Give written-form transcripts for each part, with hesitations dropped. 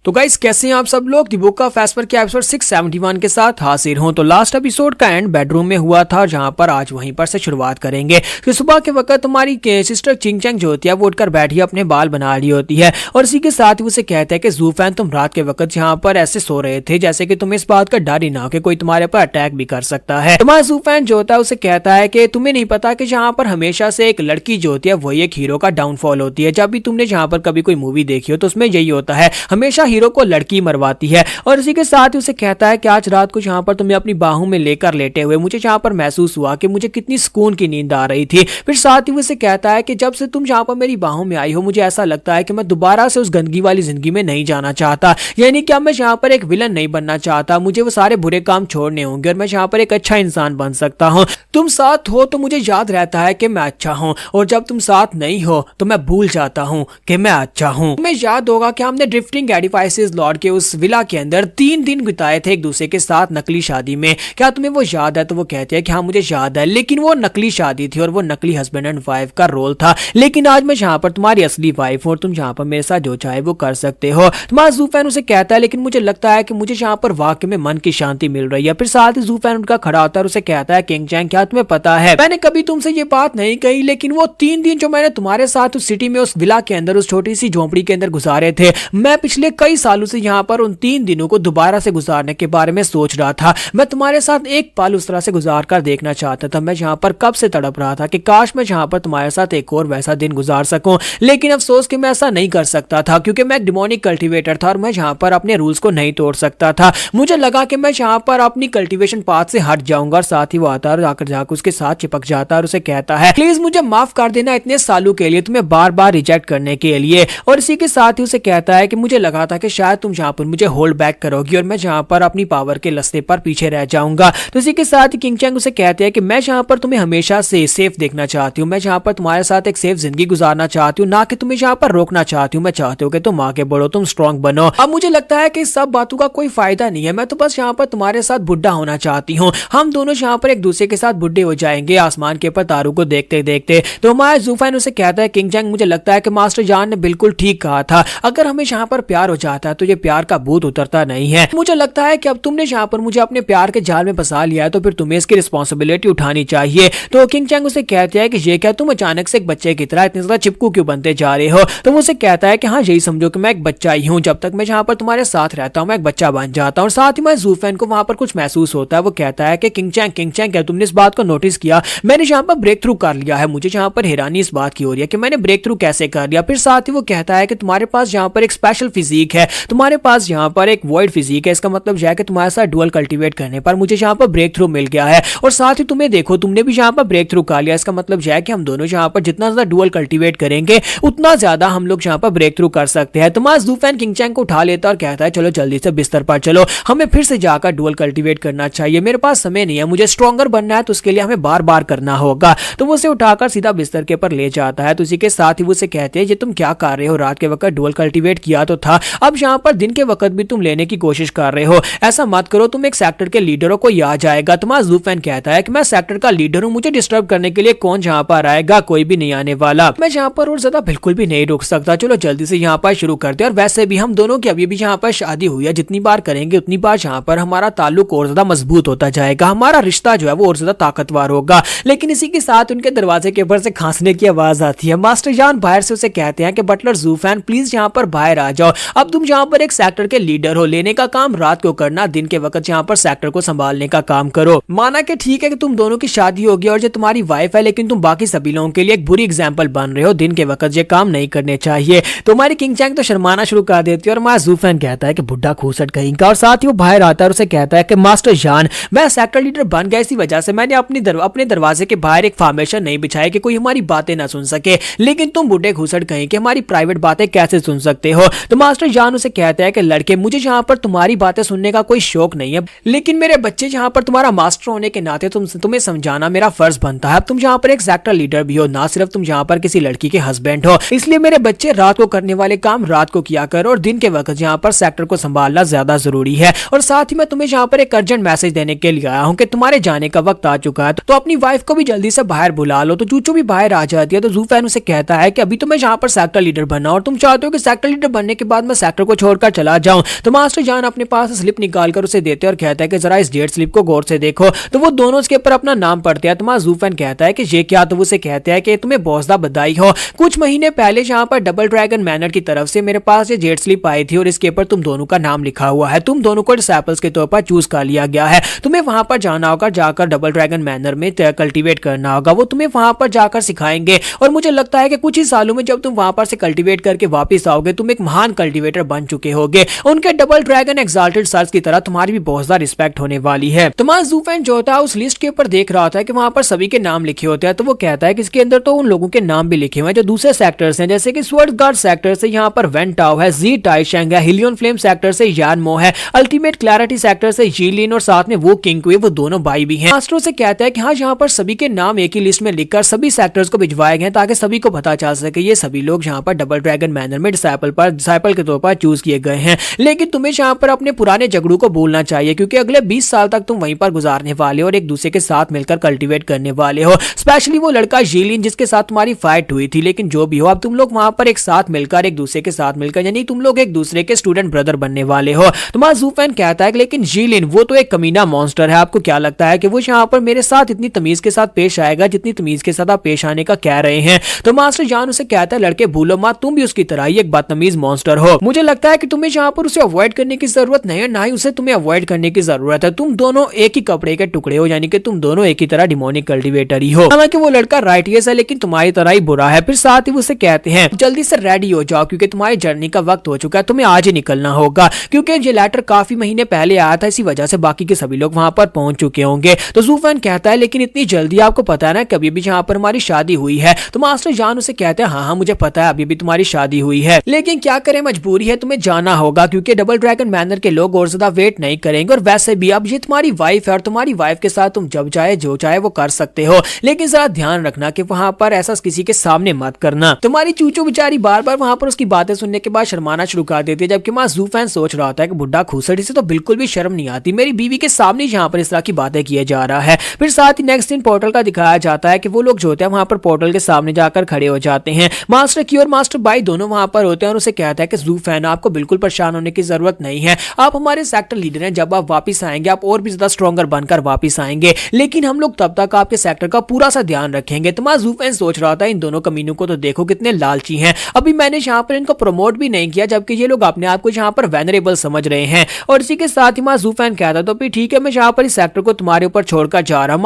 तो गाइस कैसे हैं आप सब लोग। दी बुक ऑफ एस्पर के एपिसोड 671 के साथ हाजिर हूं। तो लास्ट एपिसोड का एंड बेडरूम में हुआ था, जहां पर आज वहीं पर से शुरुआत करेंगे। तो सुबह के वक्त हमारी सिस्टर चिंग चैंग जो होती है वो उठकर बैठी अपने बाल बना रही होती है और इसी के साथ ही उसे कहता है कि ज़ूफैन तुम रात के वक्त यहाँ पर ऐसे सो रहे थे जैसे कि तुम्हें इस बात का डर ही ना हो कि कोई तुम्हारे पर अटैक भी कर सकता है। तुम्हारा ज़ूफैन जो होता है उसे कहता है कि तुम्हें नहीं पता कि जहाँ पर हमेशा से एक लड़की जो होती है वही एक हीरो का डाउनफॉल होती है। जब भी तुमने जहाँ पर कभी कोई मूवी देखी हो तो उसमें यही होता है, हमेशा हीरो को लड़की मरवाती है। और इसी के साथ ही उसे कहता है कि आज रात को जहाँ पर तुम्हें अपनी बाहों में लेकर लेटे हुए मुझे जहाँ पर महसूस हुआ कि मुझे कितनी सुकून की नींद आ रही थी। फिर साथ ही उसे कहता है कि जब से तुम जहाँ पर मेरी बाहों में आई हो मुझे ऐसा लगता है कि मैं दोबारा से उस गंदगी वाली जिंदगी में नहीं जाना चाहता, यानी कि अब मैं जहाँ पर एक विलन नहीं बनना चाहता। मुझे वो सारे बुरे काम छोड़ने होंगे और मैं जहाँ पर एक अच्छा इंसान बन सकता हूँ। तुम साथ हो तो मुझे याद रहता है कि मैं अच्छा हूँ और जब तुम साथ नहीं हो तो मैं भूल जाता हूँ कि मैं अच्छा हूँ। तुम्हें याद होगा कि हमने ड्रिफ्टिंग एडिफाइसेस लॉर्ड के उस विला के अंदर 3 दिन बिताए थे एक दूसरे के साथ नकली शादी में। क्या तुम्हें वो याद है? तो वो कहते हैं कि हाँ मुझे याद है, लेकिन वो नकली शादी थी और वो नकली हस्बैंड एंड वाइफ का रोल था। लेकिन आज मैं जहाँ पर तुम्हारी असली वाइफ हूँ और तुम जहाँ पर मेरे साथ जो चाहे वो कर सकते हो। तुम्हारा ज़ूफैन उसे कहता है लेकिन मुझे लगता है कि मुझे जहाँ पर वाकई में मन की शांति मिल रही है। फिर साथ ही ज़ूफैन उनका खड़ा होता है और उसे कहता है किंग चैंग क्या तुम्हें पता है मैंने कभी तुमसे ये बात नहीं कही, लेकिन वो 3 दिन जो मैंने तुम्हारे साथ उस सिटी में उस विला के अंदर उस छोटी सी झोंपड़ी के अंदर गुजारे थे, मैं पिछले कई सालों से यहाँ पर उन 3 दिनों को दोबारा से गुजारने के बारे में सोच रहा था। मैं तुम्हारे साथ एक पल उस तरह से गुजार कर देखना चाहता था। मैं जहाँ पर कब से तड़प रहा था कि काश मैं जहाँ पर तुम्हारे साथ एक और वैसा दिन गुजार सकूं, लेकिन अफसोस कि मैं ऐसा नहीं कर सकता था क्योंकि मैं एक डिमोनिक कल्टीवेटर था और मैं जहाँ पर अपने रूल्स को नहीं तोड़ सकता था। मुझे लगा कि मैं जहाँ पर अपनी कल्टीवेशन पाथ से हट जाऊंगा और साथ ही वो आता है और जाकर उसके साथ चिपक जाता है और उसे कहता है प्लीज मुझे माफ कर देना इतने सालों के लिए, तुम्हें बार बार रिजेक्ट करने के लिए। और इसी के साथ ही उसे कहता है कि मुझे लगा था कि शायद तुम जहाँ पर मुझे होल्ड बैक करोगी और मैं जहाँ पर अपनी पावर के लस्ते पर पीछे रह जाऊंगा। तो इसी के साथ ही किंग चैंग उसे कहते हैं कि मैं जहाँ पर तुम्हें हमेशा से सेफ देखना चाहती हूँ, मैं जहाँ पर तुम्हारे साथ एक सेफ जिंदगी गुजारना चाहती हूँ, ना कि तुम्हें जहाँ पर रोकना चाहती हूँ। मैं चाहती हूँ कि तुम आगे बढ़ो, तुम स्ट्रांग बनो। अब मुझे लगता है कि सब बातों का कोई फायदा नहीं है, मैं तो बस यहाँ पर तुम्हारे साथ बुढ़ा होना चाहती हूँ। हम दोनों यहाँ पर एक दूसरे के साथ बुढ़े हो जाएंगे आसमान के ऊपर तारों को देखते देखते। तो हमारा ज़ूफैन उसे कहता है किंग चैंग मुझे लगता है कि मास्टर जान ने बिल्कुल ठीक कहा था, अगर हमें यहाँ पर प्यार हो जाता है तो ये प्यार का भूत उतरता नहीं है। मुझे लगता है कि अब तुमने यहाँ पर मुझे अपने प्यार के जाल में फंसा लिया है तो फिर तुम्हें इसकी रिस्पॉन्सिबिलिटी उठानी चाहिए। तो किंग चैंग उसे कहते हैं कि ये क्या तुम अचानक से एक बच्चे की तरह इतने ज्यादा चिपकू क्यों बनते जा रहे हो। तो वो उसे कहता है कि हाँ यही समझो कि मैं एक बच्चा ही हूँ, जब तक मैं यहाँ पर तुम्हारे साथ रहता हूँ मैं एक बच्चा बन जाता हूँ। और साथ ही मैं ज़ूफैन को वहां पर कुछ महसूस होता है। वो कहता है कि किंग चैंग क्या तुमने इस बात को नोटिस किया, मैंने यहाँ पर ब्रेक थ्रू कर लिया है। मुझे यहाँ पर हैरानी इस बात की हो रही है कि मैंने ब्रेक थ्रू कैसे कर लिया। फिर साथ ही वो कहता है कि तुम्हारे पास यहाँ पर एक स्पेशल फिजिक है, तुम्हारे पास यहाँ पर एक वॉइड फिजिक है, इसका मतलब यह है कि तुम्हारे साथ डुअल कल्टीवेट करने पर मुझे यहाँ पर ब्रेक थ्रू मिल गया है। और साथ ही तुम्हें देखो तुमने भी यहाँ पर ब्रेक थ्रू कर लिया, इसका मतलब यह है कि हम दोनों यहाँ पर जितना ज्यादा डुअल कल्टीवेट करेंगे उतना ज्यादा हम लोग यहाँ पर ब्रेक थ्रू कर सकते हैं। तुम्हारा ज़ूफैन किंग चैंग को उठा लेता और कहता है चलो जल्दी से बिस्तर पर चलो, हमें फिर से जाकर डुअल कल्टीवेट करना चाहिए, मेरे पास समय नहीं है, मुझे स्ट्रॉन्गर बनना है तो उसके लिए हमें बार बार करना होगा। तो वो उसे उठाकर सीधा बिस्तर के ऊपर ले जाता है। तो इसी के साथ ही वो उसे कहते हैं ये तुम क्या कर रहे हो, रात के वक्त डुअल कल्टीवेट किया तो था, अब यहाँ पर दिन के वक्त भी तुम लेने की कोशिश कर रहे हो, ऐसा मत करो, तुम एक सेक्टर के लीडर हो, कोई आ जाएगा। तुम्हारा ज़ूफैन कहता है कि मैं सेक्टर का लीडर हूँ, मुझे डिस्टर्ब करने के लिए कौन यहाँ पर आएगा, कोई भी नहीं आने वाला, मैं यहाँ पर और ज्यादा बिल्कुल भी नहीं रुक सकता, चलो जल्दी से यहाँ पर शुरू करते हैं। और वैसे भी हम दोनों की अभी भी यहाँ पर शादी हुई है, जितनी बार करेंगे उतनी बार यहाँ पर हमारा ताल्लुक और ज्यादा मजबूत होता जाएगा, हमारा रिश्ता जो है वो और ज्यादा ताकतवर होगा। लेकिन इसी के साथ उनके दरवाजे के ऊपर से खांसने की आवाज आती है। मास्टर जान बाहर से उसे कहते हैं कि बटलर ज़ूफैन प्लीज यहाँ पर बाहर आ जाओ, अब तुम यहाँ पर एक सेक्टर के लीडर हो, लेने का काम रात को करना, दिन के वक्त यहाँ पर सेक्टर को संभालने का काम करो। माना कि ठीक है कि तुम दोनों की शादी होगी और जो तुम्हारी वाइफ है, लेकिन तुम बाकी सभी लोगों के लिए एक बुरी एग्जाम्पल बन रहे हो, दिन के वक्त ये काम नहीं करने चाहिए। तुम्हारी किंग चैंग तो शर्माना शुरू कर देती है और हमारा ज़ूफैन कहता है कि बुढ़ा खूसट कहीं का। और साथ ही वो बाहर आता है और उसे कहता है कि मास्टर जान मैं सेक्टर लीडर बन गया, इसी वजह से मैंने अपने दरवाजे के बाहर एक फॉर्मेशन नहीं बिछाया कि कोई हमारी बातें ना सुन सके, लेकिन तुम बुढ़े घुसड़ कहीं कि हमारी प्राइवेट बातें कैसे सुन सकते हो। तो मास्टर जान उसे कहता है कि लड़के मुझे यहाँ पर तुम्हारी बातें सुनने का कोई शौक नहीं है, लेकिन मेरे बच्चे यहाँ पर तुम्हारा मास्टर होने के नाते तुम्हें समझाना मेरा फर्ज बनता है। अब तुम यहाँ पर एक सेक्टर लीडर भी हो, ना सिर्फ तुम यहाँ पर किसी लड़की के हस्बैंड हो, इसलिए मेरे बच्चे रात को करने वाले काम रात को किया करो और दिन के वक्त यहाँ पर सेक्टर को संभालना ज्यादा जरूरी है। और साथ ही मैं तुम्हें यहाँ पर एक अर्जेंट मैसेज देने के लिए आया हूँ कि तुम्हारे जाने का वक्त आ चुका है, तो अपनी वाइफ को भी जल्दी से बाहर बुला लो। तो चूचू भी बाहर आ जाती है। तो ज़ूफैन उसे कहता है कि अभी तो मैं यहाँ पर सेक्टर लीडर बना और तुम चाहते हो कि सेक्टर लीडर बनने के बाद मैं सेक्टर सेक्टर को छोड़कर चला जाऊं। तो मास्टर जान अपने पास स्लिप निकालकर उसे देते और कहता है कि जरा इस डेट स्लिप को गौर से देखो। तो वो दोनों उसके ऊपर अपना नाम पढ़ते हैं। तो मां ज़ूफेन कहता है कि ये क्या। तो उसे कहते हैं कि तुम्हें बहुत बधाई हो, कुछ महीने पहले जहां पर डबल ड्रैगन मैनर की तरफ से मेरे पास ये जेट स्लिप आई थी और इसके ऊपर तुम दोनों का नाम लिखा हुआ है। तुम दोनों को डिसाइपल्स के तौर पर चूज कर लिया गया है। तुम्हें वहां पर जाना होगा, जाकर डबल ड्रैगन मैनर में कल्टीवेट करना होगा। वो तुम्हें वहां पर जाकर सिखाएंगे और मुझे लगता है कि कुछ ही सालों में जब तुम वहां पर से कल्टीवेट करके वापस आओगे तुम एक महान कल्टीवेटर बन चुके होगे। उनके डबल ड्रैगन एक्साल्टेड सर्स की तरह तुम्हारी भी बहुत ज्यादा रिस्पेक्ट होने वाली है। तो मां ज़ूफेन जो था उस लिस्ट के ऊपर देख रहा था कि वहां पर सभी के नाम लिखे होते हैं। तो वो कहता है कि इसके अंदर तो उन लोगों के नाम भी लिखे हुए हैं जो दूसरे सेक्टर्स हैं, जैसे कि स्वर्डगार्ड सेक्टर से यहाँ पर वेन टाओ है, जी टाइशेंग है, हिलियन फ्लेम सेक्टर से यान मो है, अल्टीमेट क्लैरिटी सेक्टर से जीलिन और साथ में वो किंग कुई, वो दोनों भाई भी हैं। मास्टर से कहता है कि हाँ यहाँ पर सभी के नाम एक ही लिस्ट में लिखकर सभी सेक्टर्स को भिजवाए गए ताकि सभी को पता चल सके ये सभी लोग यहाँ पर डबल ड्रैगन मैनर में डिसाइपल के तौर पर चूज किए गए हैं। लेकिन तुम्हें यहाँ पर अपने पुराने झगड़ों को भूलना चाहिए क्योंकि अगले 20 साल तक तुम वहीं पर गुजारने वाले हो और एक दूसरे के साथ मिलकर कल्टीवेट करने वाले हो। स्पेशली वो लड़का जीलिन जिसके साथ तुम्हारी फाइट हुई थी। लेकिन जो भी हो अब तुम लोग वहां पर एक साथ मिलकर एक दूसरे के साथ मिलकर यानी तुम लोग एक दूसरे के स्टूडेंट ब्रदर बनने वाले हो। तो मां ज़ूफेन कहता है कि लेकिन जीलिन वो तो एक कमीना मॉन्स्टर है, आपको क्या लगता है कि वो यहाँ पर मेरे साथ इतनी तमीज के साथ पेश आएगा जितनी तमीज के साथ आप पेश आने का कह रहे हैं। तो मास्टर जान उसे कहता है लड़के भूलो मत, तुम भी उसकी तरह ही एक बदतमीज मॉन्स्टर हो। मुझे लगता है कि तुम्हें यहाँ पर उसे अवॉइड करने की जरूरत नहीं है, ना ही उसे तुम्हें अवॉइड करने की जरूरत है। तुम दोनों एक ही कपड़े के टुकड़े हो, यानी कि तुम दोनों एक ही तरह डिमोनिक कल्टीवेटर ही हो। हालांकि वो लड़का राइटियस है लेकिन तुम्हारी तरह ही बुरा है। फिर साथ ही उसे कहते हैं जल्दी से रेडी हो जाओ क्योंकि तुम्हारी जर्नी का वक्त हो चुका है, तुम्हें आज ही निकलना होगा क्योंकि ये लेटर काफी महीने पहले आया था, इसी वजह से बाकी के सभी लोग वहां पर पहुंच चुके होंगे। तो ज़ूफेन कहता है लेकिन इतनी जल्दी, आपको पता है ना कभी भी यहाँ पर हमारी शादी हुई है। तो मास्टर जान उसे कहते हैं हाँ मुझे पता है अभी भी तुम्हारी शादी हुई है, लेकिन क्या करें मजबूरी है, तुम्हें जाना होगा क्योंकि डबल ड्रैगन मैनर के लोग और ज्यादा वेट नहीं करेंगे। और वैसे भी अब ये तुम्हारी वाइफ है और तुम्हारी वाइफ के साथ तुम जब चाहे जो चाहे वो कर सकते हो, लेकिन जरा ध्यान रखना कि वहां पर ऐसा किसी के सामने मत करना। तुम्हारी चूचू बेचारी बार बार वहां पर उसकी बातें सुनने के बाद शर्माना शुरू कर देती है, जबकि मां ज़ूफेन सोच रहा होता है कि बुढ़ा खूसड़ी से तो बिल्कुल भी शर्म नहीं आती, मेरी बीवी के सामने यहाँ पर इस तरह की बातें किए जा रहा है। फिर साथ ही नेक्स्ट सीन पोर्टल का दिखाया जाता है कि वो लोग जो होते हैं वहां पर पोर्टल के सामने जाकर खड़े हो जाते हैं। मास्टर की और मास्टर बाई दोनों वहां पर होते हैं और उसे कहता है कि ज़ूफेन आपको बिल्कुल परेशान होने की जरूरत नहीं है, आप हमारे सेक्टर लीडर हैं, जब आप वापस आएंगे आप और भी ज्यादा स्ट्रॉन्गर बनकर वापस आएंगे, लेकिन हम लोग तब तक आपके सेक्टर का पूरा सा ध्यान रखेंगे। तो मां ज़ूफेन सोच रहा था इन दोनों कमीनों को तो देखो कितने लालची हैं, अभी मैंने यहाँ पर इनको प्रमोट भी नहीं किया जबकि ये लोग अपने आप को यहाँ पर वेनरेबल समझ रहे हैं। और इसी के साथ ही मां ज़ूफेन कहता तो फिर ठीक है मैं यहाँ पर इस सेक्टर को तुम्हारे ऊपर छोड़कर जा रहा हूँ।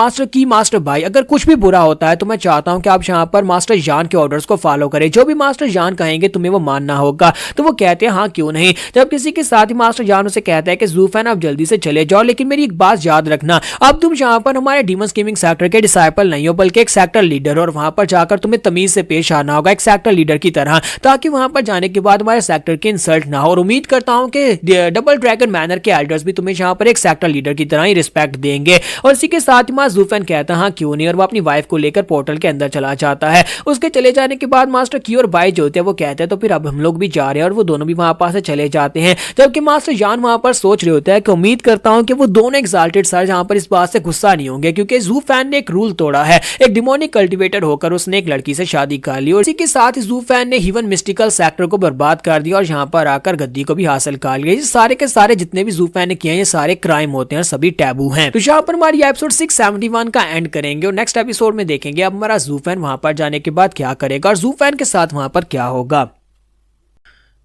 मास्टर भाई अगर कुछ भी बुरा होता है तो मैं चाहता हूँ कि आप यहाँ पर मास्टर जान के ऑर्डर्स को फॉलो करें, जो भी मास्टर जान कहेंगे तुम्हें वो मानना होगा। तो वो कहते हैं हाँ क्यों नहीं। जब किसी के साथ ही मास्टर जान उसे कहता है कि ज़ूफेन आप जल्दी से चले जाओ, लेकिन मेरी एक बात याद रखना, अब तुम यहाँ पर हमारे डीमन स्कीमिंग सेक्टर के डिसाइपल नहीं हो बल्कि एक सेक्टर लीडर, और वहां पर जाकर तुम्हें तमीज से पेश आना होगा एक सेक्टर लीडर की तरह, ताकि वहां पर जाने के बाद हमारे सेक्टर की इंसल्ट ना हो। और उम्मीद करता हूँ कि डबल ड्रैगन मैनर के एल्डर्स भी तुम्हें यहाँ पर एक सेक्टर लीडर की तरह ही रिस्पेक्ट देंगे। और इसी के साथ ही मां ज़ूफेन कहता है हाँ क्यों नहीं, और वो अपनी वाइफ को लेकर पोर्टल के अंदर चला जाता है। उसके चले जाने के बाद मास्टर की और बाई जो होते हैं वो कहते हैं तो फिर अब हम लोग भी जा रहे हैं, और वो दोनों भी वहां पास से चले जाते हैं। जबकि मास्टर जान वहां पर सोच रहे होते हैं कि उम्मीद करता हूं कि वो दोनों एक्साल्टेड सर जहां पर इस बात से गुस्सा नहीं होंगे क्योंकि ज़ूफेन ने एक रूल तोड़ा है, एक डिमोनिक कल्टीवेटर होकर उसने एक लड़की से शादी कर ली, और इसी के साथ ही ज़ूफेन ने हिवन मिस्टिकल सेक्टर को बर्बाद कर दिया और यहाँ पर आकर गद्दी को भी हासिल कर लिया। ये सारे के सारे जितने भी ज़ूफेन ने किए ये सारे क्राइम होते हैं, सभी टैबू हैं। तो यहाँ पर हमारी एपिसोड 671 का एंड करेंगे और नेक्स्ट एपिसोड में देखेंगे अब हमारा ज़ूफेन वहां पर जाने के बाद क्या करेगा और ज़ूफेन के साथ वहां पर क्या होगा।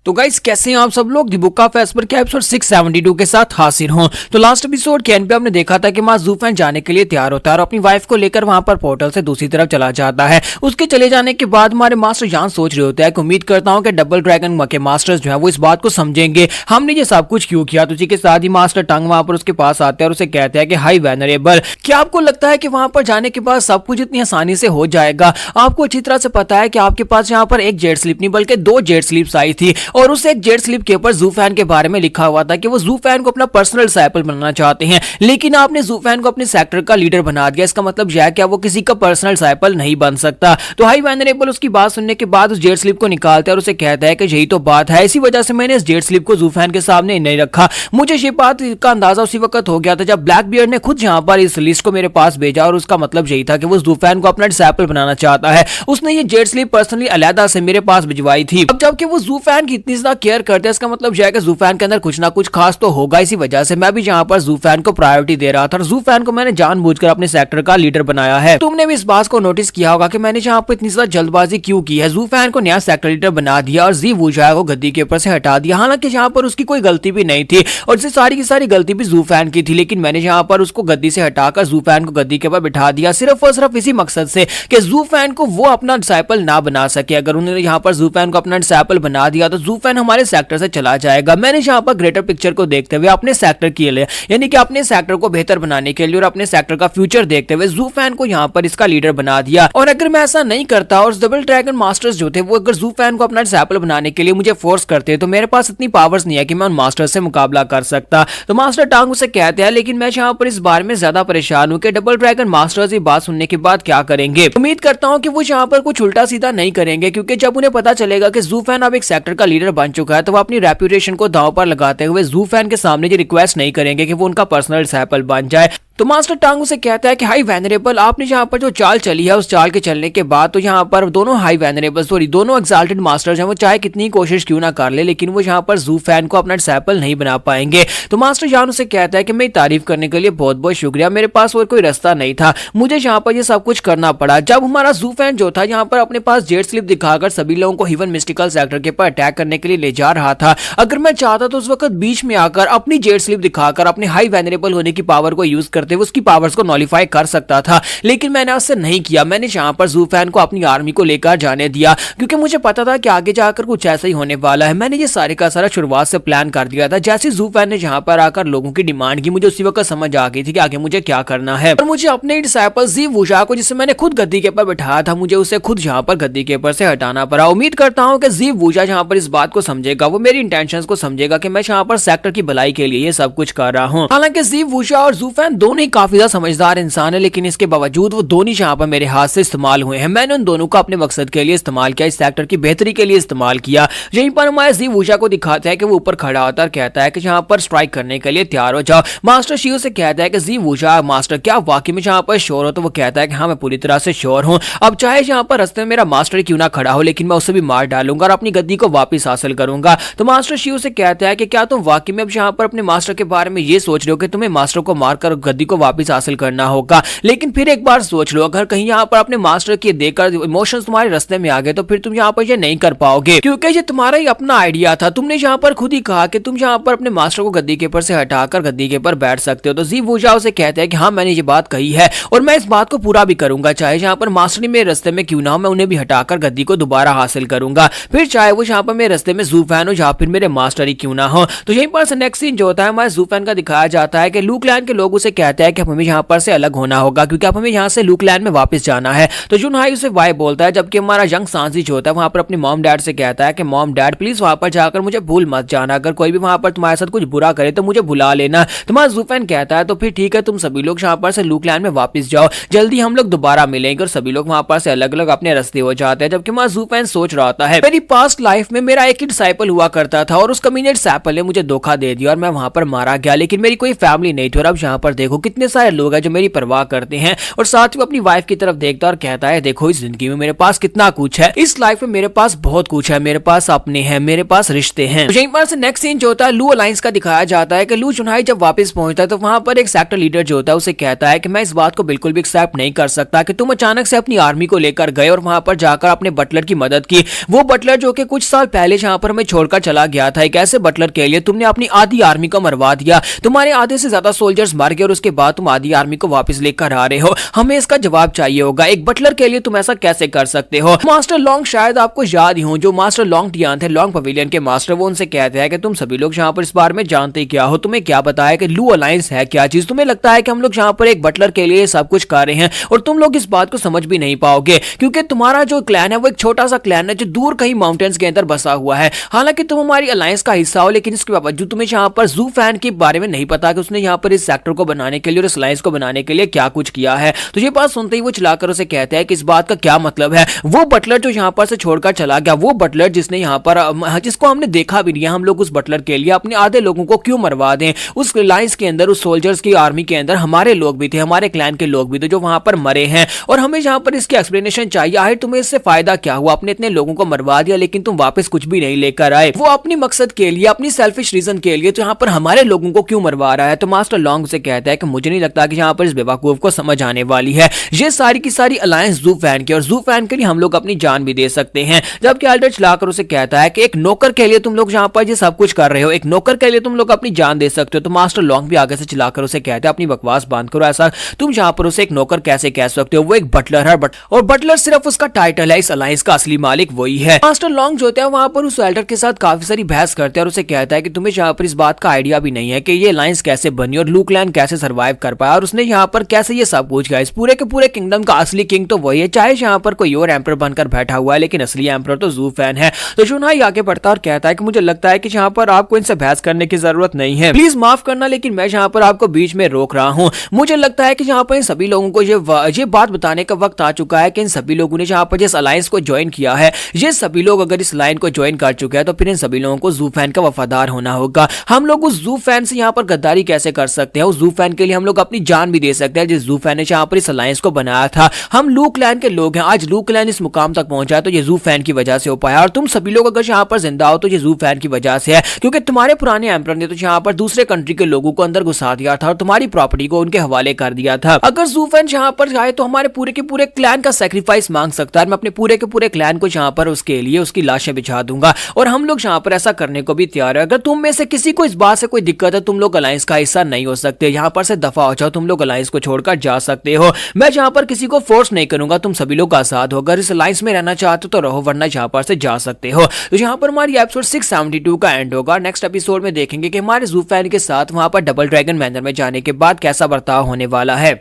तो गाइस कैसे हैं आप सब लोग, दी बुक ऑफ एस्पर के एपिसोड 672 के साथ हाजिर हूं। तो लास्ट एपिसोड के एंड पे हमने देखा था कि मां ज़ूफेन जाने के लिए तैयार होता है और अपनी वाइफ को लेकर वहां पर पोर्टल से दूसरी तरफ चला जाता है। उसके चले जाने के बाद हमारे मास्टर जान सोच रहे होते हैं कि उम्मीद करता हूं कि डबल ड्रैगन के मास्टर्स जो है वो इस बात को समझेंगे हमने ये सब कुछ क्यों किया। तो उसी के साथ ही मास्टर टंग वहां पर उसके पास आते हैं और उसे कहते हैं कि हाई वेनरेबल, क्या आपको लगता है कि वहां पर जाने के बाद सब कुछ इतनी आसानी से हो जाएगा? आपको अच्छी तरह से पता है कि आपके पास यहाँ पर एक जेट स्लिप नहीं बल्कि 2 जेट स्लिप्स आई थी, और उस एक जेट स्लिप के ऊपर ज़ूफेन के बारे में लिखा हुआ था कि वो ज़ूफेन को अपना पर्सनल डिसाइपल बनाना चाहते हैं, लेकिन आपने ज़ूफेन को अपने सेक्टर का लीडर बना दिया। इसका मतलब यह है कि वो किसी का पर्सनल डिसाइपल नहीं बन सकता। तो हाई वेनरेबल उसकी बात सुनने के बाद उस जेट स्लिप को निकालता है और उसे कहता है कि यही तो बात है, इसी वजह से मैंने इस जेट स्लिप को ज़ूफेन के सामने नहीं रखा। मुझे ये बात का अंदाजा उसी वक्त हो गया था जब ब्लैक बियर्ड ने खुद यहाँ पर इस लिस्ट को मेरे पास भेजा, और उसका मतलब यही था कि वो ज़ूफेन को अपना डिसाइपल बनाना चाहता है। उसने ये जेट स्लिप पर्सनली अलहदा से मेरे पास भिजवाई थी। अब जबकि वो ज़ूफेन की इतनी ज्यादा केयर करते हैं, इसका मतलब यह है कि ज़ूफैन के अंदर कुछ ना कुछ खास तो होगा। इसी वजह से मैं भी यहाँ पर ज़ूफैन को प्रायोरिटी दे रहा था और ज़ूफैन को मैंने जानबूझकर अपने सेक्टर का लीडर बनाया है। तुमने भी इस बात को नोटिस किया होगा कि मैंने यहाँ पर इतनी ज्यादा जल्दबाजी क्यों की है। ज़ूफैन को नया सेक्टर लीडर बना दिया और जी वूझा को गद्दी के ऊपर से हटा दिया, हालांकि यहाँ पर उसकी कोई गलती भी नहीं थी और सारी की सारी गलती भी ज़ूफैन की थी, लेकिन मैंने यहाँ पर उसको गद्दी से हटाकर ज़ूफैन को गद्दी के ऊपर बिठा दिया सिर्फ और सिर्फ इसी मकसद से कि ज़ूफैन को वो अपना डिसाइपल ना बना सके। अगर उन्होंने यहाँ पर ज़ूफैन को अपना डिसाइपल बना दिया तो ज़ूफैन हमारे सेक्टर से चला जाएगा। मैंने यहाँ पर ग्रेटर पिक्चर को देखते हुए अपने सेक्टर के लिए, यानी कि अपने सेक्टर को बेहतर बनाने के लिए और अपने सेक्टर का फ्यूचर देखते हुए ज़ूफैन को यहाँ पर इसका लीडर बना दिया। और अगर मैं ऐसा नहीं करता और डबल ड्रैगन मास्टर्स जो थे वो अगर ज़ूफैन को अपना डिसाइपल बनाने के लिए मुझे फोर्स करते तो मेरे पास इतनी पावर्स नहीं है कि मैं उन मास्टर से मुकाबला कर सकता। तो मास्टर टांग उसे कहते हैं, लेकिन मैं यहाँ पर इस बारे में ज्यादा परेशान हूँ कि डबल ड्रैगन मास्टर्स ये बात सुनने के बाद क्या करेंगे। उम्मीद करता हूँ कि वो यहाँ पर कुछ उल्टा सीधा नहीं करेंगे, क्योंकि जब उन्हें पता चलेगा कि ज़ूफैन अब एक सेक्टर का लीडर बन चुका है तो वो अपनी रेपुटेशन को दांव पर लगाते हुए ज़ूफैन के सामने ये रिक्वेस्ट नहीं करेंगे कि वो उनका पर्सनल डिसाइपल बन जाए। तो मास्टर टांग उसे कहता है कि हाई वेनरेबल, आपने यहाँ पर जो चाल चली है उस चाल के चलने के बाद तो यहाँ पर दोनों हाई वेनरेबल दोनों एक्साल्टेड मास्टर्स हैं, वो चाहे कितनी कोशिश क्यों ना कर ले लेकिन वो यहाँ पर ज़ूफैन को अपना डिसाइपल नहीं बना पाएंगे। तो मास्टर जान उसे कहता है कि मेरी तारीफ करने के लिए बहुत बहुत शुक्रिया, मेरे पास और कोई रास्ता नहीं था, मुझे यहाँ पर ये सब कुछ करना पड़ा। जब हमारा ज़ूफैन जो था यहाँ पर अपने पास जेट स्लिप दिखाकर सभी लोगों को हिवन मिस्टिकल सेक्टर के ऊपर अटैक करने के लिए ले जा रहा था, अगर मैं चाहता तो उस वक्त बीच में आकर अपनी जेट स्लिप दिखाकर अपने हाई वेनरेबल होने की पावर को यूज करते हुए उसकी पावर्स को नॉलिफाई कर सकता था, लेकिन मैंने उससे नहीं किया। मैंने यहाँ पर ज़ूफैन को अपनी आर्मी को लेकर जाने दिया क्योंकि मुझे पता था कि आगे जाकर कुछ ऐसा ही होने वाला है। मैंने ये सारे का सारा शुरुआत से प्लान कर दिया था। जैसे ज़ूफैन ने यहाँ पर आकर लोगों की डिमांड की, मुझे उसी वक्त समझ आ गई थी कि आगे मुझे क्या करना है और मुझे अपने डिसाइपल जी वूझा को, जिसे मैंने खुद गद्दी के ऊपर बिठाया था, मुझे उसे खुद यहाँ पर गद्दी के ऊपर से हटाना पड़ा। उम्मीद करता हूँ कि जी वूझा यहाँ पर इस बात को समझेगा, वो मेरी इंटेंशंस को समझेगा कि मैं यहाँ पर सेक्टर की भलाई के लिए ये सब कुछ कर रहा हूँ। हालांकि जी वूझा और ज़ूफैन दोनों ही काफी ज्यादा समझदार इंसान है, लेकिन इसके बावजूद वो दोनों यहाँ पर मेरे हाथ से इस्तेमाल हुए हैं। मैंने उन दोनों को अपने मकसद के लिए इस्तेमाल किया, इस सेक्टर की बेहतरी के लिए इस्तेमाल किया। यहीं पर हमारे जी वूझा को दिखाता है कि वो ऊपर खड़ा होता है और कहता है कि यहाँ पर स्ट्राइक करने के लिए तैयार हो जाओ। मास्टर शिव से कहता है कि जी वूझा मास्टर क्या वाकई में यहाँ पर श्योर हो? तो वो कहता है कि हाँ मैं पूरी तरह से श्योर हूँ, अब चाहे यहाँ पर रास्ते में मेरा मास्टर क्यों ना खड़ा हो लेकिन मैं उसे भी मार डालूंगा और अपनी गद्दी को वापस हासिल करूंगा। तो मास्टर शिव से कहता है कि क्या तुम वाकई में अब यहाँ पर अपने मास्टर के बारे में ये सोच रहे हो कि तुम्हें मास्टर को मारकर गद्दी को वापस हासिल करना होगा, लेकिन फिर एक बार सोच लो, अगर कहीं यहाँ पर अपने मास्टर के देकर इमोशंस तुम्हारे रास्ते में आ गए तो फिर तुम यहाँ पर ये नहीं कर पाओगे, क्योंकि ये तुम्हारा ही अपना आइडिया था। तुमने यहाँ पर खुद ही कहा कि तुम यहाँ पर अपने मास्टर को गद्दी के ऊपर से हटाकर गद्दी के ऊपर बैठ सकते हो। तो जी वूझा उसे कहते हैं कि हाँ मैंने ये बात कही है और मैं इस बात को पूरा भी करूंगा, चाहे यहाँ पर मास्टर ही मेरे रास्ते में क्यों ना हो, मैं उन्हें भी हटाकर गद्दी को दोबारा हासिल करूंगा, फिर चाहे वो यहाँ पर मेरे रास्ते में ज़ूफैन हो या फिर मेरे मास्टर ही क्यों ना हो। तो यहीं पर नेक्स्ट सीन जो होता है हमारे ज़ूफैन का दिखाया जाता है कि लू क्लैन के लोग उसे कहते हैं कि हमें यहाँ पर से अलग होना होगा क्योंकि अब हमें यहाँ से लू क्लैन में वापस जाना है। तो जुनहाई उसे वाई बोलता है, जबकि हमारा यंग सांजी जो होता है वहां पर अपने मॉम डैड से कहता है कि मॉम डैड प्लीज वहां पर जाकर मुझे भूल मत जाना, अगर कोई भी वहां पर तुम्हारे साथ कुछ बुरा करे तो मुझे बुला लेना। तुम्हारा ज़ूफैन कहता है तो फिर ठीक है, तुम सभी लोग यहाँ पर से लू क्लैन में वापस जाओ, जल्दी हम लोग दोबारा मिलेंगे। और सभी लोग वहां पर से अलग अलग अपने रास्ते हो जाते हैं, जबकि हमारा ज़ूफैन सोच रहा होता है मेरी पास्ट लाइफ में मेरा एक ही डिसाइपल हुआ करता था और उस कमीने डिसाइपल ने मुझे धोखा दे दिया और मैं वहां पर मारा गया, लेकिन मेरी कोई फैमिली नहीं थी। और अब यहाँ पर देखो कितने सारे लोग हैं जो मेरी परवाह करते हैं। और साथ ही अपनी वाइफ की तरफ देखता और कहता है देखो इस जिंदगी में मेरे पास कितना कुछ है, इस लाइफ में मेरे पास बहुत कुछ है, मेरे पास अपने हैं, मेरे पास रिश्ते हैं। तो यहीं पर से नेक्स्ट सीन जो होता है लू अलायंस का दिखाया जाता है कि लू जुनहाई जब वापस पहुंचता है तो वहां पर एक सेक्टर लीडर जो होता है उसे कहता है कि मैं इस बात को बिल्कुल भी एक्सेप्ट नहीं कर सकता कि तुम अचानक से अपनी आर्मी को लेकर गए और वहां पर जाकर अपने बटलर की मदद की। वो बटलर जो कि कुछ साल पहले यहाँ पर हमें छोड़कर चला गया था, एक ऐसे बटलर के लिए तुमने अपनी आधी आर्मी को मरवा दिया, तुम्हारे आधे से ज्यादा सोल्जर्स मर गए और उसके बाद तुम आधी आर्मी को वापस लेकर आ रहे हो। हमें इसका जवाब चाहिए होगा, एक बटलर के लिए तुम ऐसा कैसे कर सकते हो? मास्टर लॉन्ग शायद आपको याद ही हो, जो मास्टर लॉन्ग टियान थे, लॉन्ग पवेलियन के मास्टर, वो उनसे कहते हैं कि तुम सभी लोग यहाँ पर इस बारे में जानते क्या हो, तुम्हें क्या बताया कि लू अलायंस है क्या चीज? तुम्हें लगता है कि हम लोग यहाँ पर एक बटलर के लिए सब कुछ कर रहे हैं और तुम लोग इस बात को समझ भी नहीं पाओगे क्योंकि तुम्हारा जो क्लैन है वो एक छोटा सा क्लैन है जो दूर कहीं माउंटेन्स के अंदर बसा हुआ है। हालांकि तुम हमारी अलायंस का हिस्सा हो, लेकिन इसके बावजूद तुम्हें यहाँ पर ज़ूफैन के बारे में नहीं पता कि उसने यहाँ पर इस सेक्टर को बनाने के लिए और इस अलायंस को बनाने के लिए क्या कुछ किया है। तो ये बात सुनते ही वो चिल्लाकर उसे कहते हैं कि इस बात का क्या मतलब है? वो बटलर जो यहाँ पर से छोड़कर चला गया, वो बटलर जिसने यहाँ पर जिसको हमने देखा भी नहीं, हम लोग उस बटलर के लिए अपने आधे लोगों को क्यों मरवा दें? उस अलायंस के अंदर, उस सोल्जर्स की आर्मी के अंदर हमारे लोग भी थे, हमारे क्लैन के लोग भी थे जो वहां पर मरे हैं और हमें यहाँ पर इसकी एक्सप्लेनेशन चाहिए। आखिर तुम्हें इससे फायदा क्या हुआ? अपने इतने लोगों को मरवा दिया लेकिन तुम वापस कुछ भी नहीं लेकर आए, वो अपनी मकसद के लिए, अपनी सेल्फिश रीजन के लिए तो यहाँ पर हमारे लोगों को क्यों मरवा रहा है। तो मास्टर लॉन्ग से कहता है कि मुझे नहीं लगता कि यहाँ पर इस बेवकूफ को समझ आने वाली है। ये सारी की सारी अलायंस जू फैन की, और जू फैन के लिए हम लोग अपनी जान भी दे सकते हैं। जबकि अल्ड्रिच लाकर उसे कहता है कि एक नौकर के लिए तुम लोग यहाँ पर ये सब कुछ कर रहे हो, एक नौकर के लिए तुम लोग अपनी जान दे सकते हो। तो मास्टर लॉन्ग भी आगे से चिल्लाकर उसे कहता है अपनी बकवास बंद करो, ऐसा तुम यहाँ पर उसे एक नौकर कैसे कह सकते हो, वो एक बटलर है, और बटलर सिर्फ उसका टाइटल है, इस अलायंस का असली मालिक वही है। मास्टर लॉन्ग जो होता है वहां पर उस एल्डर के साथ काफी सारी बहस करते हैं और उसे कहता है कि तुम्हें यहाँ पर इस बात का आइडिया भी नहीं है कि ये अलायंस कैसे बनी और लू क्लैन कैसे सर्वाइव कर पाया, और उसने यहाँ पर कैसे ये सब कुछ किया। इस पूरे के पूरे किंगडम का असली किंग तो वही है, चाहे यहाँ पर कोई और एम्पर बनकर बैठा हुआ है, लेकिन असली एम्पर तो जू फैन है। तो जुनहाई आगे बढ़ता और कहता है कि मुझे लगता है कि यहाँ पर आपको इनसे बहस करने की जरूरत नहीं है, प्लीज माफ करना, लेकिन मैं यहाँ पर आपको बीच में रोक रहा हूँ। मुझे लगता है कि यहाँ पर इन सभी लोगों को ये बात बताने का वक्त आ चुका है कि इन सभी लोगों ने जहाँ पर जिस अलायंस को ज्वाइन किया है, ये सभी लोग अगर इस लाइन को ज्वाइन कर चुके हैं तो फिर इन सभी लोगों को जू फैन का वफादार होना होगा। हम लोग उस जू फैन से यहाँ पर गद्दारी कैसे कर सकते हैं, उस जू फैन के लिए हम लोग अपनी जान भी दे सकते हैं जिस जू फैन ने यहाँ पर इस अलायंस को बनाया था। हम लू क्लैन के लोग हैं, आज लू क्लैन इस मुकाम तक पहुंचा तो ये जू फैन की वजह से हो पाया, और तुम सभी लोग अगर यहाँ पर जिंदा हो तो ये जू फैन की वजह से है, क्योंकि तुम्हारे पुराने एम्पर ने तो यहाँ पर दूसरे कंट्री के लोगों को अंदर घुसा दिया था और तुम्हारी प्रॉपर्टी को उनके हवाले कर दिया था। अगर जू फैन यहाँ पर जाए तो हमारे पूरे के पूरे क्लैन का सैक्रिफाइस मांग सकता है, मैं अपने पूरे के पूरे क्लैन को यहाँ पर उसके लिए उसकी लाशें बिछा दूंगा, और हम लोग यहाँ पर ऐसा करने को भी तैयार है। अगर तुम में से किसी को इस बात से कोई दिक्कत है, तुम लोग अलायंस का हिस्सा नहीं हो सकते, यहाँ पर से दफा हो जाओ, तुम लोग अलायंस को छोड़कर जा सकते हो। मैं यहाँ पर किसी को फोर्स नहीं करूंगा, तुम सभी लोग आजाद हो, अगर इस अलायंस में रहना चाहते हो तो रहो, वरना यहाँ पर से जा सकते हो। तो यहाँ पर हमारी एपिसोड 672 का एंड होगा। नेक्स्ट एपिसोड में देखेंगे कि हमारे जू फैन के साथ वहां पर डबल ड्रैगन मैनर में जाने के बाद कैसा बर्ताव होने वाला है।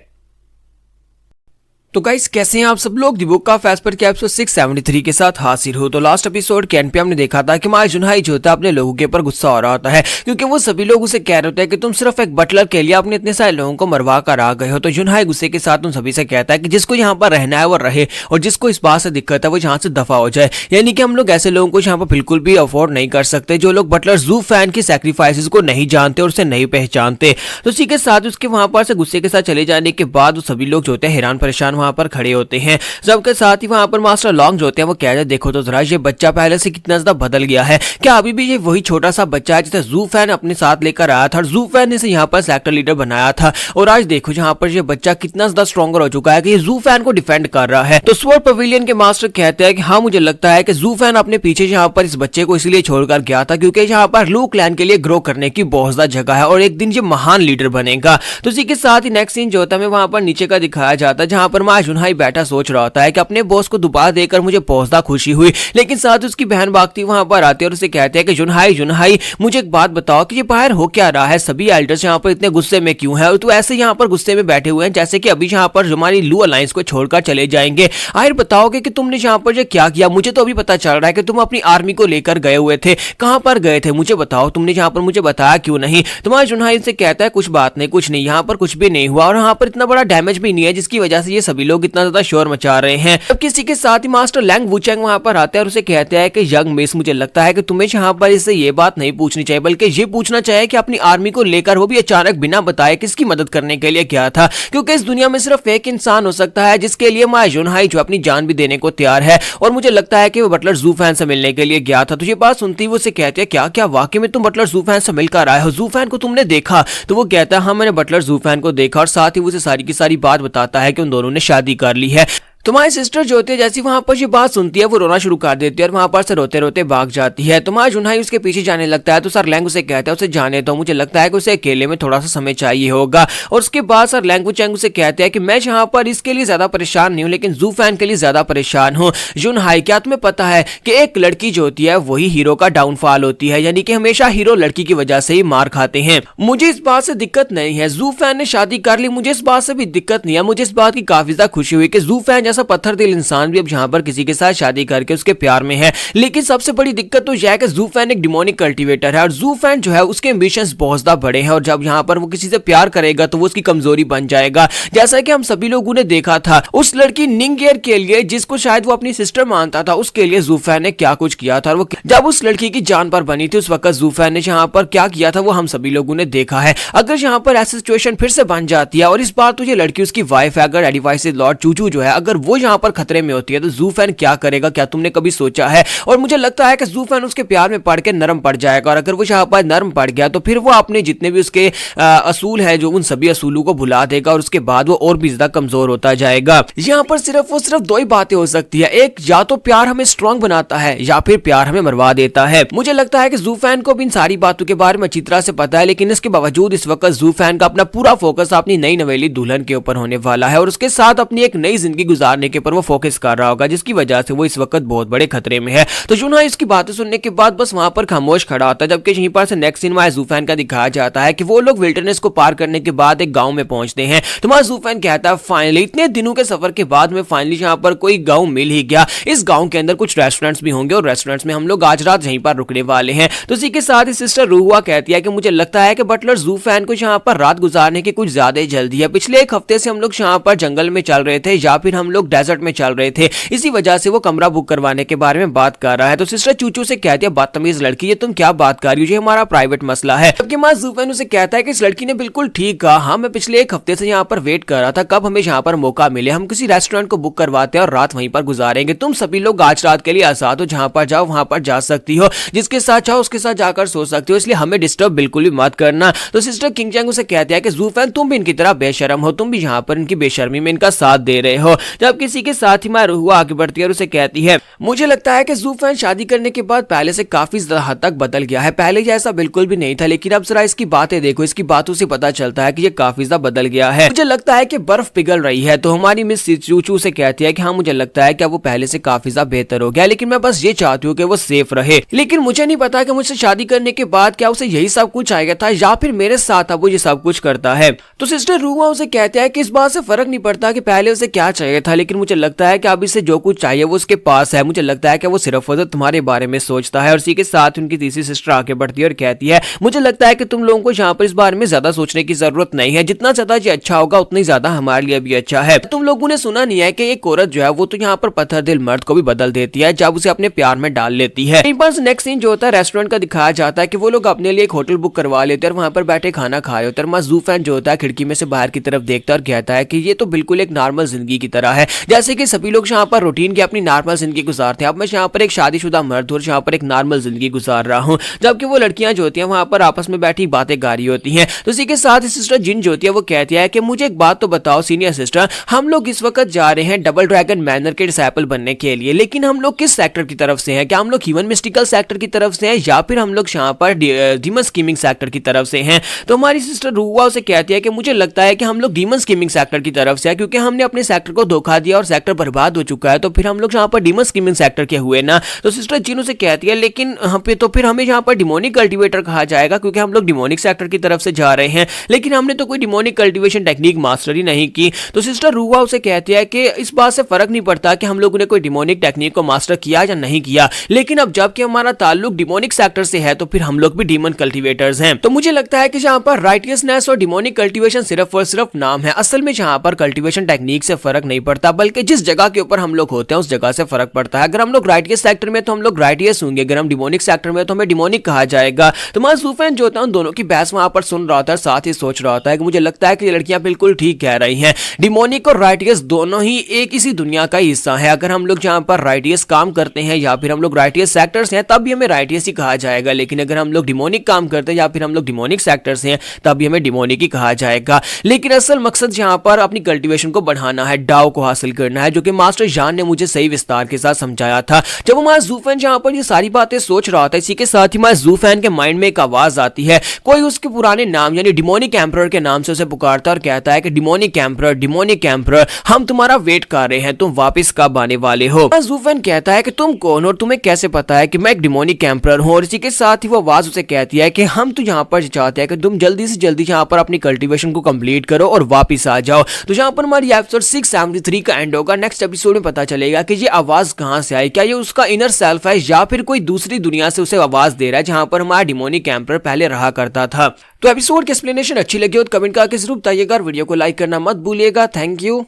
तो गाइस कैसे हैं आप सब लोग, दी बुक ऑफ एस्पर के एपिसोड 673 के साथ हाजिर हो। तो लास्ट एपिसोड के एंड पे हमने देखा था कि हमारा जुनहाई जो होता है अपने लोगों के ऊपर गुस्सा हो रहा होता है, क्योंकि वो सभी लोग उसे कह रहे होते हैं कि तुम सिर्फ एक बटलर के लिए अपने इतने सारे लोगों को मरवा कर आ गए हो। तो जुनहाई गुस्से के साथ उन सभी से कहता है कि जिसको यहाँ पर रहना है वो रहे, और जिसको इस बात से दिक्कत है वो यहाँ से दफा हो जाए। यानी कि हम लोग ऐसे लोगों को यहाँ पर बिल्कुल भी अफोर्ड नहीं कर सकते जो लोग बटलर जू फैन की सैक्रिफाइसेस को नहीं जानते और उसे नहीं पहचानते। तो इसी के साथ उसके वहां पर से गुस्से के साथ चले जाने के बाद वो सभी लोग जो होते हैं हैरान परेशान वहां पर खड़े होते हैं। सबके साथ ही वहां पर मास्टर लॉन्ग जो होते हैं वो कह रहे हैं देखो तो जरा ये बच्चा पहले से कितना ज्यादा बदल गया है, क्या अभी भी ये वही छोटा सा बच्चा है जिसे जू फैन अपने साथ लेकर आया था और जू फैन ने इसे यहाँ पर सेक्टर लीडर बनाया था, और आज देखो यहाँ पर ये बच्चा कितना ज्यादा स्ट्रॉन्गर हो चुका है कि ये जू फैन को डिफेंड कर रहा है। तो स्वॉर्ड पवेलियन के मास्टर कहते हैं कि हाँ मुझे लगता है कि जू फैन अपने पीछे यहाँ पर इस बच्चे को इसलिए छोड़कर गया था क्योंकि यहाँ पर लू क्लैन के लिए ग्रो करने की बहुत ज्यादा जगह है और एक दिन ये महान लीडर बनेगा। तो इसी के साथ ही नेक्स्ट सीन जो होता है वहां पर नीचे का दिखाया जाता है जहां पर मां जुनहाई बैठा सोच रहा होता है कि अपने बॉस को दोबारा देकर मुझे बहुत ज्यादा खुशी हुई, लेकिन साथ उसकी बहन बागती वहां पर आती है और उसे कहते हैं कि जुनहाई मुझे एक बात बताओ कि ये बाहर हो क्या रहा है, सभी एल्डर्स यहाँ पर इतने गुस्से में क्यों है और तू ऐसे यहाँ पर गुस्से में बैठे हुए हैं जैसे कि अभी यहाँ पर हमारी लू अलायंस को छोड़कर चले जाएंगे। आखिर बताओगे कि तुमने यहाँ पर क्या किया, मुझे तो अभी पता चल रहा है कि तुम अपनी आर्मी को लेकर गए हुए थे, कहां पर गए थे मुझे बताओ, तुमने यहाँ पर मुझे बताया क्यों नहीं। तुम्हारा जुनहाई से कहता है कुछ बात नहीं, कुछ नहीं, यहाँ पर कुछ भी नहीं हुआ और यहाँ पर इतना बड़ा डैमेज भी नहीं है जिसकी वजह से ये सभी लोग इतना ज्यादा शोर मचा रहे हैं। अब किसी के साथ ही मास्टर लैंग वुचेंग वहां पर आते हैं और उसे कहते हैं कि यंग मिस मुझे लगता है कि तुम्हें यहाँ पर इससे ये बात नहीं पूछनी चाहिए बल्कि ये पूछना चाहिए कि अपनी आर्मी को लेकर वो भी अचानक बिना बताए किसकी मदद करने के लिए गया था, क्योंकि इस दुनिया में सिर्फ एक इंसान हो सकता है जिसके लिए माय जुनहाई जो अपनी जान भी देने को तैयार है, और मुझे लगता है कि वो बटलर जू फैन से मिलने के लिए गया था। तो ये बात सुनती ही वो उसे कहते हैं क्या क्या वाकई में तुम बटलर जू फैन से मिलकर आए हो, जू फैन को तुमने देखा? तो वो कहता है हाँ मैंने बटलर जू फैन को देखा, और साथ ही वो उसे सारी की सारी बात बताता है कि उन दोनों ने शादी कर ली है। तुम्हारी सिस्टर जो होती है जैसी वहां पर ये बात सुनती है वो रोना शुरू कर देती है और वहां पर से रोते रोते भाग जाती है। तुम्हारा जुनहाई उसके पीछे जाने लगता है तो सर लैंग उसे कहता है उसे जाने दो, मुझे लगता है कि उसे अकेले में थोड़ा सा समय चाहिए होगा। और उसके बाद सर लैंग वुचेंग उसे कहते हैं कि मैं यहाँ पर इसके लिए ज्यादा परेशान नहीं हूँ लेकिन जू फैन के लिए ज्यादा परेशान हूँ। जुनहाई क्या तुम्हें पता है कि एक लड़की जो होती है वही हीरो का डाउनफॉल होती है, यानी कि हमेशा हीरो लड़की की वजह से ही मार खाते हैं। मुझे इस बात से दिक्कत नहीं है, जू फैन ने शादी कर ली, मुझे इस बात से भी दिक्कत नहीं है। मुझे इस बात की काफी ज्यादा खुशी हुई कि जू फैन जैसा पत्थर दिल इंसान भी अब यहाँ पर किसी के साथ शादी करके उसके प्यार में है। लेकिन सबसे बड़ी दिक्कत तो यह है कि जू फैन एक डिमोनिक कल्टीवेटर है और जू फैन जो है उसके एम्बिशंस बहुत ज्यादा बड़े हैं और जब यहाँ पर वो किसी से प्यार करेगा तो वो उसकी कमजोरी बन जाएगा। जैसा कि हम सभी लोगों ने देखा था उस लड़की निंगेयर के लिए जिसको शायद वो अपनी सिस्टर मानता था, उसके लिए जू फैन ने क्या कुछ किया था। वो जब उस लड़की की जान पर बनी थी उस वक्त जू फैन ने यहाँ पर क्या किया था वो हम सभी लोगों ने देखा है। अगर यहाँ पर ऐसी सिचुएशन फिर से बन जाती है और इस बार तो ये लड़की उसकी वाइफ है, अगर एडिवाइस लॉर्ड चूचू जो है अगर वो यहाँ पर खतरे में होती है तो जूफैन क्या करेगा, क्या तुमने कभी सोचा है? और मुझे लगता है कि जूफैन उसके प्यार में पड़ के नरम पड़ जाएगा, और अगर वो यहाँ पर नरम पड़ गया तो फिर वो अपने जितने भी उसके असूल है जो उन सभी असूलों को भुला देगा, और उसके बाद वो और भी ज्यादा कमजोर होता जाएगा। यहाँ पर सिर्फ दो ही बातें हो सकती है, एक या तो प्यार हमें स्ट्रांग बनाता है या फिर प्यार हमें मरवा देता है। मुझे लगता है कि जूफैन को भी इन सारी बातों के बारे में अच्छी तरह से पता है, लेकिन इसके बावजूद इस वक्त जूफैन का अपना पूरा फोकस अपनी नई नवेली दुल्हन के ऊपर होने वाला है, और उसके साथ अपनी एक नई जिंदगी गुजारने के ऊपर वो फोकस कर रहा होगा, जिसकी वजह से वो इस वक्त बहुत बड़े खतरे में है। तो जुना इसकी बातें सुनने के बाद बस वहां पर खामोश खड़ा होता है, जबकि यहीं पर से नेक्स्ट सीन में जूफैन का दिखाया जाता है कि वो लोग विल्डरनेस को पार करने के बाद एक गांव में पहुंचते हैं। तो जूफैन कहता है फाइनली इतने दिनों के सफर के बाद में फाइनली यहाँ पर कोई गांव मिल ही गया। इस गांव के अंदर कुछ रेस्टोरेंट्स भी होंगे और रेस्टोरेंट्स में हम लोग आज रात यहीं पर रुकने वाले हैं। तो इसी के साथ ही सिस्टर रूहुआ कहती है कि मुझे लगता है कि बटलर जूफैन को यहाँ पर रात गुजारने की कुछ ज्यादा ही जल्दी है। पिछले एक हफ्ते से हम लोग यहाँ पर जंगल में चल रहे थे या फिर हम लोग डेजर्ट में चल रहे थे, इसी वजह से वो कमरा बुक करवाने के बारे में बात कर रहा है। तो सिस्टर चूचू से कहती है बदतमीज लड़की, ये तुम क्या बात कर रही हो, ये हमारा प्राइवेट मसला है। जबकि मां जूफैन उसे कहता है कि इस लड़की ने बिल्कुल ठीक कहा, हाँ मैं पिछले एक हफ्ते से यहाँ पर वेट कर रहा था कब हमें यहाँ पर मौका मिले, हम किसी रेस्टोरेंट को बुक करवाते हैं और रात वहीं पर गुजारेंगे। तुम सभी लोग आज रात के लिए आजाद हो, जहां पर जाओ वहां पर जा सकती हो, जिसके साथ चाहो उसके साथ जाकर सो सकती हो, इसलिए हमें डिस्टर्ब बिल्कुल भी मत करना। तो सिस्टर किंगचैंग उसे कहती है कि जूफैन तुम भी इनकी तरह बेशर्म हो, तुम भी यहाँ पर इनकी बेशर्मी में इनका साथ दे रहे हो। जब किसी के साथ ही मां रूहुआ आगे बढ़ती है और उसे कहती है मुझे लगता है कि जूफैन शादी करने के बाद पहले से काफी ज्यादा हद तक बदल गया है, पहले जैसा बिल्कुल भी नहीं था, लेकिन अब जरा इसकी बातें देखो, इसकी बातों से पता चलता है कि ये काफी ज्यादा बदल गया है। मुझे लगता है कि बर्फ पिघल रही है। तो हमारी मिस चूचू से कहती है कि हाँ मुझे लगता है कि वो पहले से काफी ज्यादा बेहतर हो गया, लेकिन मैं बस ये चाहती हूँ कि वो सेफ रहे, लेकिन मुझे नहीं पता कि मुझसे शादी करने के बाद क्या उसे यही सब कुछ चाहिए था या फिर मेरे साथ अब वो ये सब कुछ करता है। तो सिस्टर रूहुआ उसे कहते हैं कि इस बात से फर्क नहीं पड़ता कि पहले उसे क्या चाहिए था, लेकिन मुझे लगता है कि अब इसे जो कुछ चाहिए वो उसके पास है। मुझे लगता है कि वो सिर्फ तुम्हारे बारे में सोचता है। और इसी के साथ उनकी तीसरी सिस्टर आगे बढ़ती है और कहती है मुझे लगता है कि तुम लोगों को यहाँ पर इस बारे में ज्यादा सोचने की जरूरत नहीं है, जितना ज्यादा ये अच्छा होगा उतना ही ज्यादा हमारे लिए भी अच्छा है। तुम लोगों ने सुना नहीं है कि एक औरत जो है वो तो यहाँ पर पत्थर दिल मर्द को भी बदल देती है जब उसे अपने प्यार में डाल लेती है। नेक्स्ट सीन जो होता है रेस्टोरेंट का दिखाया जाता है कि वो लोग अपने लिए एक होटल बुक करवा लेते हैं और वहां पर बैठे खाना खा रहे होते हैं। जूफैन जो होता है खिड़की में से बाहर की तरफ देखता है और कहता है कि ये तो बिल्कुल एक नॉर्मल जिंदगी की तरह है, जैसे कि सभी लोग यहाँ पर रूटीन की अपनी नॉर्मल जिंदगी गुजारते हैं। अब मैं यहाँ पर एक शादीशुदा मर्द और यहाँ पर एक नॉर्मल जिंदगी गुजार रहा हूँ, जबकि वो लड़कियां जो होती हैं वहां पर आपस में बैठी बातें गा रही होती हैं। तो इसी के साथ सिस्टर जिन जो होती है वो कहती है कि मुझे एक बात तो बताओ सीनियर सिस्टर, हम लोग इस वक्त जा रहे हैं डबल ड्रैगन मैनर के डिसाइपल बनने के लिए, लेकिन हम लोग किस सेक्टर की तरफ से हैं? क्या हम लोग ह्यूमन मिस्टिकल सेक्टर की तरफ से हैं या फिर हम लोग यहाँ पर डीमन स्कीमिंग सेक्टर की तरफ से हैं? तो हमारी सिस्टर रूहुआ उसे कहती है कि मुझे लगता है कि हम लोग डीमन स्कीमिंग सेक्टर की तरफ से है, क्योंकि हमने अपने सेक्टर को धोखा दिया और सेक्टर बर्बाद हो चुका है, तो फिर हम लोग यहाँ पर डीमन स्कीमिंग सेक्टर के हुए ना। तो सिस्टर जिन उसे कहती है लेकिन यहाँ पे तो फिर हमें यहाँ पर डिमोनिक कल्टीवेटर कहा जाएगा, क्योंकि हम लोग डिमोनिक सेक्टर की तरफ से जा रहे हैं, लेकिन हमने तो कोई डिमोनिक कल्टीवेशन टेक्निक मास्टर ही नहीं की। तो सिस्टर रूहुआ उसे कहती है कि इस बात से फर्क नहीं पड़ता कि हम लोगों ने कोई डिमोनिक टेक्निक को मास्टर किया या नहीं किया, लेकिन अब जबकि हमारा ताल्लुक डिमोनिक सेक्टर से है तो फिर हम लोग भी डीमन कल्टीवेटर्स हैं। तो मुझे लगता है कि यहाँ पर राइटियसनेस और डिमोनिक कल्टीवेशन सिर्फ और सिर्फ नाम है, असल में यहाँ पर कल्टीवेशन टेक्निक से फर्क नहीं पड़ता, बल्कि जिस जगह के ऊपर हम लोग होते हैं उस जगह से फर्क पड़ता है। अगर हम लोग राइटियस सेक्टर में तो हम लोग राइटियस होंगे, अगर हम डिमोनिक सेक्टर में तो हमें डिमोनिक कहा जाएगा। तो जूफैन जो होता है उन दोनों की बहस वहां पर सुन रहा था, साथ ही सोच रहा था कि मुझे लगता है कि ये लड़कियां बिल्कुल ठीक कह रही हैं, डिमोनिक और राइटियस दोनों ही एक इसी दुनिया का हिस्सा है। अगर हम लोग जहाँ पर राइटियस काम करते हैं या फिर हम लोग राइटियस सेक्टर्स हैं तब भी हमें राइटियस ही कहा जाएगा, लेकिन अगर हम लोग डिमोनिक काम करते हैं या फिर हम लोग डिमोनिक सेक्टर्स हैं तब भी हमें डिमोनिक ही कहा जाएगा। लेकिन असल मकसद यहाँ पर अपनी कल्टीवेशन को बढ़ाना है, डाओ को हासिल करना है, जो कि मास्टर जान ने मुझे सही विस्तार के साथ समझाया था। जब हमारा जूफैन जहाँ पर ये सारी बातें सोच रहा था, इसी के साथ ही हमारे जूफैन के माइंड में एक आवाज आती है, कोई उसके पुराने नाम यानी डिमोनिक एम्परर के नाम से उसे पुकारता और कहता है कि डिमोनिक एम्परर हम तुम्हारा वेट कर रहे हैं, तुम वापस कब आने वाले हो? जूफैन कहता है कि तुम कौन और तुम्हें कैसे पता है कि मैं एक डिमोनिक एम्परर हूं? और इसी के साथ ही वो आवाज उसे कहती है कि हम तो यहाँ पर चाहते हैं कि तुम जल्दी से जल्दी यहाँ पर अपनी कल्टीवेशन को कंप्लीट करो और वापस आ जाओ। तो यहाँ पर हमारी एपिसोड 673 का एंड होगा। नेक्स्ट एपिसोड में पता चलेगा कि ये आवाज कहां से आई, क्या ये उसका इनर सेल्फ है या फिर कोई दूसरी दुनिया से उसे आवाज दे रहा है जहां पर हमारा डिमोनिक एम्परर पहले रहा करता था। तो एपिसोड की एक्सप्लेनेशन अच्छी लगी हो तो कमेंट करके जरूर बताइएगा, वीडियो को लाइक करना मत भूलिएगा। Thank you.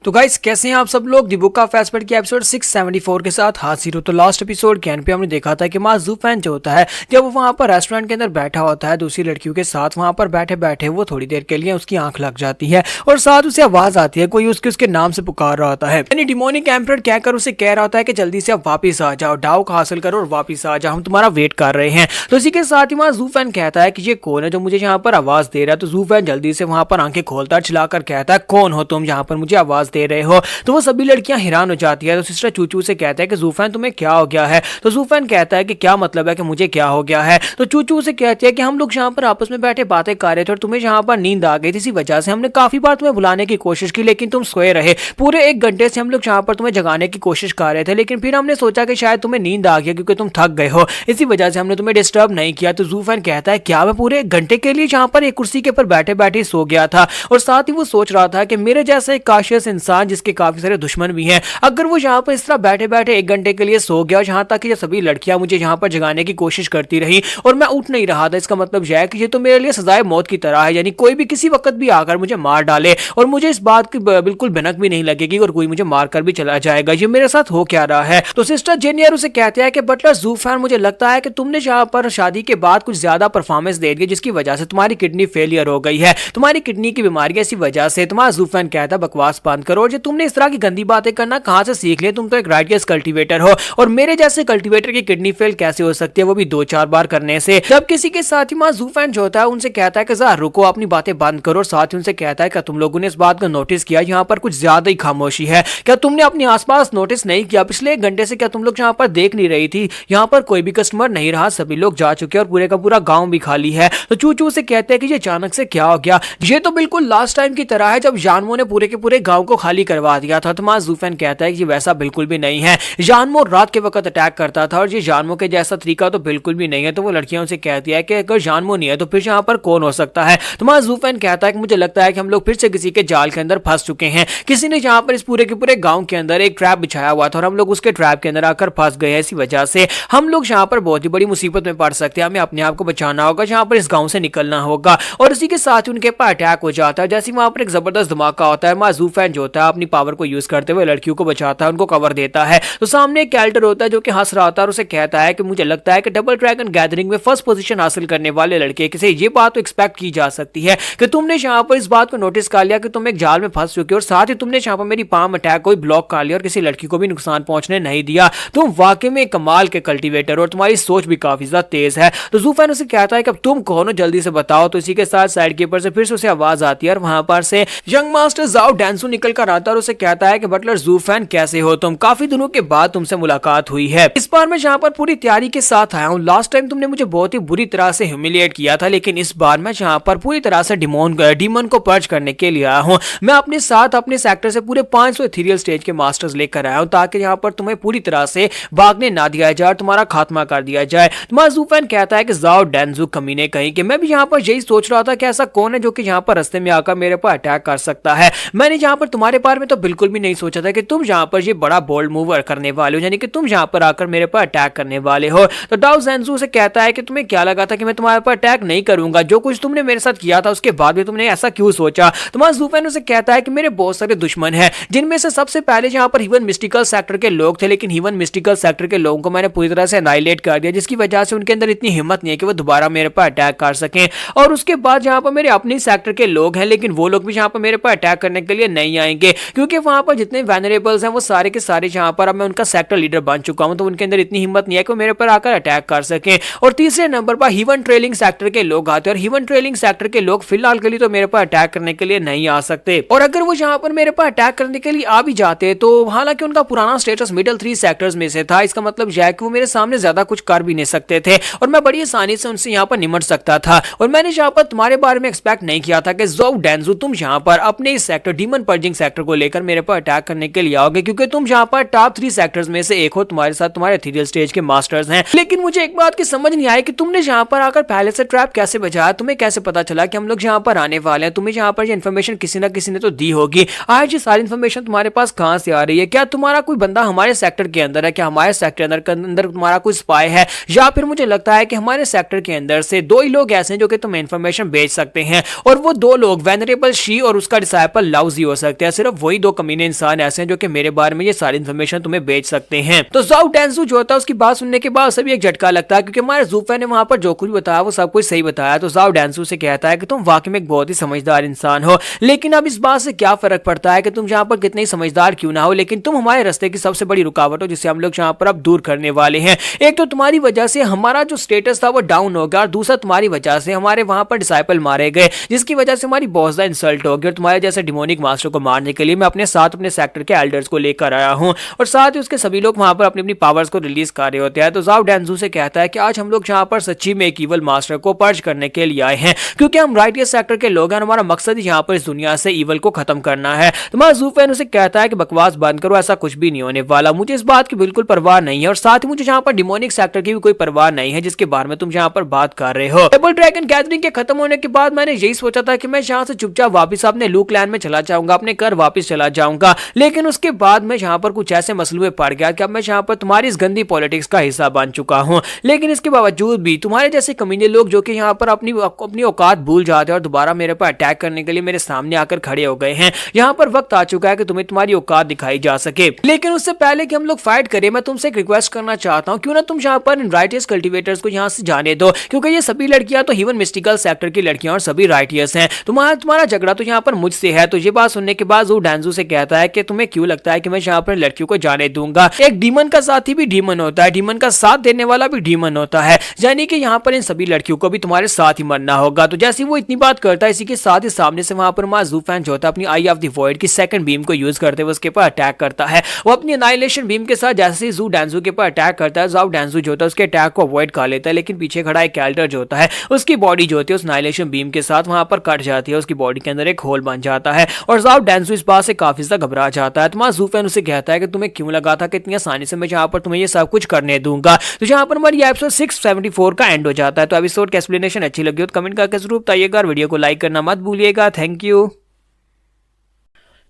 तो गाइस कैसे हैं आप सब लोग। दी बुक ऑफ एस्पेक्ट के एपिसोड 674 के साथ हाजिर हो। तो लास्ट एपिसोड के एंड पे हमने देखा था कि मा ज़ूफेन जो होता है जब वो वहां पर रेस्टोरेंट के अंदर बैठा होता है दूसरी लड़कियों के साथ, वहां पर बैठे बैठे वो थोड़ी देर के लिए उसकी आंख लग जाती है और साथ उसे आवाज आती है, कोई उसके नाम से पुकार रहा होता है। यानी डिमोनिक एम्परर कहकर उसे कह रहा होता है कि जल्दी से आप वापिस आ जाओ, डाउ को हासिल करो और वापिस आ जाओ, हम तुम्हारा वेट कर रहे हैं। तो इसी के साथ ही वहां ज़ूफेन कहता है कि ये कौन है जो मुझे यहाँ पर आवाज दे रहा है। तो ज़ूफेन जल्दी से वहां पर आंखें खोलता है, चिल्लाकर कहता है कौन हो तुम, यहाँ पर मुझे आवाज दे रहे हो। तो वो सभी लड़कियां हैरान हो जाती है। तो सिस्टर चूचू से कहता है कि ज़ूफेन तुम्हें क्या हो गया है। तो ज़ूफेन कहता है कि क्या मतलब है कि मुझे क्या हो गया है। तो चूचू से कहती है कि हम लोग यहाँ पर आपस में बैठे बातें कर रहे थे और तुम्हें यहाँ पर नींद आ गई थी, इसी वजह से हमने काफी बार तुम्हें बुलाने की कोशिश की लेकिन तुम सोए रहे। पूरे 1 घंटे से हम लोग यहाँ पर तुम्हें जगाने की कोशिश कर रहे थे लेकिन फिर हमने सोचा कि शायद तुम्हें नींद आ गया क्योंकि तुम थक गए हो, इसी वजह से हमने तुम्हें डिस्टर्ब नहीं किया। तो ज़ूफेन कहता है क्या मैं पूरे 1 घंटे के लिए यहाँ पर एक कुर्सी के ऊपर बैठे बैठे सो गया था। और साथ ही वो सोच रहा था कि मेरे जैसा एक काशियस इंसान जिसके काफी सारे दुश्मन भी हैं, अगर वो यहाँ पर इस तरह बैठे बैठे 1 घंटे के लिए सो गया और यहाँ तक कि ये सभी लड़कियां मुझे यहाँ पर जगाने की कोशिश करती रही और मैं उठ नहीं रहा था, इसका मतलब यह है कि ये तो मेरे लिए सजाए मौत की तरह है। यानी कोई भी किसी वक्त भी आकर मुझे मार डाले और मुझे इस बात की बिल्कुल भनक भी नहीं लगेगी और कोई मुझे मार कर भी चला जाएगा। ये मेरे साथ हो क्या रहा है। तो सिस्टर जेनियर उसे कहते हैं कि बटलर ज़ूफेन मुझे लगता है कि तुमने यहाँ पर शादी के बाद कुछ ज्यादा परफॉर्मेंस दे दी जिसकी वजह से तुम्हारी किडनी फेलियर हो गई है, तुम्हारी किडनी की बीमारी है, इसी वजह से। तुम्हारा ज़ूफेन कहता है बकवास बंद करो और जो तुमने इस तरह की गंदी बातें करना कहां से सीख लिया, तुम तो एक राइटियस कल्टीवेटर हो और मेरे जैसे कल्टीवेटर की किडनी फेल कैसे हो सकती है, वो भी 2-4 बार करने से। जब किसी के साथ ही ज़ूफेन जो होता है उनसे कहता है कि जरा रुको, अपनी बातें बंद करो। साथ ही उनसे कहता है कि तुम लोगों ने इस बात को नोटिस किया यहाँ पर कुछ ज्यादा ही खामोशी है, क्या तुमने अपने आसपास नोटिस नहीं किया, पिछले 1 घंटे से क्या तुम लोग यहाँ पर देख नहीं रही थी, यहाँ पर कोई भी कस्टमर नहीं रहा, सभी लोग जा चुके हैं और पूरे का पूरा गांव भी खाली है। तो चूचू से कहते हैं कि ये अचानक से क्या हो गया, ये तो बिल्कुल लास्ट टाइम की तरह है जब जानमो ने पूरे के पूरे गांव को खाली करवा दिया था। तो ज़ूफेन कहता है कि वैसा बिल्कुल भी नहीं है, जानमो रात के वक्त अटैक करता था और ये जानमो के जैसा तरीका तो बिल्कुल भी नहीं है। तो वो लड़कियों से कहती है कि अगर जानमो नहीं है तो फिर यहाँ पर कौन हो सकता है। तो ज़ूफेन कहता है कि मुझे लगता है कि हम लोग फिर से किसी के जाल के अंदर फंस चुके हैं, किसी ने यहाँ पर इस पूरे के पूरे गांव के अंदर एक ट्रैप बिछाया हुआ था और हम लोग उसके ट्रैप के अंदर आकर फंस गए हैं, इसी वजह से हम लोग यहाँ पर बहुत ही बड़ी मुसीबत में पड़ सकते हैं, हमें अपने आप को बचाना होगा, यहाँ पर इस गांव से निकलना होगा। और इसी के साथ उनके पर अटैक हो जाता है। जैसे वहां पर एक जबरदस्त धमाका होता है, ज़ूफेन जो होता है अपनी पावर को यूज करते हुए लड़कियों को बचाता है, उनको कवर देता है। तो सामने एक कैरेक्टर होता है जो कि हंस रहा होता है और उसे कहता है कि मुझे लगता है कि डबल ड्रैगन गैदरिंग में फर्स्ट पोजीशन हासिल करने वाले लड़के से ये बात तो एक्सपेक्ट की जा सकती है कि तुमने यहाँ पर इस बात को नोटिस कर लिया कि तुम एक जाल में फंस चुके हो और साथ ही तुमने यहाँ पर मेरी पाम अटैक को ब्लॉक कर लिया और किसी लड़की को भी नुकसान पहुंचने नहीं दिया। तुम वाकई में कमाल के कल्टीवेटर और तुम्हारी सोच भी काफी ज्यादा तेज है। तो ज़ूफेन उसे कहता है कि अब तुम कौन हो, जल्दी से बताओ। तो इसी के साथ साइड के ऊपर से फिर से उसे आवाज आती है और वहां पर से यंग मास्टर जाओ डेंसू निकल कर आता है और उसे कहता है कि बटलर ज़ूफेन कैसे हो तुम, काफी दिनों के बाद तुमसे मुलाकात हुई है। इस बार मैं यहाँ पर पूरी तैयारी के साथ आया हूँ, लास्ट टाइम तुमने मुझे बहुत ही बुरी तरह से ह्यूमिलिएट किया था लेकिन इस बार मैं यहाँ पर पूरी तरह से डीमन को पर्च करने के लिए आया हूँ। मैं अपने साथ अपने सेक्टर से पूरे 500 इथेरियल स्टेज के मास्टर्स लेकर आया हूँ ताकि यहाँ पर तुम्हें पूरी तरह से भागने ना दिया जाए और तुम्हारा खात्मा कर दिया जाए। तुम्हारा ज़ूफेन कहता है कि जाओ डेंजू कमीने कहीं के, मैं भी यहाँ पर यही सोच रहा था कि ऐसा कौन है जो कि यहाँ पर रास्ते में आकर मेरे पर अटैक कर सकता है। मैंने यहाँ पर तुम्हारे बारे में तो बिल्कुल भी नहीं सोचा था कि तुम यहाँ पर ये बड़ा बोल्ड मूवर करने वाले हो, यानी कि तुम यहाँ पर आकर मेरे पर अटैक करने वाले हो। तो डाउ ज़ेन्ज़ू से कहता है कि तुम्हें क्या लगा था कि मैं तुम्हारे पर अटैक नहीं करूंगा, जो कुछ तुमने मेरे साथ किया था उसके बाद भी तुमने ऐसा क्यों सोचा। तुम्हारा ज़ूफेन उसे कहता है कि मेरे बहुत सारे दुश्मन हैं जिनमें से सबसे पहले यहाँ पर हीवन मिस्टिकल सेक्टर के लोग थे, लेकिन हीवन मिस्टिकल सेक्टर के लोगों को मैंने पूरी तरह से एनाइलेट कर दिया जिसकी वजह से उनके अंदर इतनी हिम्मत नहीं है कि वो दोबारा मेरे पर अटैक कर सकें। और उसके बाद यहाँ पर मेरे अपने सेक्टर के लोग हैं लेकिन वो लोग भी यहाँ पर मेरे पर अटैक करने के लिए नहीं आएंगे क्योंकि वहां पर जितने वैनरेबल्स हैं वो सारे के सारे यहाँ पर अब मैं उनका सेक्टर लीडर बन चुका हूं, तो उनके अंदर इतनी हिम्मत नहीं है कि वो मेरे पर आकर अटैक कर सकें। और तीसरे नंबर पर हीवन ट्रेलिंग सेक्टर के लोग आते हैं और हीवन ट्रेलिंग सेक्टर के लोग फिलहाल के लिए तो मेरे पर अटैक करने के लिए नहीं आ सकते और अगर वो यहाँ पर मेरे पर अटैक करने के लिए आ भी जाते तो हालांकि उनका पुराना स्टेटस मिडिल 3 सेक्टर्स में से था, इसका मतलब यह है कि वो मेरे सामने ज्यादा कुछ कर भी नहीं सकते थे और मैं बड़ी आसानी से उनसे यहाँ पर निमट सकता था। और मैंने यहाँ पर तुम्हारे बारे में एक्सपेक्ट नहीं किया था कि ज़ाओ डेंजू तुम यहाँ पर अपने इस सेक्टर डीमन पर्जिंग सेक्टर को लेकर मेरे पर अटैक करने के लिए आओगे क्योंकि तुम यहाँ पर टॉप 3 सेक्टर्स में से एक हो, तुम्हारे साथ तुम्हारे इथेरियल स्टेज के मास्टर्स हैं। लेकिन मुझे एक बात की समझ नहीं आई कि तुमने यहाँ पर आकर पहले से ट्रैप कैसे बजाया, तुम्हें कैसे पता चला कि हम लोग यहाँ पर आने वाले हैं, तुम्हें यहाँ पर इन्फॉर्मेशन किसी ना किसी ने तो दी होगी। आज ये सारी इन्फॉर्मेशन तुम्हारे पास कहाँ से आ रही है, क्या तुम्हारा कोई बंदा हमारे सेक्टर के अंदर है, क्या हमारे सेक्टर अंदर तुम्हारा कोई स्पाई है, या फिर मुझे लगता है कि हमारे सेक्टर के अंदर से 2 ही लोग ऐसे हैं जो कि तुम्हें इन्फॉर्मेशन भेज सकते हैं और वो 2 लोग वेनरेबल शी और उसका डिसाइपल लाउजी हो सकते हैं। सिर्फ वही 2 कमीने इंसान ऐसे हैं जो कि मेरे बारे में ये सारी इन्फॉर्मेशन तुम्हें बेच सकते हैं। तो जाओ डेंजू जो होता है उसकी बात सुनने के बाद सभी एक झटका लगता है, क्योंकि हमारे ज़ूफेन ने वहां पर जो कुछ बताया वो सब कुछ सही बताया। तो जाओ डेंजू से कहता है कि तुम वाकई में एक बहुत ही समझदार इंसान हो, लेकिन अब इस बात से क्या फर्क पड़ता है कि तुम यहाँ पर कितने समझदार क्यों ना हो, लेकिन तुम हमारे रास्ते की सबसे बड़ी रुकावट हो जिसे हम लोग यहाँ पर अब दूर करने वाले हैं। एक तो तुम्हारी वजह से हमारा जो स्टेटस था वो डाउन हो गया, और दूसरा तुम्हारी वजह से हमारे वहां पर डिसाइपल मारे गए, जिसकी वजह से हमारी बहुत ज्यादा इंसल्ट होगी। और तुम्हारे जैसे डिमोनिक मास्टर को मारने के लिए मैं अपने साथ अपने सेक्टर के एल्डर्स को लेकर आया हूं, और साथ ही उसके सभी लोग वहां पर अपनी अपनी पावर्स को रिलीज कर रहे होते हैं। तो जाओ डेंजू से कहता है कि आज हम लोग यहाँ पर सच्ची में एक ईवल मास्टर को पर्ज करने के लिए आए हैं, क्योंकि हम राइटियस सेक्टर के लोग हैं, हमारा मकसद यहाँ पर इस दुनिया से ईवल को खत्म करना है। तुम्हारा ज़ूफेन उसे कहता है कि बकवास बंद करो, ऐसा कुछ भी नहीं होने वाला, मुझे इस बात की बिल्कुल परवाह नहीं है, और साथ ही मुझे यहाँ पर डिमोनिक सेक्टर की भी कोई परवाह नहीं है जिसके बारे में तुम यहाँ पर बात कर रहे हो। डबल ड्रैगन गैदरिंग के खत्म होने के बाद मैंने यही सोचा था कि मैं यहाँ से चुपचाप वापस अपने लू क्लैन में चला जाऊंगा, अपने घर वापस चला जाऊंगा, लेकिन उसके बाद मैं यहाँ पर कुछ ऐसे मसलों में पड़ गया कि अब मैं यहाँ पर तुम्हारी इस गंदी पॉलिटिक्स का हिस्सा बन चुका हूँ। लेकिन इसके बावजूद भी तुम्हारे जैसे कमीने लोग जो कि यहाँ पर अपनी औकात भूल जाते हैं और दोबारा मेरे पर अटैक करने के लिए मेरे सामने आकर खड़े हो गए हैं। यहाँ पर वक्त आ चुका है कि तुम्हें तुम्हारी औकात दिखाई जा सके, लेकिन उससे पहले कि हम लोग फाइट करें मैं तुमसे एक रिक्वेस्ट करना चाहता हूँ, क्यों ना तुम यहाँ पर राइटियस कल्टिवेटर्स को यहाँ से जाने दो, क्योंकि ये सभी लड़कियां तो ह्यूमन मिस्टिकल सेक्टर की लड़कियां और सभी राइटियस हैं। तुम्हारा झगड़ा तो यहाँ पर मुझसे है। तो ये बात सुनने के बाद वो डेंजू से कहता है कि तुम्हें क्यों लगता है कि मैं यहाँ पर लड़कियों को जाने दूंगा? एक डीमन का साथी भी डीमन होता है, डीमन का साथ देने वाला भी डीमन होता है, यानी कि यहाँ पर इन सभी लड़कियों को भी तुम्हारे साथ ही मरना होगा। तो जैसे वो इतनी बात करता है, इसी के साथ ही सामने से वहां पर हमारा ज़ूफेन जो होता है अपनी आई ऑफ द वॉइड की सेकंड बीम को यूज करते हुए उसके ऊपर अटैक करता है। वो अपनी एनाइलेशन बीम के साथ जैसे ही ज़ू डेंजू के ऊपर अटैक करता है, ज़ाओ डेंजू जो होता है उसके अटैक को अवॉइड कर लेता है, लेकिन पीछे खड़ा एक कैरेक्टर जो होता है उसकी बॉडी जो होती है उस एनाइलेशन बीम के साथ वहां पर कट जाती है, उसकी बॉडी के अंदर एक होल बन जाता है, और ज़ाओ डेंजू इस बात से काफी ज्यादा घबरा जाता है। तुम्हारा ज़ूफेन उसे कहता है कि तुम्हें क्यों लगा था कि इतनी आसानी से मैं यहाँ पर तुम्हें ये सब कुछ करने दूंगा। तो यहाँ पर हमारी एपिसोड 674 का एंड हो जाता है। तो एपिसोड की एक्सप्लेनेशन अच्छी लगी हो तो कमेंट करके जरूर बताइएगा, और वीडियो को लाइक करना मत भूलिएगा। Thank you.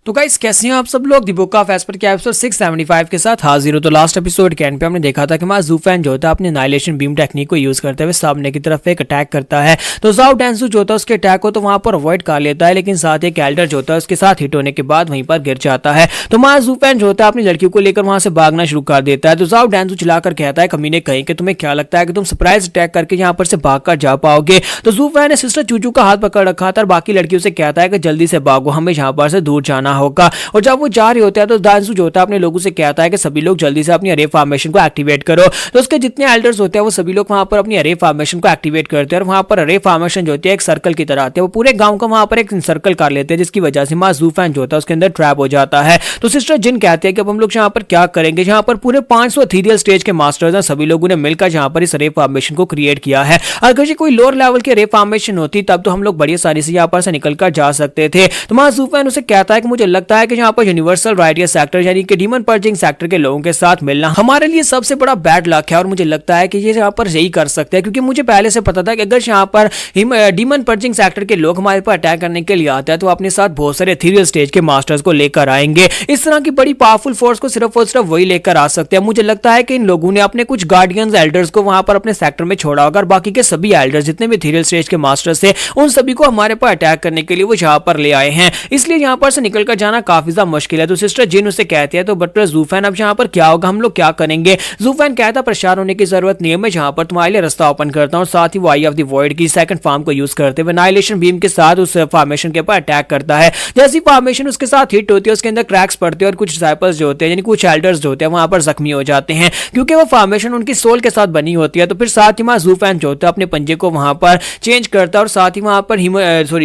तो गाइस कैसे हैं आप सब लोग? द बुक ऑफ एस्पर के एपिसोड 675 के साथ हाजिर हो। तो लास्ट एपिसोड के एंड पे हमने देखा था कि हमारा ज़ूफेन जो होता है अपने एनाइलेशन बीम टेक्निक को यूज करते हुए सामने की तरफ एक अटैक करता है। तो ज़ाओ डेंजू जो होता है उसके अटैक को तो वहां पर अवॉइड कर लेता है, लेकिन साथ ही एल्डर जो होता है उसके साथ हिट होने के बाद वहीं पर गिर जाता है। तो हमारा ज़ूफेन जो होता है अपनी लड़कियों को लेकर वहां से भागना शुरू कर देता है। तो ज़ाओ डेंजू चिल्लाकर कहता है कमीने कहीं कि तुम्हें क्या लगता है कि तुम सरप्राइज अटैक करके यहाँ पर से भाग कर जा पाओगे? तो ज़ूफेन ने सिस्टर चूचू का हाथ पकड़ रखा था और बाकी लड़कियों से कहता है कि जल्दी से भागो, हमें यहाँ पर से दूर जाना होगा। और जब वो जा रहे होते हैं तो डेंजू जो होता है अपने लोगों से कहता है कि सभी लोग जल्दी से अपनी अरे फॉर्मेशन को एक्टिवेट करो। तो उसके जितने एल्डर्स होते हैं वो सभी लोग वहां पर अपनी अरे फॉर्मेशन को एक्टिवेट करते हैं, और वहां पर अरे फॉर्मेशन जो होती है एक सर्कल की तरह आती है, वो पूरे गांव का वहां पर एक सर्कल कर लेते हैं, जिसकी वजह से हमारा ज़ूफेन जो होता है उसके अंदर ट्रैप हो जाता है। तो सिस्टर जिन कहते हैं कि अब हम लोग यहाँ पर क्या करेंगे? यहाँ पर पूरे 500 इथेरियल स्टेज के मास्टर्स हैं, सभी लोगों ने मिलकर यहाँ पर इस अरे फॉर्मेशन को क्रिएट किया है। अगर ये कोई लोअर लेवल की अरे फॉर्मेशन होती तब तो हम लोग बड़ी आसानी से यहाँ पर से निकल कर जा सकते थे। तो हमारा ज़ूफेन उसे कहता है कि मुझे लगता है कि यहाँ पर यूनिवर्सल राइटियस सेक्टर यानी कि डीमन पर्जिंग सेक्टर के लोगों के साथ मिलना हमारे लिए सबसे बड़ा बैड लक है, और मुझे लगता है कि ये यहाँ पर यही कर सकते हैं, क्योंकि मुझे पहले से पता था कि अगर यहाँ पर डीमन पर्जिंग सेक्टर के लोग हमारे पर अटैक करने के लिए आते हैं तो अपने साथ बहुत सारे इथेरियल स्टेज के मास्टर्स को लेकर आएंगे। इस तरह की बड़ी पावरफुल फोर्स को सिर्फ और सिर्फ वही लेकर आ सकते हैं। मुझे लगता है कि इन लोगों ने अपने कुछ गार्डियंस एल्डर्स को वहां पर अपने सेक्टर में छोड़ा होगा, और बाकी के सभी एल्डर्स जितने भी इथेरियल स्टेज के मास्टर्स थे उन सभी को हमारे पर अटैक करने के लिए वो यहाँ पर ले आए हैं, इसलिए यहाँ पर से निकलकर जाना काफी ज्यादा मुश्किल है। तो सिस्टर जिन उसे कहती है तो बट ज़ूफेन अब यहाँ पर क्या होगा, हम लोग क्या करेंगे? ज़ूफेन कहता परेशान होने की जरूरत नहीं है, मैं यहाँ पर तुम्हारे लिए रास्ता ओपन करता हूँ। साथ ही वो आई ऑफ द वॉइड की सेकंड फॉर्म को यूज करते हुए एनाइलेशन बीम के साथ उस फॉर्मेशन के ऊपर अटैक करता है। जैसी फॉर्मेशन उसके साथ हिट होती है उसके अंदर क्रैक्स पड़ते हैं, और कुछ डिसाइपल्स जो होते हैं यानी कुछ एल्डर्स जो होते हैं वहां पर जख्मी हो जाते हैं, क्योंकि वो फॉर्मेशन उनकी सोल के साथ बनी होती है। तो फिर साथ ही वहां ज़ूफेन जो होता है अपने पंजे को वहां पर चेंज करता है, और साथ ही वहां पर